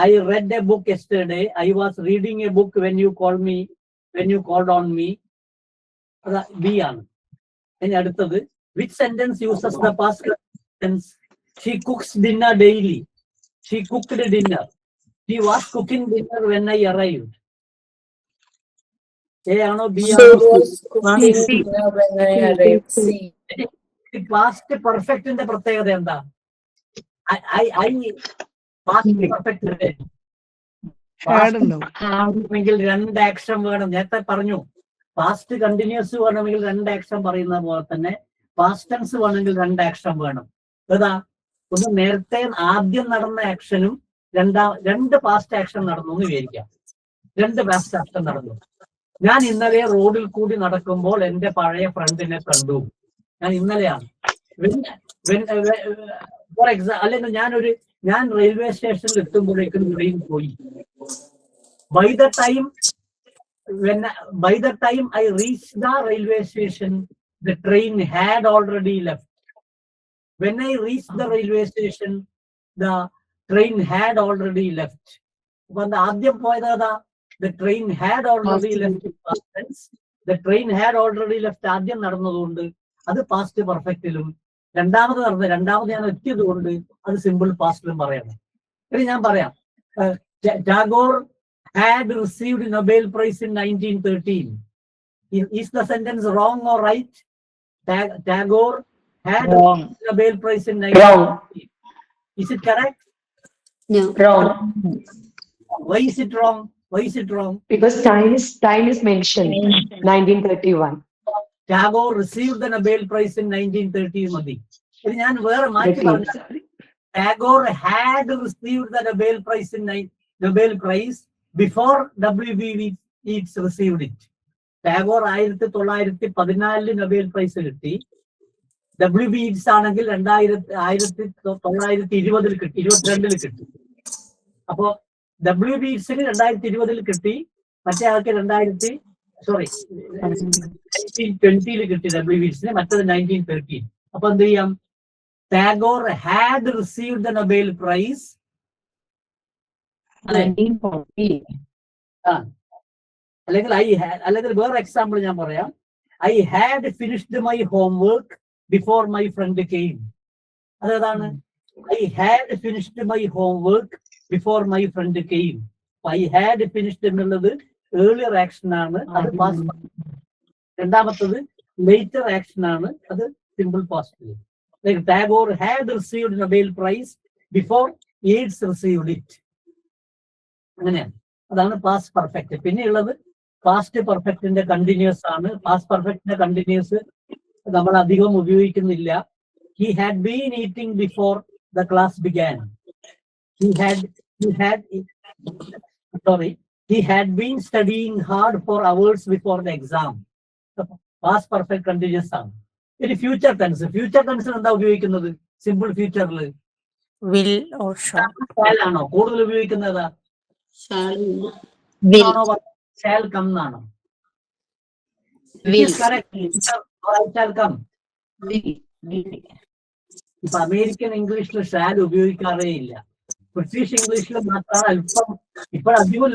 I read a book yesterday. I was reading a book when you called on me. B ആണ്. ഇനി അടുത്തത്, which sentence uses the past continuous tense? She cooks dinner daily. She cooked dinner. She was cooking dinner when I arrived. A ആണോ B ആണോ? Past പെർഫെക്റ്റിന്റെ പ്രത്യേകത എന്താ? Past perfect വേണമെങ്കിൽ 2 action വേണം. നേരത്തെ പറഞ്ഞു പാസ്റ്റ് കണ്ടിന്യൂസ് വേണമെങ്കിൽ 2 ആക്ഷൻ പറയുന്ന പോലെ തന്നെ പാസ്റ്റ് ടെൻസ് വേണമെങ്കിൽ 2 ആക്ഷൻ വേണം. ഏതാ? ഒന്ന് നേരത്തെ ആദ്യം നടന്ന ആക്ഷനും 2 പാസ്റ്റ് ആക്ഷൻ നടന്നു എന്ന് വിചാരിക്കാം. 2 പാസ്റ്റ് ആക്ഷൻ നടന്നു. ഞാൻ ഇന്നലെ റോഡിൽ കൂടി നടക്കുമ്പോൾ എന്റെ പഴയ ഫ്രണ്ടിനെ കണ്ടു. ഞാൻ ഇന്നലെയാണ്. ഫോർ എക്സാമ്പിൾ, അല്ലെങ്കിൽ ഞാൻ റെയിൽവേ സ്റ്റേഷനിൽ എത്തുമ്പോഴേക്കും ട്രെയിൻ പോയി. By the time I reach the railway station the train had already left. When I reach the railway station the train had already left. അപ്പൊ ആദ്യം പോയത് ഏതാ? The train had already left. The train had already left ആദ്യം നടന്നതുകൊണ്ട് അത് past പെർഫെക്റ്റിലും, രണ്ടാമത് ഞാൻ എത്തിയത് കൊണ്ട് അത് സിമ്പിൾ പാസ്റ്റിലും പറയണം. ഇനി ഞാൻ പറയാം, Tagore had received Nobel price in 1913. Is the sentence wrong or right? Tagore had Nobel Prize in 1913. Is it correct? No. Wrong. Why is it wrong? Because time is mentioned. 1931. Tagore received the Nobel Prize in 1913. മതി. ഇനി ഞാൻ വേറെ മാറ്റി പറഞ്ഞാൽ Tagore had received the Nobel Prize before W.B. Yeats received it. Tagore 1914 Nobel prize കിട്ടി. W.B. Yeats ആണെങ്കിൽ 1920 കിട്ടി, 22 കിട്ടി. അപ്പോ W.B. Yeatsന് 2020 കിട്ടി, മറ്റേ ആൾക്ക് 1920 കിട്ടി W.B. Yeatsന്, മറ്റത് 1913. അപ്പൊ എന്ത് ചെയ്യാം? Tagore had received the Nobel prize 1940. അല്ലെങ്കിൽ വേറെ എക്സാമ്പിൾ ഞാൻ പറയാം. I had finished my homework before my friend came. അതേതാണ്? I had finished my homework before my friend came. I had finished എന്നുള്ളത് ഏർലിയർ ആക്ഷൻ ആണ്, അത് പാസ്റ്റ്. രണ്ടാമത്തത് ലേറ്റർ ആക്ഷൻ ആണ്, അത് simple past. Tagore had received Nobel prize before Yeats received it. അങ്ങനെയാണ്. അതാണ് past perfect. പിന്നെയുള്ളത് പാസ്റ്റ് പെർഫെക്റ്റിന്റെ കണ്ടിന്യൂസ് ആണ്. പാസ്റ്റ് പെർഫെക്റ്റിന്റെ കണ്ടിന്യൂസ് നമ്മൾ അധികം ഉപയോഗിക്കുന്നില്ല. He had been eating before the class began. He had been studying hard for hours before the exam. Past perfect continuous ആണ്. ഇനി ഫ്യൂച്ചർ ടെൻസ്. ഫ്യൂച്ചർ ടെൻസിൽ എന്താ ഉപയോഗിക്കുന്നത്? സിമ്പിൾ ഫ്യൂച്ചറിൽ Will or shall. ആണോ കൂടുതൽ ഉപയോഗിക്കുന്നത്? Will. ഷാൽ കം എന്നാണോ? Will. Shall come. Will. ഇപ്പൊ അമേരിക്കൻ ഇംഗ്ലീഷിൽ ഷാൽ ഉപയോഗിക്കാറേ ഇല്ല. ബ്രിട്ടീഷ് ഇംഗ്ലീഷിൽ മാത്രമാണ് അല്പം. ഇപ്പോഴധികം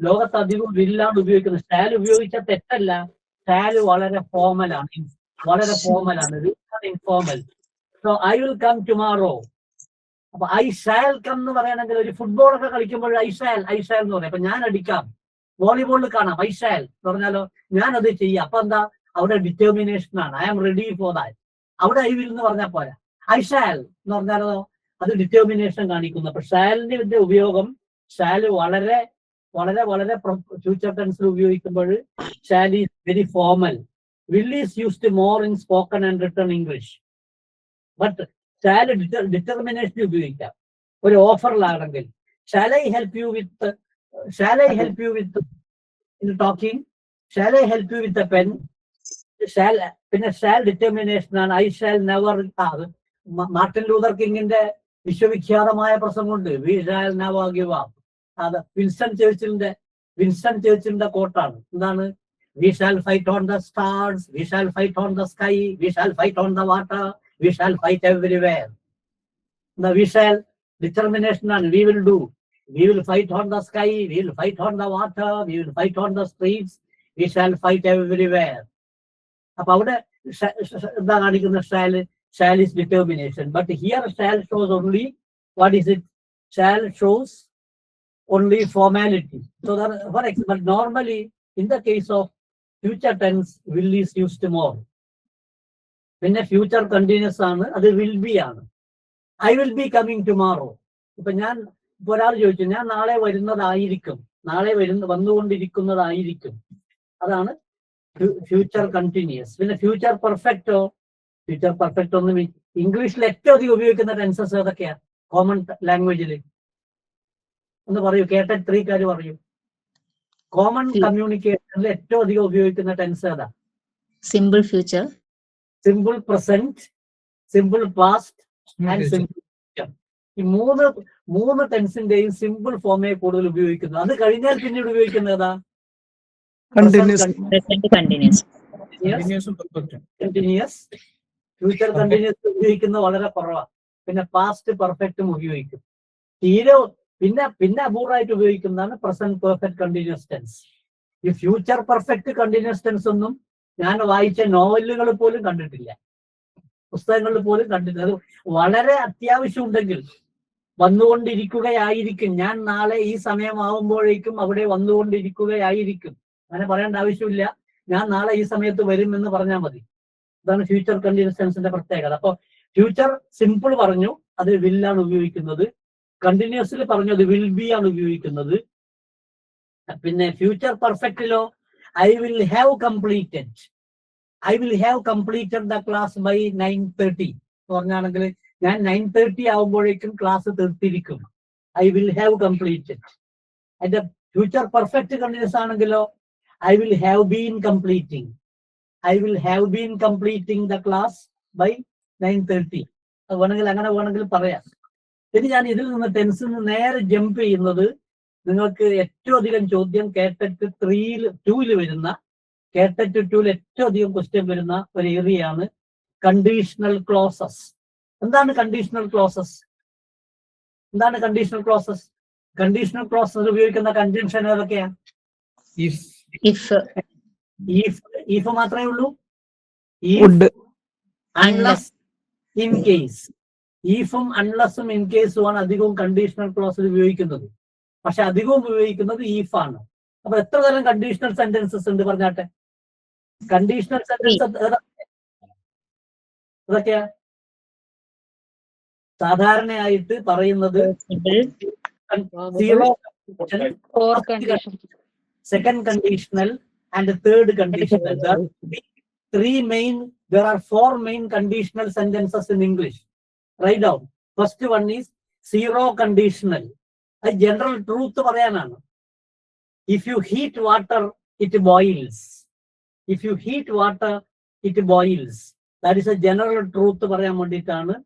ലോകത്ത് അധികം വില്ലാണ് ഉപയോഗിക്കുന്നത്. ഷാൽ ഉപയോഗിച്ച തെറ്റല്ല. ഷാൽ വളരെ ഫോമലാണ്. Informal. So I will come tomorrow. അപ്പൊ ഐ ഷാൽ കം എന്ന് പറയണമെങ്കിൽ ഒരു ഫുട്ബോളൊക്കെ കളിക്കുമ്പോൾ ഐ ഷാൽ എന്ന് പറയാം. അപ്പൊ ഞാൻ അടിക്കാം. വോളിബോളിൽ കാണാം ഐ ഷാൽ എന്ന് പറഞ്ഞാലോ ഞാൻ അത് ചെയ്യാം. അപ്പൊ എന്താ അവിടെ ഡിറ്റർമിനേഷൻ ആണ്. I am ready for that. അവിടെ ഐ വിൽ എന്ന് പറഞ്ഞാൽ പോരാ. ഐ ഷാൽ എന്ന് പറഞ്ഞാലോ അത് ഡിറ്റർമിനേഷൻ കാണിക്കുന്നു. അപ്പൊ ഷാലിന്റെ ഉപയോഗം ഷാല് വളരെ വളരെ വളരെ ഫ്യൂച്ചർ ടെൻസിൽ ഉപയോഗിക്കുമ്പോൾ shall is very formal. Will is used more in spoken and written English. But shall determination ഉപയോഗിക്കാം. ഒരു ഓഫറിലാണെങ്കിൽ shall I help you with talking, shall I help you with a pen. Shall പിന്നെ shall determination ആണ്. I shall never. Martin Luther കിങ്ങിന്റെ വിശ്വവിഖ്യാതമായ പ്രസംഗമുണ്ട്, we shall never give up. അത് Winston ചേർച്ചിലിന്റെ കോട്ടാണ്. എന്താണ്? We shall fight on the stars, we shall fight on the sky, we shall fight on the water, we shall fight everywhere. We shall determination ആണ്. We will do. We will fight on the sky, we will fight on the water, we will fight on the streets, we shall fight everywhere. അപ്പൊ അവിടെ എന്താ കാണിക്കുന്ന? Shall is determination, but here shall shows only, what is it? Shall shows only formality. So that, for example, but normally in the case of future tense, will is used more. When a future continuous ആണ്, അത് will be ആണ്. I will be coming tomorrow. ഇപ്പൊ ഞാൻ ഒരാൾ ചോദിച്ചു, ഞാൻ നാളെ വരുന്നതായിരിക്കും, വന്നുകൊണ്ടിരിക്കുന്നതായിരിക്കും. അതാണ് ഫ്യൂച്ചർ കണ്ടിന്യൂസ്. പിന്നെ ഫ്യൂച്ചർ പെർഫെക്റ്റോ? ഫ്യൂച്ചർ പെർഫെക്റ്റ് ഒന്നും ഇംഗ്ലീഷിൽ ഏറ്റവും അധികം ഉപയോഗിക്കുന്ന ടെൻസസ് ഏതൊക്കെയാ കോമൺ ലാംഗ്വേജിൽ? ഒന്ന് പറയൂ, കേട്ട 3 പറയൂ. കോമൺ കമ്മ്യൂണിക്കേഷനിൽ ഏറ്റവും അധികം ഉപയോഗിക്കുന്ന ടെൻസ് ഏതാ? Simple future. Simple present, simple past and simple future. ഈ മൂന്ന് ടെൻസിന്റെയും സിമ്പിൾ ഫോമേ കൂടുതൽ ഉപയോഗിക്കുന്നത്. അത് കഴിഞ്ഞാൽ പിന്നീട് ഉപയോഗിക്കുന്നത് ഏതാ? കണ്ടിന്യൂസ്. കണ്ടിന്യൂസ്. ഫ്യൂച്ചർ കണ്ടിന്യൂസ് ഉപയോഗിക്കുന്നത് വളരെ കുറവാണ്. പിന്നെ പാസ്റ്റ് പെർഫെക്റ്റും ഉപയോഗിക്കും. പിന്നെ അപൂർവമായിട്ട് ഉപയോഗിക്കുന്നതാണ് പ്രസന്റ് പെർഫെക്റ്റ് കണ്ടിന്യൂസ് ടെൻസ്. ഈ ഫ്യൂച്ചർ പെർഫെക്റ്റ് കണ്ടിന്യൂസ് ടെൻസ് ഒന്നും ഞാൻ വായിച്ച നോവലുകൾ പോലും കണ്ടിട്ടില്ല, പുസ്തകങ്ങളിൽ പോലും കണ്ടിട്ടില്ല. അത് വളരെ അത്യാവശ്യം ഉണ്ടെങ്കിൽ വന്നുകൊണ്ടിരിക്കുകയായിരിക്കും, ഞാൻ നാളെ ഈ സമയമാവുമ്പോഴേക്കും അവിടെ വന്നുകൊണ്ടിരിക്കുകയായിരിക്കും, അങ്ങനെ പറയേണ്ട ആവശ്യമില്ല. ഞാൻ നാളെ ഈ സമയത്ത് വരും എന്ന് പറഞ്ഞാൽ മതി. അതാണ് ഫ്യൂച്ചർ കണ്ടിന്യൂസ് ടെൻസിന്റെ പ്രത്യേകത. അപ്പൊ ഫ്യൂച്ചർ സിമ്പിൾ പറഞ്ഞു, അത് വില്ലാണ് ഉപയോഗിക്കുന്നത്. കണ്ടിന്യൂസിൽ പറഞ്ഞു, അത് വിൽ ബി ആണ് ഉപയോഗിക്കുന്നത്. പിന്നെ ഫ്യൂച്ചർ പെർഫെക്റ്റിലോ I will have completed the class by 9:30 എന്ന് പറഞ്ഞാണെങ്കിൽ ഞാൻ 9:30 ആവുമ്പോഴേക്കും ക്ലാസ് തീർത്തിരിക്കും. I will have completed. അതിന്റെ ഫ്യൂച്ചർ പെർഫെക്റ്റ് കണ്ടിന്യൂസ് ആണെങ്കിലോ I will have been completing the class by 9:30. അത് അങ്ങനെ വേണമെങ്കിൽ പറയാം. ഇനി ഞാൻ ഇതിൽ നിന്ന് ടെൻസിൽ നിന്ന് നേരെ ജമ്പ് ചെയ്യുന്നത്, നിങ്ങൾക്ക് ഏറ്റവും അധികം ചോദ്യം കേട്ടറ്റ് 2 വരുന്ന, കേട്ടറ്റ് 2 ഏറ്റവും അധികം ക്വസ്റ്റ്യൻ വരുന്ന ഒരു ഏരിയയാണ് കണ്ടീഷണൽ ക്ലോസസ്. എന്താണ് കണ്ടീഷണൽ ക്ലോസസ്? കണ്ടീഷണൽ ക്ലോസസ് ഉപയോഗിക്കുന്ന കൺജങ്ഷൻ ഏതൊക്കെയാണ്? if മാത്രമേ ഉള്ളൂ. Unless, in case. ഈഫും അൺലസും ഇൻ കേസും ആണ് അധികവും കണ്ടീഷണൽ ക്ലോസിൽ ഉപയോഗിക്കുന്നത്. പക്ഷെ അധികവും ഉപയോഗിക്കുന്നത് ഈഫ് ആണ്. അപ്പൊ എത്ര തരം കണ്ടീഷണൽ സെന്റൻസസ് ഉണ്ട് പറഞ്ഞാട്ടെ? കണ്ടീഷണൽ സെന്റൻസ് ഏതൊക്കെയാ? സാധാരണയായിട്ട് പറയുന്നത് 0 Four conditions. Second conditional and third conditional. There are four main conditional sentences in English. Write down. First one is zero conditional. A general truth പറയാനാണ്. If you heat water, it boils. If you heat water, it boils. That is a general truth പറയാൻ വേണ്ടിയിട്ടാണ്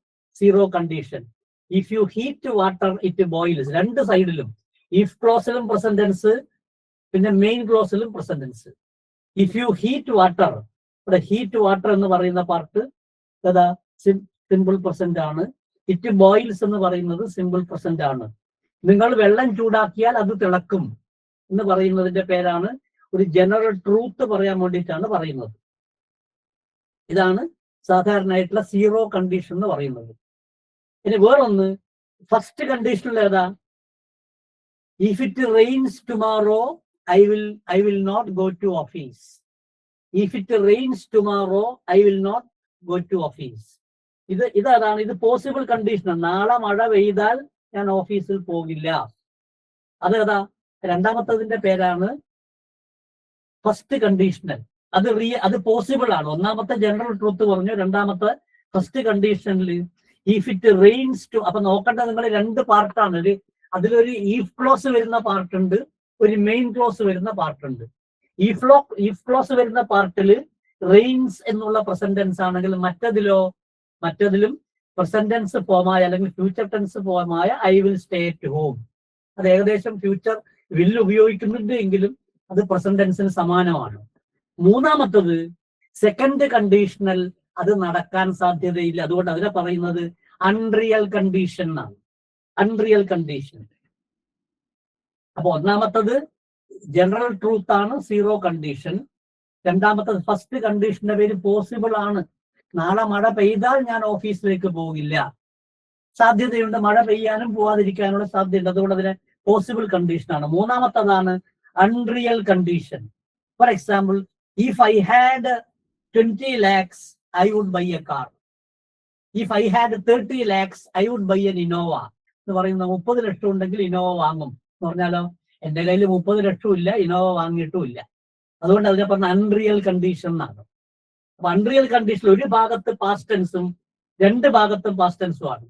zero condition. If you heat water, it boils. രണ്ട് സൈഡിലും if ക്ലോസിലും present tense, പിന്നെ main ക്ലോസിലും present tense. If you heat water, ഇവിടെ heat water എന്ന് പറയുന്ന പാർട്ട് ഏതാ? സിമ്പിൾ പ്രസന്റ് ആണ്. ഇറ്റ് ബോയിൽസ് എന്ന് പറയുന്നത് സിമ്പിൾ പ്രസന്റ് ആണ്. നിങ്ങൾ വെള്ളം ചൂടാക്കിയാൽ അത് തിളക്കും എന്ന് പറയുന്നതിന്റെ പേരാണ് ഒരു ജനറൽ ട്രൂത്ത് പറയാൻ വേണ്ടിയിട്ടാണ് പറയുന്നത്. ഇതാണ് സാധാരണയായിട്ടുള്ള സീറോ കണ്ടീഷൻ എന്ന് പറയുന്നത്. ഇനി വേറൊന്ന് ഫസ്റ്റ് കണ്ടീഷനിൽ ഏതാ? If it Reigns tomorrow I will not go to office. If it rains tomorrow, I will not go to office. ഇതാണ് ഇത് പോസിബിൾ കണ്ടീഷൻ. നാളെ മഴ പെയ്താൽ ഞാൻ ഓഫീസിൽ പോകില്ല. അതേതാ? രണ്ടാമത്തതിന്റെ പേരാണ് ഫസ്റ്റ് കണ്ടീഷണൽ. അത് പോസിബിൾ ആണ്. ഒന്നാമത്തെ ജനറൽ ട്രൂത്ത് പറഞ്ഞു. രണ്ടാമത്തെ ഫസ്റ്റ് കണ്ടീഷനിൽ ഇഫ് ഇറ്റ് റെയിൻസ് ടു, അപ്പൊ നോക്കേണ്ടത് നിങ്ങൾ രണ്ട് പാർട്ടാണ്. അതിലൊരു ഈഫ് ക്ലോസ് വരുന്ന പാർട്ടുണ്ട്, ഒരു മെയിൻ ക്ലോസ് വരുന്ന പാർട്ടുണ്ട്. ഈഫ് ക്ലോസ് വരുന്ന പാർട്ടിൽ റെയിൻസ് എന്നുള്ള പ്രസന്റ് ടെൻസ് ആണെങ്കിൽ മറ്റതിലും പ്രസന്റ് ടെൻസ് ഫോമായ അല്ലെങ്കിൽ ഫ്യൂച്ചർ ടെൻസ് ഫോമായ I will stay at home. അത് ഏകദേശം ഫ്യൂച്ചർ വിൽ ഉപയോഗിക്കുന്നുണ്ട് എങ്കിലും അത് പ്രസന്റ് ടെൻസിന് സമാനമാണ്. മൂന്നാമത്തത് സെക്കൻഡ് കണ്ടീഷണൽ. അത് നടക്കാൻ സാധ്യതയില്ല. അതുകൊണ്ട് അതിനെ പറയുന്നത് അൺറിയൽ കണ്ടീഷൻ എന്നാണ്. Unreal condition. അപ്പൊ ഒന്നാമത്തത് ജനറൽ ട്രൂത്ത് ആണ്, സീറോ കണ്ടീഷൻ. രണ്ടാമത്തത് ഫസ്റ്റ് കണ്ടീഷന്റെ പേര് പോസിബിൾ ആണ്. നാളെ മഴ പെയ്താൽ ഞാൻ ഓഫീസിലേക്ക് പോകില്ല. സാധ്യതയുണ്ട്, മഴ പെയ്യാനും പോവാതിരിക്കാനുള്ള സാധ്യതയുണ്ട്. അതുകൊണ്ട് അതിന് പോസിബിൾ കണ്ടീഷൻ ആണ്. മൂന്നാമത്തതാണ് unreal condition. For example, if I had 20 lakhs, I would buy a car. If I had 30 lakhs, I would buy an Innova. എന്ന് പറയുന്ന 30 ലക്ഷം ഉണ്ടെങ്കിൽ ഇന്നോവ വാങ്ങും എന്ന് പറഞ്ഞാലോ, എന്റെ കയ്യിൽ 30 ലക്ഷം ഇല്ല, ഇന്നോവ വാങ്ങിയിട്ടും ഇല്ല. അതുകൊണ്ട് അതിനെ പറഞ്ഞ അൺറിയൽ കണ്ടീഷൻ എന്നാണ്. അപ്പൊ അൺറിയൽ കണ്ടീഷൻ ഒരു ഭാഗത്ത് പാസ്റ്റ് ടെൻസും രണ്ട് ഭാഗത്തും പാസ്റ്റ് ടെൻസും ആണ്.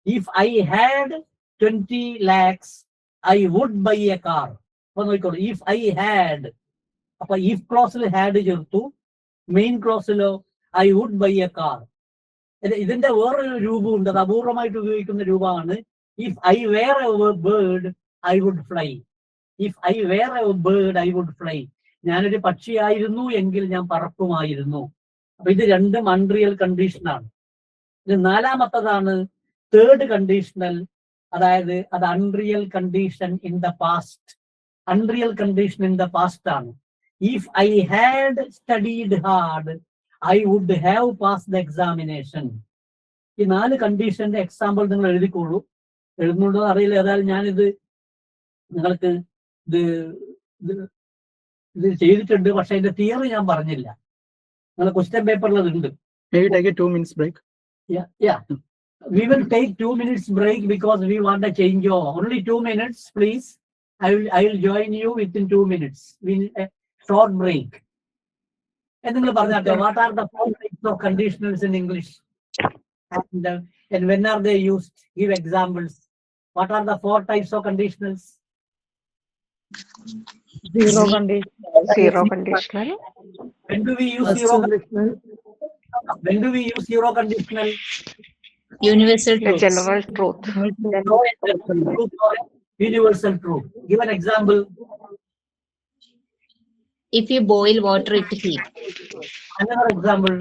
If I had 20 lakhs, I would buy a car. അപ്പൊ നോക്കിക്കോളൂ, ഇഫ് ഐ ഹാഡ്, അപ്പൊ ഇഫ് ക്ലോസിൽ ഹാഡ് ചേർത്തു, മെയിൻ ക്ലോസിലോ I would buy a car. ഇതിന്റെ വേറൊരു രൂപമുണ്ട്, അത് അപൂർവമായിട്ട് ഉപയോഗിക്കുന്ന രൂപമാണ് if I were a bird I would fly. If I were a bird I would fly. ഞാനൊരു പക്ഷിയായിരുന്നു എങ്കിൽ ഞാൻ പറക്കുമായിരുന്നു. അപ്പൊ ഇത് രണ്ടും അൺറിയൽ കണ്ടീഷനാണ്. ഇത് നാലാമത്തതാണ് തേർഡ് കണ്ടീഷണൽ. അതായത് അത് unreal condition in the past. Unreal condition in the past ആണ്. If I had studied hard I would have passed the examination. ഈ 4 കണ്ടീഷന്റെ എക്സാമ്പിൾ നിങ്ങൾ എഴുതിക്കോളൂ. എഴുതുന്നുണ്ടോ അറിയില്ല. ഏതായാലും ഞാനിത് നിങ്ങൾക്ക് ഇത് ചെയ്തിട്ടുണ്ട്. പക്ഷെ അതിന്റെ തിയറി ഞാൻ പറഞ്ഞില്ല. നിങ്ങൾ ക്വസ്റ്റ്യൻ പേപ്പറിൽ അതുണ്ട്. Maybe take a 2 minutes break. Yeah. We will take 2 minutes break because we want a change over. Only 2 minutes, please. I will join you within 2 minutes. We'll a short break. നിങ്ങൾ പറഞ്ഞാട്ടെ, what are the 4 types of conditionals in English and when are they used? Give examples. What are the 4 types of conditionals? Zero conditional. When do we use zero conditional? When do we use zero conditional? Universal The truth. general truth. Universal truth. Give an example. If you boil water, it heat. Another example.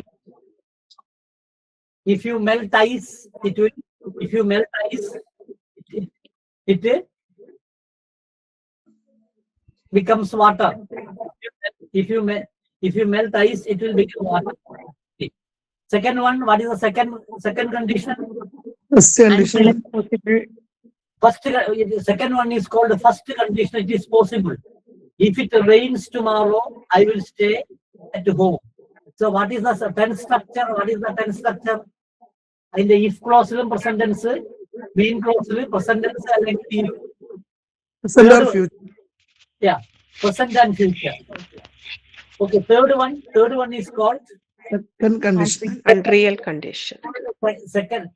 If you melt ice, it will. If you melt ice, it becomes water. If you melt ice, it will become water. Second one. What is the second condition? First condition. Second one is called the first condition. It is possible. If it rains tomorrow, I will stay at home. So what is the tense structure? What is the tense structure? In the if clause present tense, main clause present tense, Present or future. Present and future. Okay, third one is called Second condition. Unreal condition. second.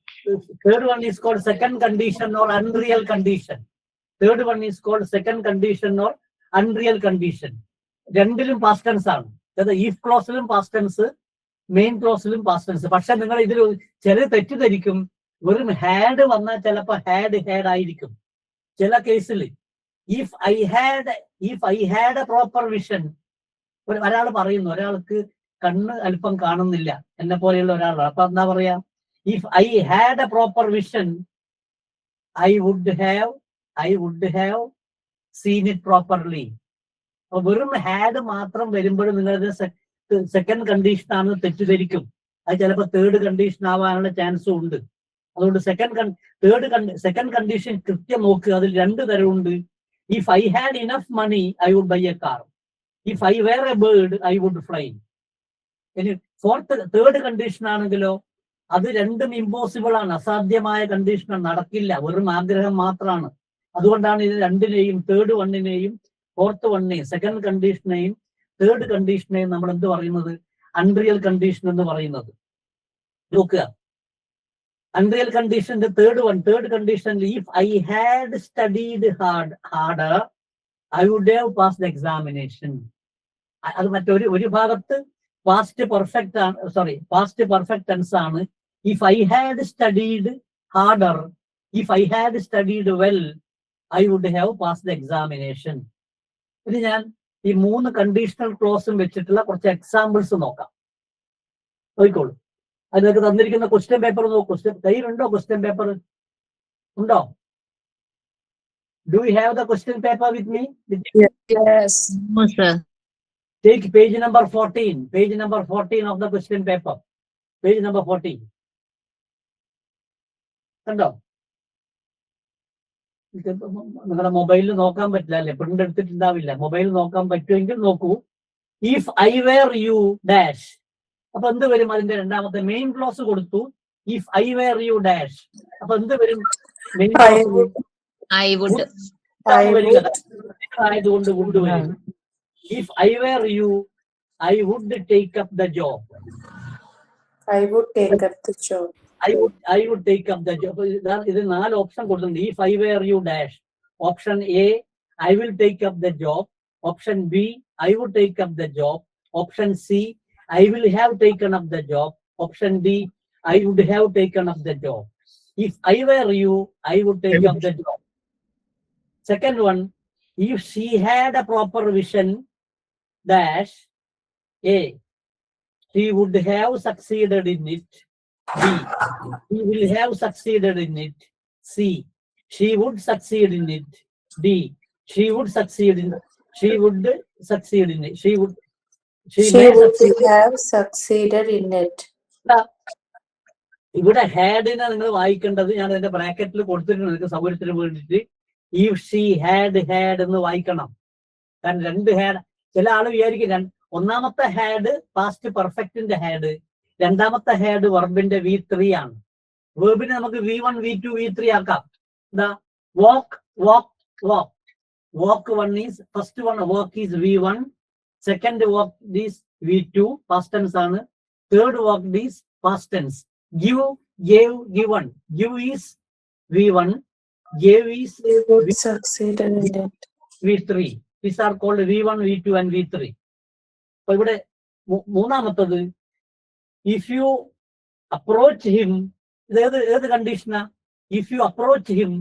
Third one is called second condition or unreal condition. Third one is called second condition or unreal condition. രണ്ടിലും past tense ആണ്. അതായത് if ക്ലോസിലും past tense, main ക്ലോസിലും past tense. പക്ഷെ നിങ്ങൾ ഇതിൽ ചില തെറ്റിദ്ധരിക്കും. വെറും ഹാഡ് വന്നാൽ ചിലപ്പോൾ ഹാഡ് ആയിരിക്കും. ചില കേസിൽ if I had a proper vision, ഒരാൾ പറയുന്നു, ഒരാൾക്ക് കണ്ണ് അല്പം കാണുന്നില്ല, എന്നെ പോലെയുള്ള ഒരാളാണ്. അപ്പൊ എന്താ പറയാ? if I had a proper vision, I would have seen it properly. അപ്പൊ വെറും ഹാഡ് മാത്രം വരുമ്പോഴും നിങ്ങളത് സെക്കൻഡ് കണ്ടീഷൻ ആണെന്ന് തെറ്റിദ്ധരിക്കും. അത് ചിലപ്പോൾ തേർഡ് കണ്ടീഷൻ ആവാനുള്ള ചാൻസും ഉണ്ട്. അതുകൊണ്ട് സെക്കൻഡ് കണ്ടീഷൻ കൃത്യം നോക്കുക. അതിൽ രണ്ട് തരമുണ്ട്. if I had enough money, I would buy a car. if I were a bird, I would fly. ഇനി തേർഡ് കണ്ടീഷൻ ആണെങ്കിലോ അത് രണ്ടും ഇമ്പോസിബിൾ ആണ്, അസാധ്യമായ കണ്ടീഷൻ നടക്കില്ല, വെറും ആഗ്രഹം മാത്രമാണ്. അതുകൊണ്ടാണ് ഇത് രണ്ടിനെയും, തേർഡ് വണ്ണിനെയും ഫോർത്ത് വണ്ണിനെയും, സെക്കൻഡ് കണ്ടീഷനെയും തേർഡ് കണ്ടീഷനെയും നമ്മൾ എന്ത് പറയുന്നത്? അൺറിയൽ കണ്ടീഷൻ എന്ന് പറയുന്നത്. നോക്കുക, അൺറിയൽ കണ്ടീഷന്റെ തേർഡ് കണ്ടീഷനിൽ if I had studied harder, I would have passed the examination. അത് മറ്റൊരു ഭാഗത്ത് പാസ്റ്റ് പെർഫെക്റ്റ് ടെൻസ് ആണ്. if I had studied harder, if I had studied well, I would have passed the examination. ഇനി ഞാൻ ഈ 3 conditional ക്ലോസും വെച്ചിട്ടുള്ള കുറച്ച് examples നോക്കാം. നോക്കിക്കോളൂ. അതിനൊക്കെ തന്നിരിക്കുന്ന ക്വസ്റ്റ്യൻ പേപ്പർ നോക്കൂ. കയ്യിലുണ്ടോ ക്വസ്റ്റ്യൻ പേപ്പർ? ഉണ്ടോ? Do you have the question paper with me? Yes. No, sir. Take page number 14 of the question paper. Page number 14. കണ്ടോ? നിങ്ങളുടെ മൊബൈലിൽ നോക്കാൻ പറ്റില്ല അല്ലേ? പ്രിന്റ് എടുത്തിട്ടുണ്ടാവില്ല. മൊബൈലിൽ നോക്കാൻ പറ്റുമെങ്കിൽ നോക്കൂ. if I were you dash. അപ്പൊ എന്ത് വരും? അതിന്റെ രണ്ടാമത്തെ മെയിൻ ക്ലോസ് കൊടുത്തു. if I were you dash. അപ്പൊ എന്ത് വരും? Main I would. ആയതുകൊണ്ട് വുഡ് വരും. if I were you, I would take up the job. I would take up the job. I would take up the job. ഇത് 4 option കൊടുത്തിട്ടുണ്ട്. if I were you dash. Option A, I will take up the job. Option B, I would take up the job. Option C, I will have taken up the job. Option D, I would have taken up the job. if I were you, I would take up the job. Second one, if she had a proper vision dash. A, she would have succeeded in it. B, she will have succeeded in it. C, she would succeed in it. D, she would succeed in it. She would have succeeded in it. ഇവിടെ ഹാഡിനെ നിങ്ങൾ വായിക്കേണ്ടത് ഞാൻ അതിന്റെ ബ്രാക്കറ്റിൽ കൊടുത്തിട്ടുണ്ട് നിങ്ങൾക്ക് സൗകര്യത്തിന് വേണ്ടിയിട്ട്. if she had എന്ന് വായിക്കണം. കാരണം 2 ഹാഡ്. ചില ആള് വിചാരിക്കും ഒന്നാമത്തെ ഹാഡ് പാസ്റ്റ് പെർഫെക്റ്റിന്റെ ഹാഡ്, രണ്ടാമത്തെ ഹാഡ് വെർബിന്റെ V3 ആണ്. വെർബിനെ നമുക്ക് V1, V2, V3 ആക്കാം. എന്താ? walk one is first one, walk is V1, second walk is V2 past tense ആണ്, third walk is past tense. give, gave, given. give is V1, gave is Succeeded in it. V3. These are called V1, V2 and V3. അപ്പൊ ഇവിടെ മൂന്നാമത്തത് if you approach him, ഏത് കണ്ടീഷനാ? if you approach him,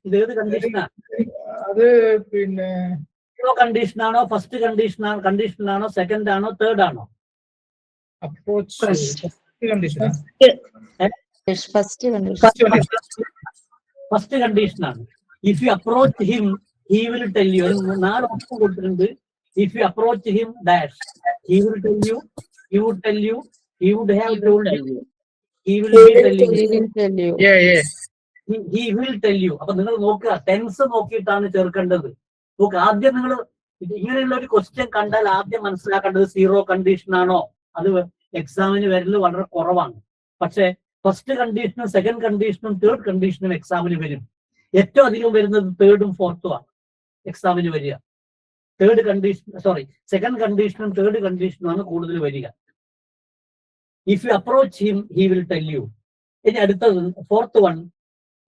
ഇത് ഏത് കണ്ടീഷനാ? അത് പിന്നെ കണ്ടീഷനാണോ, first കണ്ടീഷനാണോ, second ആണോ, തേർഡ് ആണോ? അപ്രോച്ച് കണ്ടീഷൻ First കണ്ടീഷനാണ്. if you approach him, he will tell you. 4 option കൊടുത്തിട്ടുണ്ട്. if you approach him dash, he will tell you, he would tell you, he would have told you, he will be telling you, he will tell you. അപ്പൊ നിങ്ങൾ നോക്കുക, tense നോക്കിയിട്ടാണ് ചേർക്കേണ്ടത്. നോക്കുക, ആദ്യം നിങ്ങൾ ഇങ്ങനെയുള്ള ഒരു ക്വസ്റ്റ്യൻ കണ്ടാൽ ആദ്യം മനസ്സിലാക്കേണ്ടത് 0 കണ്ടീഷൻ ആണോ. അത് എക്സാമിന് വരല് വളരെ കുറവാണ്. പക്ഷെ ഫസ്റ്റ് കണ്ടീഷനും സെക്കൻഡ് കണ്ടീഷനും തേർഡ് കണ്ടീഷനും എക്സാമിന് വരും. ഏറ്റവും അധികം വരുന്നത് തേർഡും ഫോർത്തും ആണ്. എക്സാമിന് വരിക. തേർഡ് കണ്ടീഷൻ, സോറി, സെക്കൻഡ് കണ്ടീഷനും തേർഡ് കണ്ടീഷനുമാണ് കൂടുതൽ വരിക. If you approach him he will tell you. ഇനി അടുത്തത് fourth one,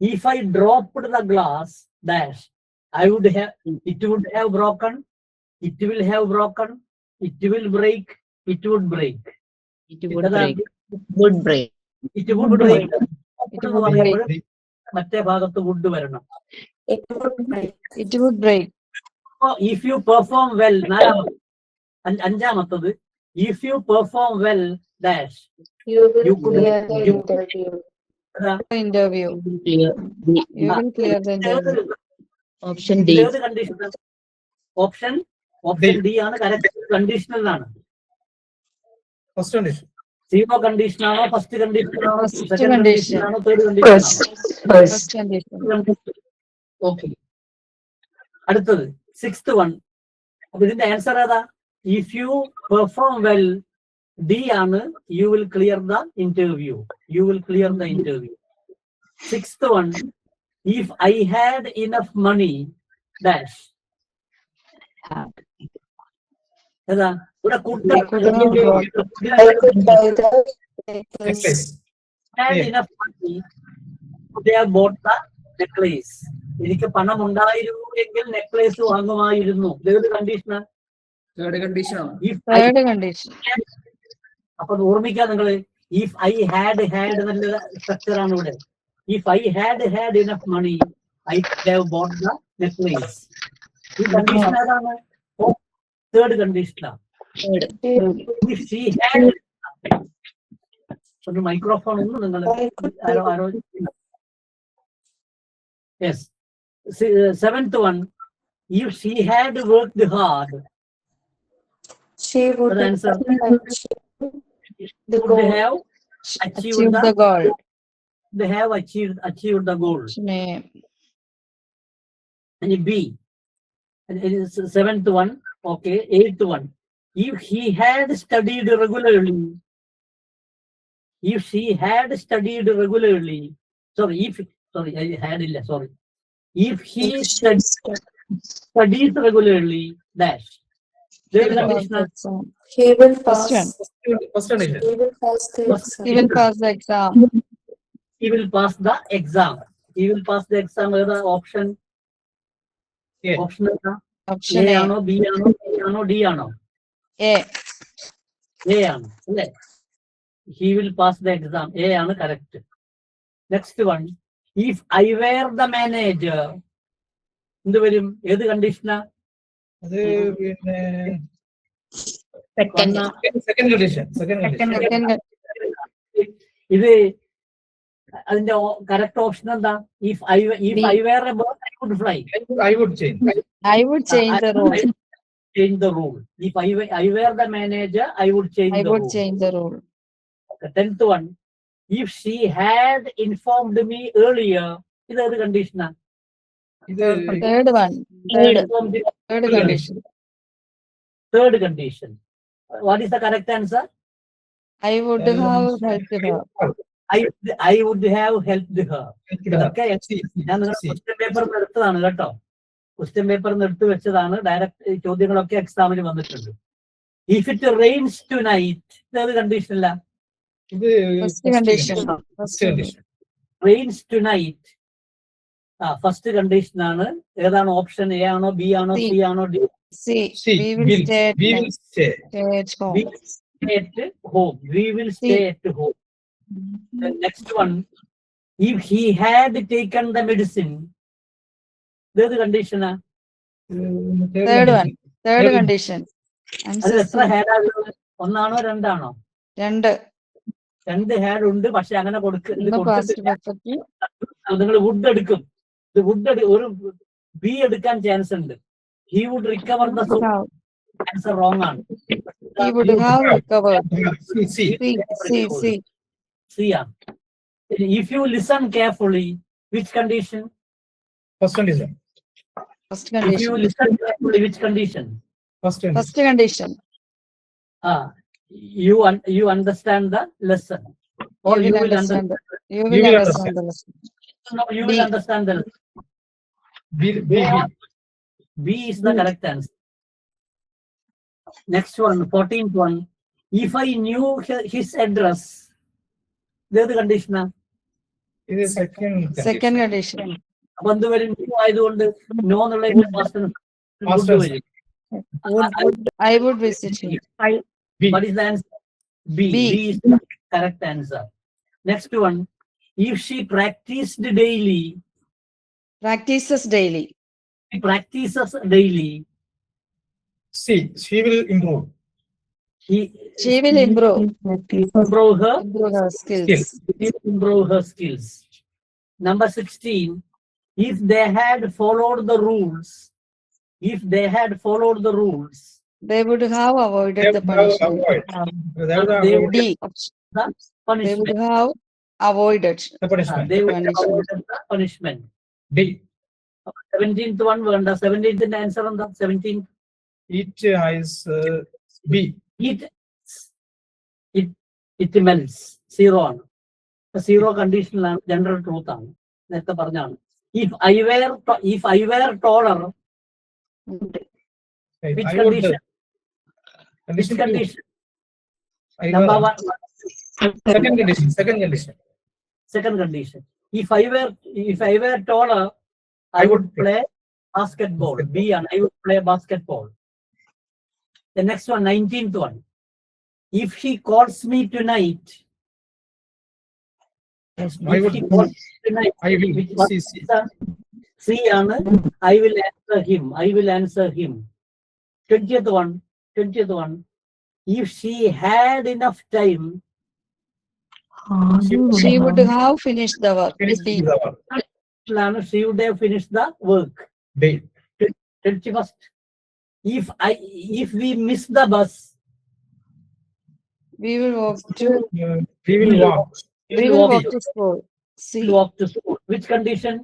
if I dropped the glass dash I would have, it would have broken, it will have broken, it will break, it would break. It would break. Would break. It would break. It would break. മറ്റേ ഭാഗത്ത് would വരണം. It would break. It would break. If you perform well, അഞ്ചാമത്തത്, if you perform well dash You will You could- clear the you- interview. Interview. Clear. You will clear the interview. Option D. ഏത് കണ്ടീഷൻ? Option D ആണ് correct. Conditional ആണ്. First condition. Zero condition ആണോ, first condition ആണോ, First second condition. Condition ആണോ, third condition ആണോ? First condition. Okay. അടുത്തത് sixth one. അപ്പൊ ഇതിന്റെ ആൻസർ ഏതാ? If you perform well, D ആണ്, you will clear the interview. You will clear the interview. Sixth one, if I had enough money dash ഏതാ? ഇവിടെ I could buy the necklace. had enough money, they have bought the necklace. എനിക്ക് പണം ഉണ്ടായിരുന്നു എങ്കിൽ necklace വാങ്ങുമായിരുന്നു. ഇതൊരു കണ്ടീഷനാണ്. Third condition ആണ്. Third condition. അപ്പൊ ഓർമ്മിക്കാം നിങ്ങള്, ഇഫ് ഐ ഹാഡ് എന്നുള്ള സ്ട്രക്ചർ ആണ് ഇവിടെ. If I had enough money I have bought the necklace. ഈ കണ്ടീഷൻ ഏതാണ്? തേർഡ് കണ്ടീഷനാണ്. ഇഫ് ഷീ ഹാഡ്, ഒരു മൈക്രോഫോൺ ഒന്ന് നിങ്ങൾ ആരോ yes. Seventh one, if she had worked hard, She would the answer. the would goal. have Achieve achieved the goal. they have achieved the goal. Name. And B, and it is seventh one. Okay, eighth one, if he had studied regularly, if she had studied regularly, I had illa, sorry, if he studies regularly dash, there is a conditional. He will pass. First one. First condition. He will pass the exam. He will pass the exam. He will pass the exam. He will pass the exam. ഏതാ option? A. Option ഏതാ? Option A A. ആണോ, B ആണോ, C ആണോ, D ആണോ? A. A ആണ് അല്ലേ? He will pass the exam. A ആണ് correct. Next one, if I were the manager, എന്ത് വരും? ഏത് കണ്ടീഷനാ? അത് പിന്നെ Second. Second condition. Second condition. Second. ഇത് അതിന്റെ കറക്റ്റ് ഓപ്ഷൻ എന്താ? If I were a bird I would fly. I would change. I would change the rule. Change the rule. If I were the manager, I would change I the would rule. change the rule. The 10th one, if she had informed me earlier, is the condition. ഇത് Third one. Third condition. Third condition. What is the correct answer? I would have helped her. I would have helped her. ഇതൊക്കെ ഞാൻ നിങ്ങളുടെ question പേപ്പറിൽ എടുത്തതാണ് കേട്ടോ. Question പേപ്പറിൽ എടുത്തു വെച്ചതാണ്. ഡയറക്റ്റ് ചോദ്യങ്ങളൊക്കെ എക്സാമിന് വന്നിട്ടുണ്ട്. If it rains tonight, ഇതേത് കണ്ടീഷനില്ല? ഇത് First condition. First condition. Rains tonight first condition ആണ്. ഏതാണ് ഓപ്ഷൻ? എ ആണോ, ബി ആണോ, C. സി ആണോ, D? See, we will stay at night. Stay at home. We stay at home. We will stay at home. The next one, if he had taken the medicine, the condition. Third one. Third condition. അത് Answer എത്ര C. Had ഒന്നാണോ രണ്ടാണോ? രണ്ട് had ഉണ്ട്. പക്ഷെ അങ്ങനെ past perfect. നിങ്ങൾ would എടുക്കും. ഒരു ബി എടുക്കാൻ ചാൻസ് ഉണ്ട്. He would recover the soup. Answer wrong ആണ്. He would have recovered. C. C. ആണ്. If you listen carefully, which condition? First condition. First If you condition. listen carefully, which condition? First condition. First condition. You understand the lesson, or You will understand. You will understand the lesson. No, you will B. understand the lesson. B. B is the correct answer. Next one, 14th one. If I knew his address, the other condition. Second condition. അപ്പൊ എന്തുവരും new ആയതുകൊണ്ട് no എന്നുള്ള I would visit him. What is the answer? B. B. B is the correct answer. Next one. If she practiced daily, Practices daily. practices daily, She will improve. She will improve her skills. improve her skills. Number 16. If they had followed the rules, They would have avoided the punishment. they would D. the They punishment. would have avoided. The punishment. They would have punishment. avoided the punishment. D. 17th one വേണ്ട 17th answer എന്താ 17th It is B. it melts zero ആണ് zero കണ്ടീഷനിലാണ് general truth ആണ് നേരത്തെ പറഞ്ഞാണ് if I were taller which I would, condition which condition two. condition I number will- one Second condition. second condition if I were taller I would play basketball. B and I would play basketball. The next one, 19th one. If he calls me tonight, I if would, he calls me tonight, I will, which was see. C and I will answer him. 20th one. If she had enough time, She would have finished the work. Finish D. the work. she would have finished the work. D. 21st. If we miss the bus, We will walk to. We will walk. We will walk to school. C. we'll walk to school. Which condition?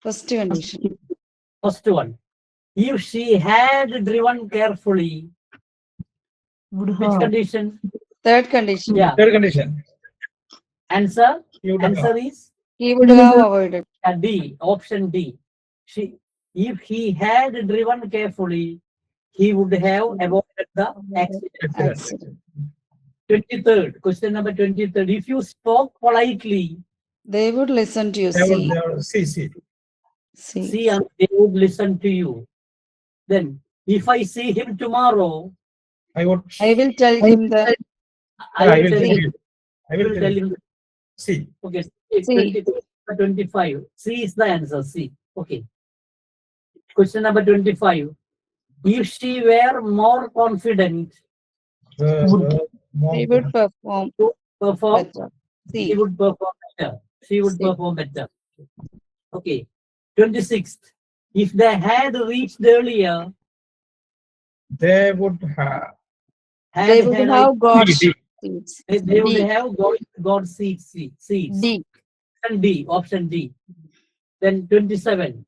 First condition. First one. If she had driven carefully, which condition? Third condition. Yeah. Third condition. Answer? You would Answer is He would have avoided. D. Option D. If he had driven carefully, he would have avoided the accident. Accident. 23rd. Question number 23rd. If you spoke politely, They would listen to you. They C. would, see. C. see, and they would listen to you. Then, if I see him tomorrow, I would. I will tell him that. I will tell tell him. you. I I will will tell tell you. him. See. Okay. C. 25. C is the answer. C. Okay. Question number 25. If she were more confident, He would perform perform, better. she C. would perform better. She would C. perform better. Okay. 26th. If they had reached earlier, They would have. They would have got D. seats. they would D. have got seats. D. Option D. Then 27.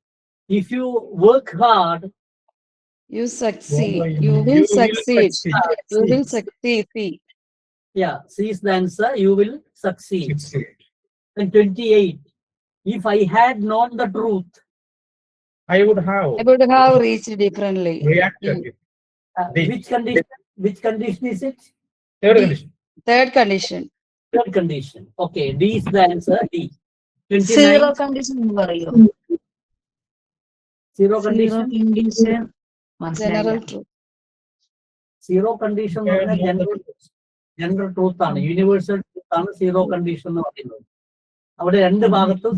If you work hard, You succeed. Well, You will succeed. You will succeed. succeed. C. yeah, C is the answer. You will succeed. Succeed. Then 28. If I had known the truth, I would have I would have reached differently. reacted. D. which condition is it? Third D. condition. Third condition. Third condition. Okay, D is the answer. D. 29. condition പറയോ Zero condition. condition General truth. Zero condition എന്ന് പറഞ്ഞാൽ general truth ആണ്, universal truth ആണ് zero condition എന്ന് പറയുന്നത്. അവിടെ രണ്ട് ഭാഗത്തും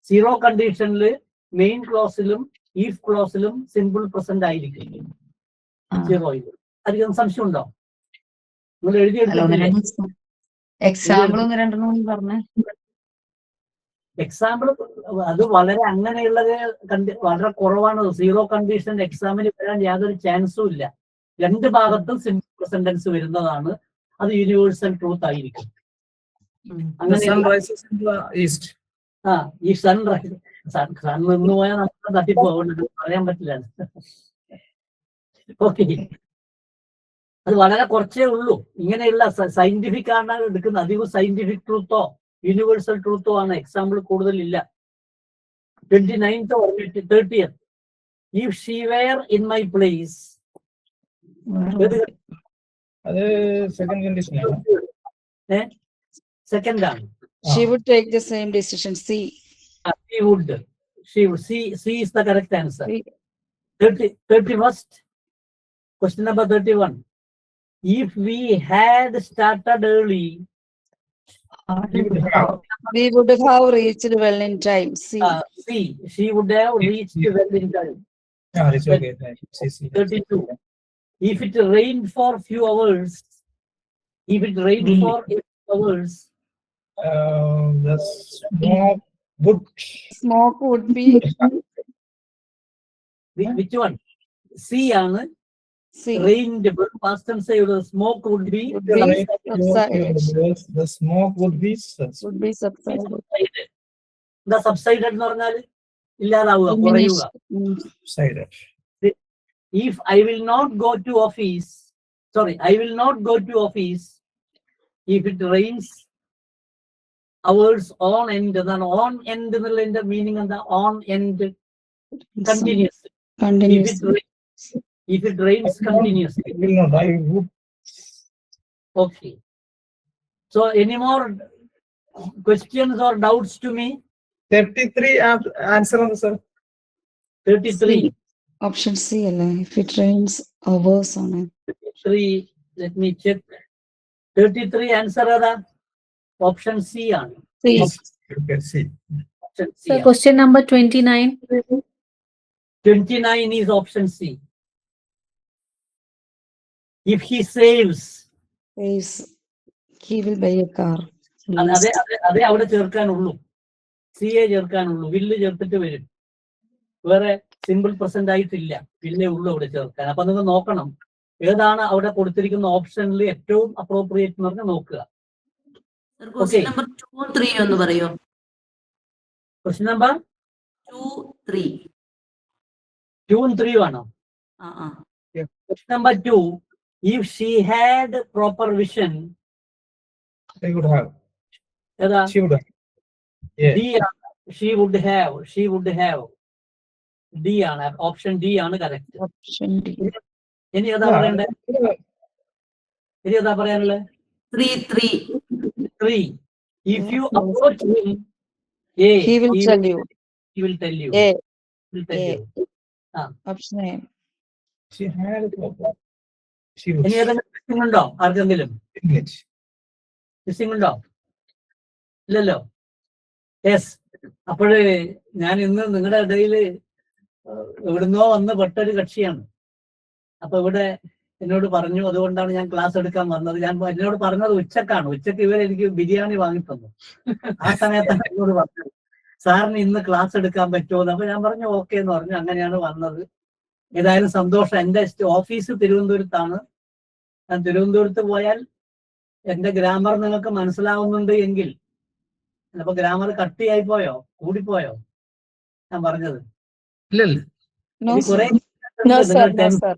സീറോ കണ്ടീഷനിൽ മെയിൻ ക്ലോസിലും ഈഫ് ക്ലോസിലും സിമ്പിൾ പ്രസന്റ് ആയിരിക്കും. സീറോയിൽ അധികം സംശയം ഉണ്ടോ? നിങ്ങൾ എഴുതിയെടുത്തില്ലേ? എക്സാമ്പിൾ ഒന്ന് രണ്ടെണ്ണം കൂടി പറഞ്ഞേ. എക്സാമ്പിൾ അത് വളരെ അങ്ങനെയുള്ളത് വളരെ കുറവാണ്. സീറോ കണ്ടീഷൻ എക്സാമിന് വരാൻ യാതൊരു ചാൻസും ഇല്ല. രണ്ട് ഭാഗത്തും സിമ്പിൾ പ്രസന്റൻസ് വരുന്നതാണ്. അത് യൂണിവേഴ്സൽ ട്രൂത്ത് ആയിരിക്കും. അങ്ങനെ East. ഈ സൺ നിന്ന് പോയാൽ നമുക്ക് തട്ടിപ്പോകുന്നുണ്ട്, പറയാൻ പറ്റില്ല. ഓക്കെ, അത് വളരെ കുറച്ചേ ഉള്ളൂ. ഇങ്ങനെയുള്ള സയന്റിഫിക് ആണ് എടുക്കുന്നത്. അധികം സയന്റിഫിക് ട്രൂത്തോ യൂണിവേഴ്സൽ ട്രൂത്തോ ആണ്. Example കൂടുതലില്ല. 29th or 30th. If she were in my place, second condition. second ആണ്. She would take the same decision. C. She would. C is the correct answer. C. 31st. Question number 31. If we had started early, We would have reached well in time. C. she would have reached well in time. It's okay. 32. If it rained for few hours, if it rained for a few hours, The smoke would. Smoke would be which one? C ആണ്. C. Rained, past tense smoke would be Would be subsided. The smoke would be Would be subsided. the subsided എന്ന് പറഞ്ഞാൽ ഇല്ലാതാവുക, കുറയുക. subsided. If I will not go to office, I will not go to office if it rains hours on end. Then on end എന്നുള്ളതിന്റെ meaning എന്താ? On end, continuous. Continuous. If it rains continuously. I will not. I would. Okay. So any more questions or doubts to me? 33 answer on the sir. 33. Option C. If it rains hours on it. 3. Let me check. 33 answer ada. Option C ആണ്. C. You can see. Option C. Sir, question number 29. 29 is option C. If he saves, Says he will buy a car. അതേ അവിടെ ചേർക്കാനുള്ളൂ. C A ചേർക്കാനുള്ളൂ. വില്ല് ചേർത്തിട്ട് വരും. വേറെ simple present ആയിട്ടില്ല. വില്ലേ ഉള്ളൂ അവിടെ ചേർക്കാൻ. അപ്പൊ നിങ്ങൾ നോക്കണം ഏതാണ് അവിടെ കൊടുത്തിരിക്കുന്ന ഓപ്ഷനിൽ ഏറ്റവും അപ്രോപ്രിയേറ്റ് എന്ന് പറഞ്ഞാൽ നോക്കുക. ക്വസ്റ്റ്യൻ നമ്പർ 2, 3 ഒന്ന് പറയോ? Question number 2, 3. 2 and 3 ആണോ? Question number 2. If she had proper vision, They would have. ഏതാ? She would have. Yeah. D ആണ്. She would have. She would have. D ആണ്. Option D ആണ് correct. Option D. ഇനി ഏതാ പറയണ്ടേ? ഇനി ഏതാ പറയാനുള്ളത്? 3, 3. 3. If you approach him, A, He will tell you. He will tell you. A. He will tell A. you. Option A. She had a problem. She would. ഇനി ഏതെങ്കിലും missing ഉണ്ടോ ആർക്കെങ്കിലും? English. മിസ്സിംഗ് ഉണ്ടോ? ഇല്ലല്ലോ. യെസ്. അപ്പോഴ് ഞാൻ ഇന്ന് നിങ്ങളുടെ ഇടയിൽ എവിടുന്നോ വന്ന് പെട്ടൊരു കക്ഷിയാണ്. അപ്പൊ ഇവിടെ എന്നോട് പറഞ്ഞു, അതുകൊണ്ടാണ് ഞാൻ ക്ലാസ് എടുക്കാൻ വന്നത്. എന്നോട് പറഞ്ഞത് ഉച്ചക്കാണ്. ഉച്ചക്ക് ഇവരെനിക്ക് ബിരിയാണി വാങ്ങി തന്നു. ആ സമയത്താണ് എന്നോട് പറഞ്ഞത് സാറിന് ഇന്ന് ക്ലാസ് എടുക്കാൻ പറ്റുമോ? അപ്പൊ ഞാൻ പറഞ്ഞു ഓക്കെ എന്ന് പറഞ്ഞു. അങ്ങനെയാണ് വന്നത്. ഏതായാലും സന്തോഷം. എന്റെ ഓഫീസ് തിരുവനന്തപുരത്താണ്. ഞാൻ തിരുവനന്തപുരത്ത് പോയാൽ എന്റെ ഗ്രാമർ നിങ്ങൾക്ക് മനസ്സിലാവുന്നുണ്ട് എങ്കിൽ, അപ്പൊ ഗ്രാമർ കട്ടിയായി പോയോ, കൂടിപ്പോയോ ഞാൻ പറഞ്ഞത്? ഇല്ലല്ല. No, കുറെ No, sir. No, sir.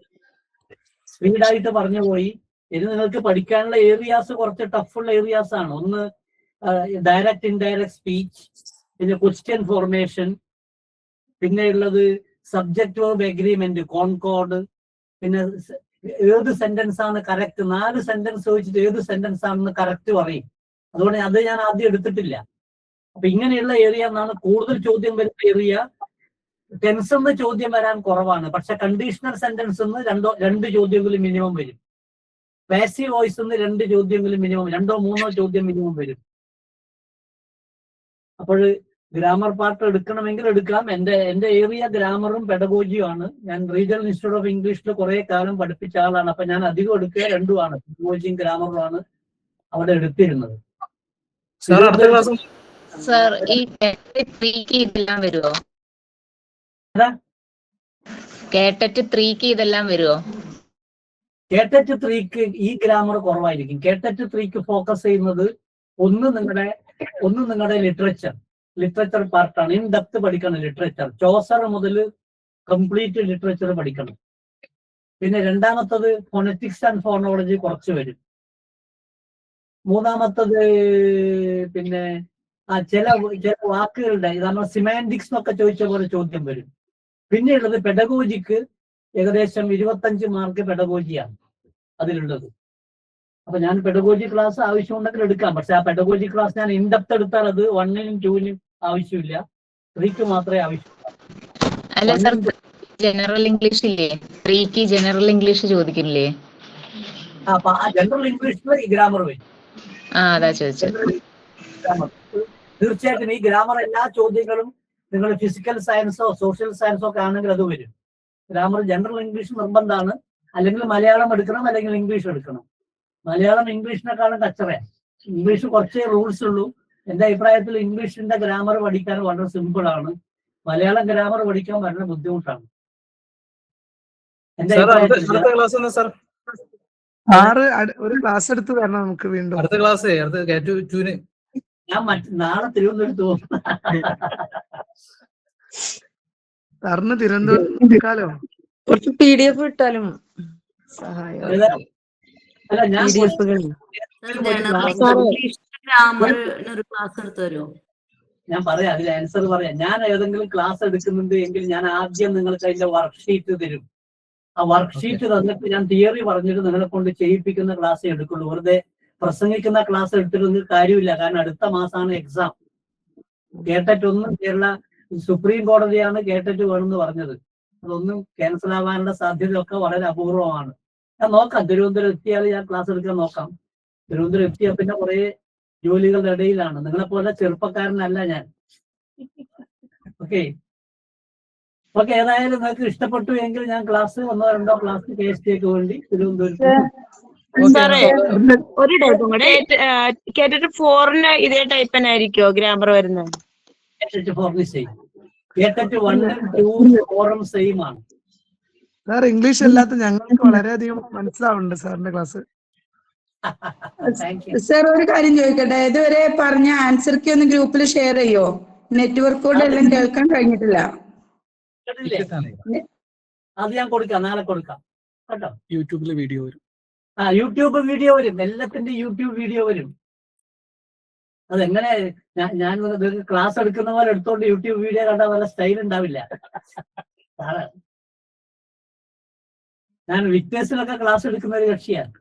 സ്പീഡായിട്ട് പറഞ്ഞു പോയി. ഇത് നിങ്ങൾക്ക് പഠിക്കാനുള്ള ഏരിയാസ് കുറച്ച് ടഫുള്ള ഏരിയാസ് ആണ്. ഒന്ന് ഡയറക്റ്റ് ഇൻഡയറക്റ്റ് സ്പീച്ച്, പിന്നെ ക്വസ്റ്റ്യൻ ഫോർമേഷൻ, പിന്നെ ഉള്ളത് സബ്ജക്ട് വേർബ് എഗ്രിമെന്റ്, കോൺകോർഡ്, പിന്നെ ഏത് സെന്റൻസ് ആണ് കറക്റ്റ്. 4 സെന്റൻസ് ചോദിച്ചിട്ട് ഏത് സെന്റൻസ് ആണെന്ന് കറക്റ്റ് പറയും. അതുകൊണ്ട് അത് ഞാൻ ആദ്യം എടുത്തിട്ടില്ല. അപ്പൊ ഇങ്ങനെയുള്ള ഏരിയ എന്നാണ് കൂടുതൽ ചോദ്യം വരുന്ന ഏരിയ. ടെൻസ് എന്ന് ചോദ്യം വരാൻ കുറവാണ്. പക്ഷെ കണ്ടീഷണൽ സെന്റൻസ് എന്ന് 2 ചോദ്യമെങ്കിലും മിനിമം വരും. പാസീവ് വോയിസ് എന്ന് 2 ചോദ്യമെങ്കിലും മിനിമം, 2 or 3 ചോദ്യം മിനിമം വരും. അപ്പോൾ ഗ്രാമർ പാർട്ട് എടുക്കണമെങ്കിൽ എടുക്കാം. എന്റെ ഏരിയ ഗ്രാമറും പെഡഗോജിയും ആണ്. ഞാൻ റീജിയണൽ ഇൻസ്റ്റിറ്റ്യൂട്ട് ഓഫ് ഇംഗ്ലീഷിൽ കുറെ കാലം പഠിപ്പിച്ച ആളാണ്. അപ്പൊ ഞാൻ അധികം എടുക്കുക 2ഉമാണ്, പെഡഗോജിയും ഗ്രാമറും ആണ് അവിടെ എടുത്തിരുന്നത്. സാർ അടുത്ത ക്ലാസ് Sir, ഈ കേട്ടിട്ട് ഇതെല്ലാം വരുമോ? കേട്ടിട്ട് 3 ഇതെല്ലാം വരുമോ? കേട്ടറ്റ് 3 ഈ ഗ്രാമർ കുറവായിരിക്കും. കേട്ടറ്റ് 3 ഫോക്കസ് ചെയ്യുന്നത് ഒന്ന് നിങ്ങളുടെ ലിറ്ററേച്ചർ പാർട്ടാണ്. ഇൻ ഡെപ്ത് പഠിക്കണം ലിറ്ററേച്ചർ. ചോസർ മുതൽ കംപ്ലീറ്റ് ലിറ്ററേച്ചർ പഠിക്കണം. പിന്നെ രണ്ടാമത്തത് ഫോണറ്റിക്സ് ആൻഡ് ഫോണോളജി കുറച്ച് വരും. മൂന്നാമത്തത് പിന്നെ ചില വാക്കുകളുടെ നമ്മൾ സിമാൻറ്റിക്സ് എന്നൊക്കെ ചോദിച്ച പോലെ ചോദ്യം വരും. പിന്നെയുള്ളത് പെഡഗോജിക്ക് ഏകദേശം 25 മാർക്ക് പെഡഗോജിയാണ് അതിലുള്ളത്. അപ്പൊ ഞാൻ പെഡഗോജി ക്ലാസ് ആവശ്യമുണ്ടെങ്കിൽ എടുക്കാം. പക്ഷെ ആ പെഡഗോജി ക്ലാസ് ഞാൻ ഇൻഡെപ്ത് എടുത്താൽ അത് 1-നും 2-നും ആവശ്യമില്ല, 3-ക്ക് മാത്രമേ ആവശ്യമുള്ളൂ. അല്ല സർ, ജനറൽ ഇംഗ്ലീഷ് ഇല്ലേ? 3ക്ക് ജനറൽ ഇംഗ്ലീഷ് ചോദിക്കില്ലേ? അപ്പൊ ആ ജനറൽ ഇംഗ്ലീഷിൽ ഈ ഗ്രാമർ വരും. അതാ ചോദിച്ചത്. തീർച്ചയായിട്ടും ഈ ഗ്രാമർ എല്ലാ ചോദ്യങ്ങളും നിങ്ങൾ ഫിസിക്കൽ സയൻസോ സോഷ്യൽ സയൻസോ ഒക്കെ ആണെങ്കിൽ അത് വരും. ഗ്രാമർ ജനറൽ ഇംഗ്ലീഷ് നിർബന്ധമാണ്. അല്ലെങ്കിൽ മലയാളം എടുക്കണം, അല്ലെങ്കിൽ ഇംഗ്ലീഷ് എടുക്കണം. മലയാളം ഇംഗ്ലീഷിനെക്കാളും കച്ചറയാണ്. ഇംഗ്ലീഷ് കുറച്ചേ റൂൾസ് ഉള്ളൂ. എന്റെ അഭിപ്രായത്തിൽ ഇംഗ്ലീഷിന്റെ ഗ്രാമർ പഠിക്കാൻ വളരെ സിമ്പിൾ ആണ്. മലയാളം ഗ്രാമർ പഠിക്കാൻ വളരെ ബുദ്ധിമുട്ടാണ്. എന്റെ അഭിപ്രായത്തിൽ ഒരു ക്ലാസ് എടുത്ത് തരണം നമുക്ക് വീണ്ടും. അടുത്ത ക്ലാസ് ഞാൻ നാളെ തിരുവനന്തപുരത്ത് പോകും. സാറിന് തിരുവനന്തപുരത്തേക്കാലോ കുറച്ച് PDF ഇട്ടാലും സഹായം. അല്ല, ഞാൻ ഗ്രാമറിനൊരു ക്ലാസ് എടുത്തു തരുമോ? ഞാൻ പറയാം, അതിൽ ആൻസർ പറയാം. ഞാൻ ഏതെങ്കിലും ക്ലാസ് എടുക്കുന്നുണ്ട് എങ്കിൽ ഞാൻ ആദ്യം നിങ്ങൾക്ക് അതിന്റെ വർക്ക്ഷീറ്റ് തരും. ആ വർക്ക്ഷീറ്റ് തന്നിട്ട് ഞാൻ തിയറി പറഞ്ഞിട്ട് നിങ്ങളെ കൊണ്ട് ചെയ്യിപ്പിക്കുന്ന ക്ലാസ് എടുക്കുള്ളൂ. വെറുതെ പ്രസംഗിക്കുന്ന ക്ലാസ് എടുത്തിട്ടൊന്നും കാര്യമില്ല. കാരണം അടുത്ത മാസമാണ് എക്സാം. കേട്ടറ്റ് ഒന്നും കേരള സുപ്രീം കോടതിയാണ് കേട്ടറ്റ് വേണമെന്ന് പറഞ്ഞത്. അതൊന്നും ക്യാൻസൽ ആവാനുള്ള സാധ്യതയൊക്കെ വളരെ അപൂർവമാണ്. ഞാൻ നോക്കാം, തിരുവനന്തപുരം എത്തിയാൽ ഞാൻ ക്ലാസ് എടുക്കാൻ നോക്കാം. തിരുവനന്തപുരം എത്തിയാൽ പിന്നെ കുറെ ജോലികളുടെ ഇടയിലാണ്. നിങ്ങളെപ്പോലെ ചെറുപ്പക്കാരനല്ല ഞാൻ. ഓക്കെ, ഏതായാലും നിങ്ങൾക്ക് ഇഷ്ടപ്പെട്ടു എങ്കിൽ ഞാൻ ക്ലാസ് 1-2 ക്ലാസ് KSTക്ക് വേണ്ടി തിരുവനന്തപുരത്ത്. ഒരു ടൈപ്പും കൂടെ കേട്ടിട്ട് 4ന് ഇതേ ടൈപ്പ് തന്നെ ആയിരിക്കോ ഗ്രാമർ വരുന്നത്? കേട്ടറ്റ് 4 സെയിം, കേട്ടറ്റ് 1-ഉം 2-ഉം 4-ഉം സെയിം ആണ്. സാർ ഇംഗ്ലീഷ് അല്ലാത്ത ഞങ്ങൾക്ക് വളരെയധികം മനസ്സിലാവുന്നുണ്ട് സാറിന്റെ ക്ലാസ്. സർ ഒരു കാര്യം ചോദിക്കട്ടെ, ഇതുവരെ പറഞ്ഞ ആൻസർ കീ ഒന്ന് ഗ്രൂപ്പിൽ ഷെയർ ചെയ്യോ? നെറ്റ്വർക്ക് കോഡ് എല്ലാം കേൾക്കാൻ കഴിഞ്ഞിട്ടില്ല. അത് ഞാൻ കൊടുക്കാം, നാളെ കൊടുക്കാം കേട്ടോ. യൂട്യൂബിലെ വീഡിയോ വരും. യൂട്യൂബ് വീഡിയോ വരും, എല്ലാത്തിന്റെ യൂട്യൂബ് വീഡിയോ വരും. അതെങ്ങനെ ഞാൻ ക്ലാസ് എടുക്കുന്ന പോലെ എടുത്തോണ്ട് യൂട്യൂബ് വീഡിയോ കണ്ടാൽ നല്ല സ്റ്റൈൽ ഉണ്ടാവില്ല. ഞാൻ വിറ്റ്നസിലൊക്കെ ക്ലാസ് എടുക്കുന്ന ഒരു കക്ഷിയാണ്.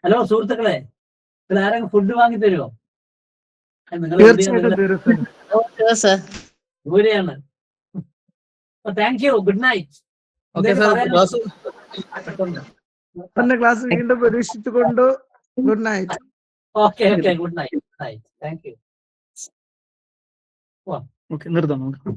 ഹലോ സുഹൃത്തുക്കളെ, ആരെങ്കിലും ഫുഡ് വാങ്ങി തരുമോ? ദൂരെയാണ്. Thank you, good night. Class വീണ്ടും പ്രതീക്ഷിച്ചുകൊണ്ട് good night. Okay, good night. Thank you. Okay, നിർത്താം നമുക്ക്.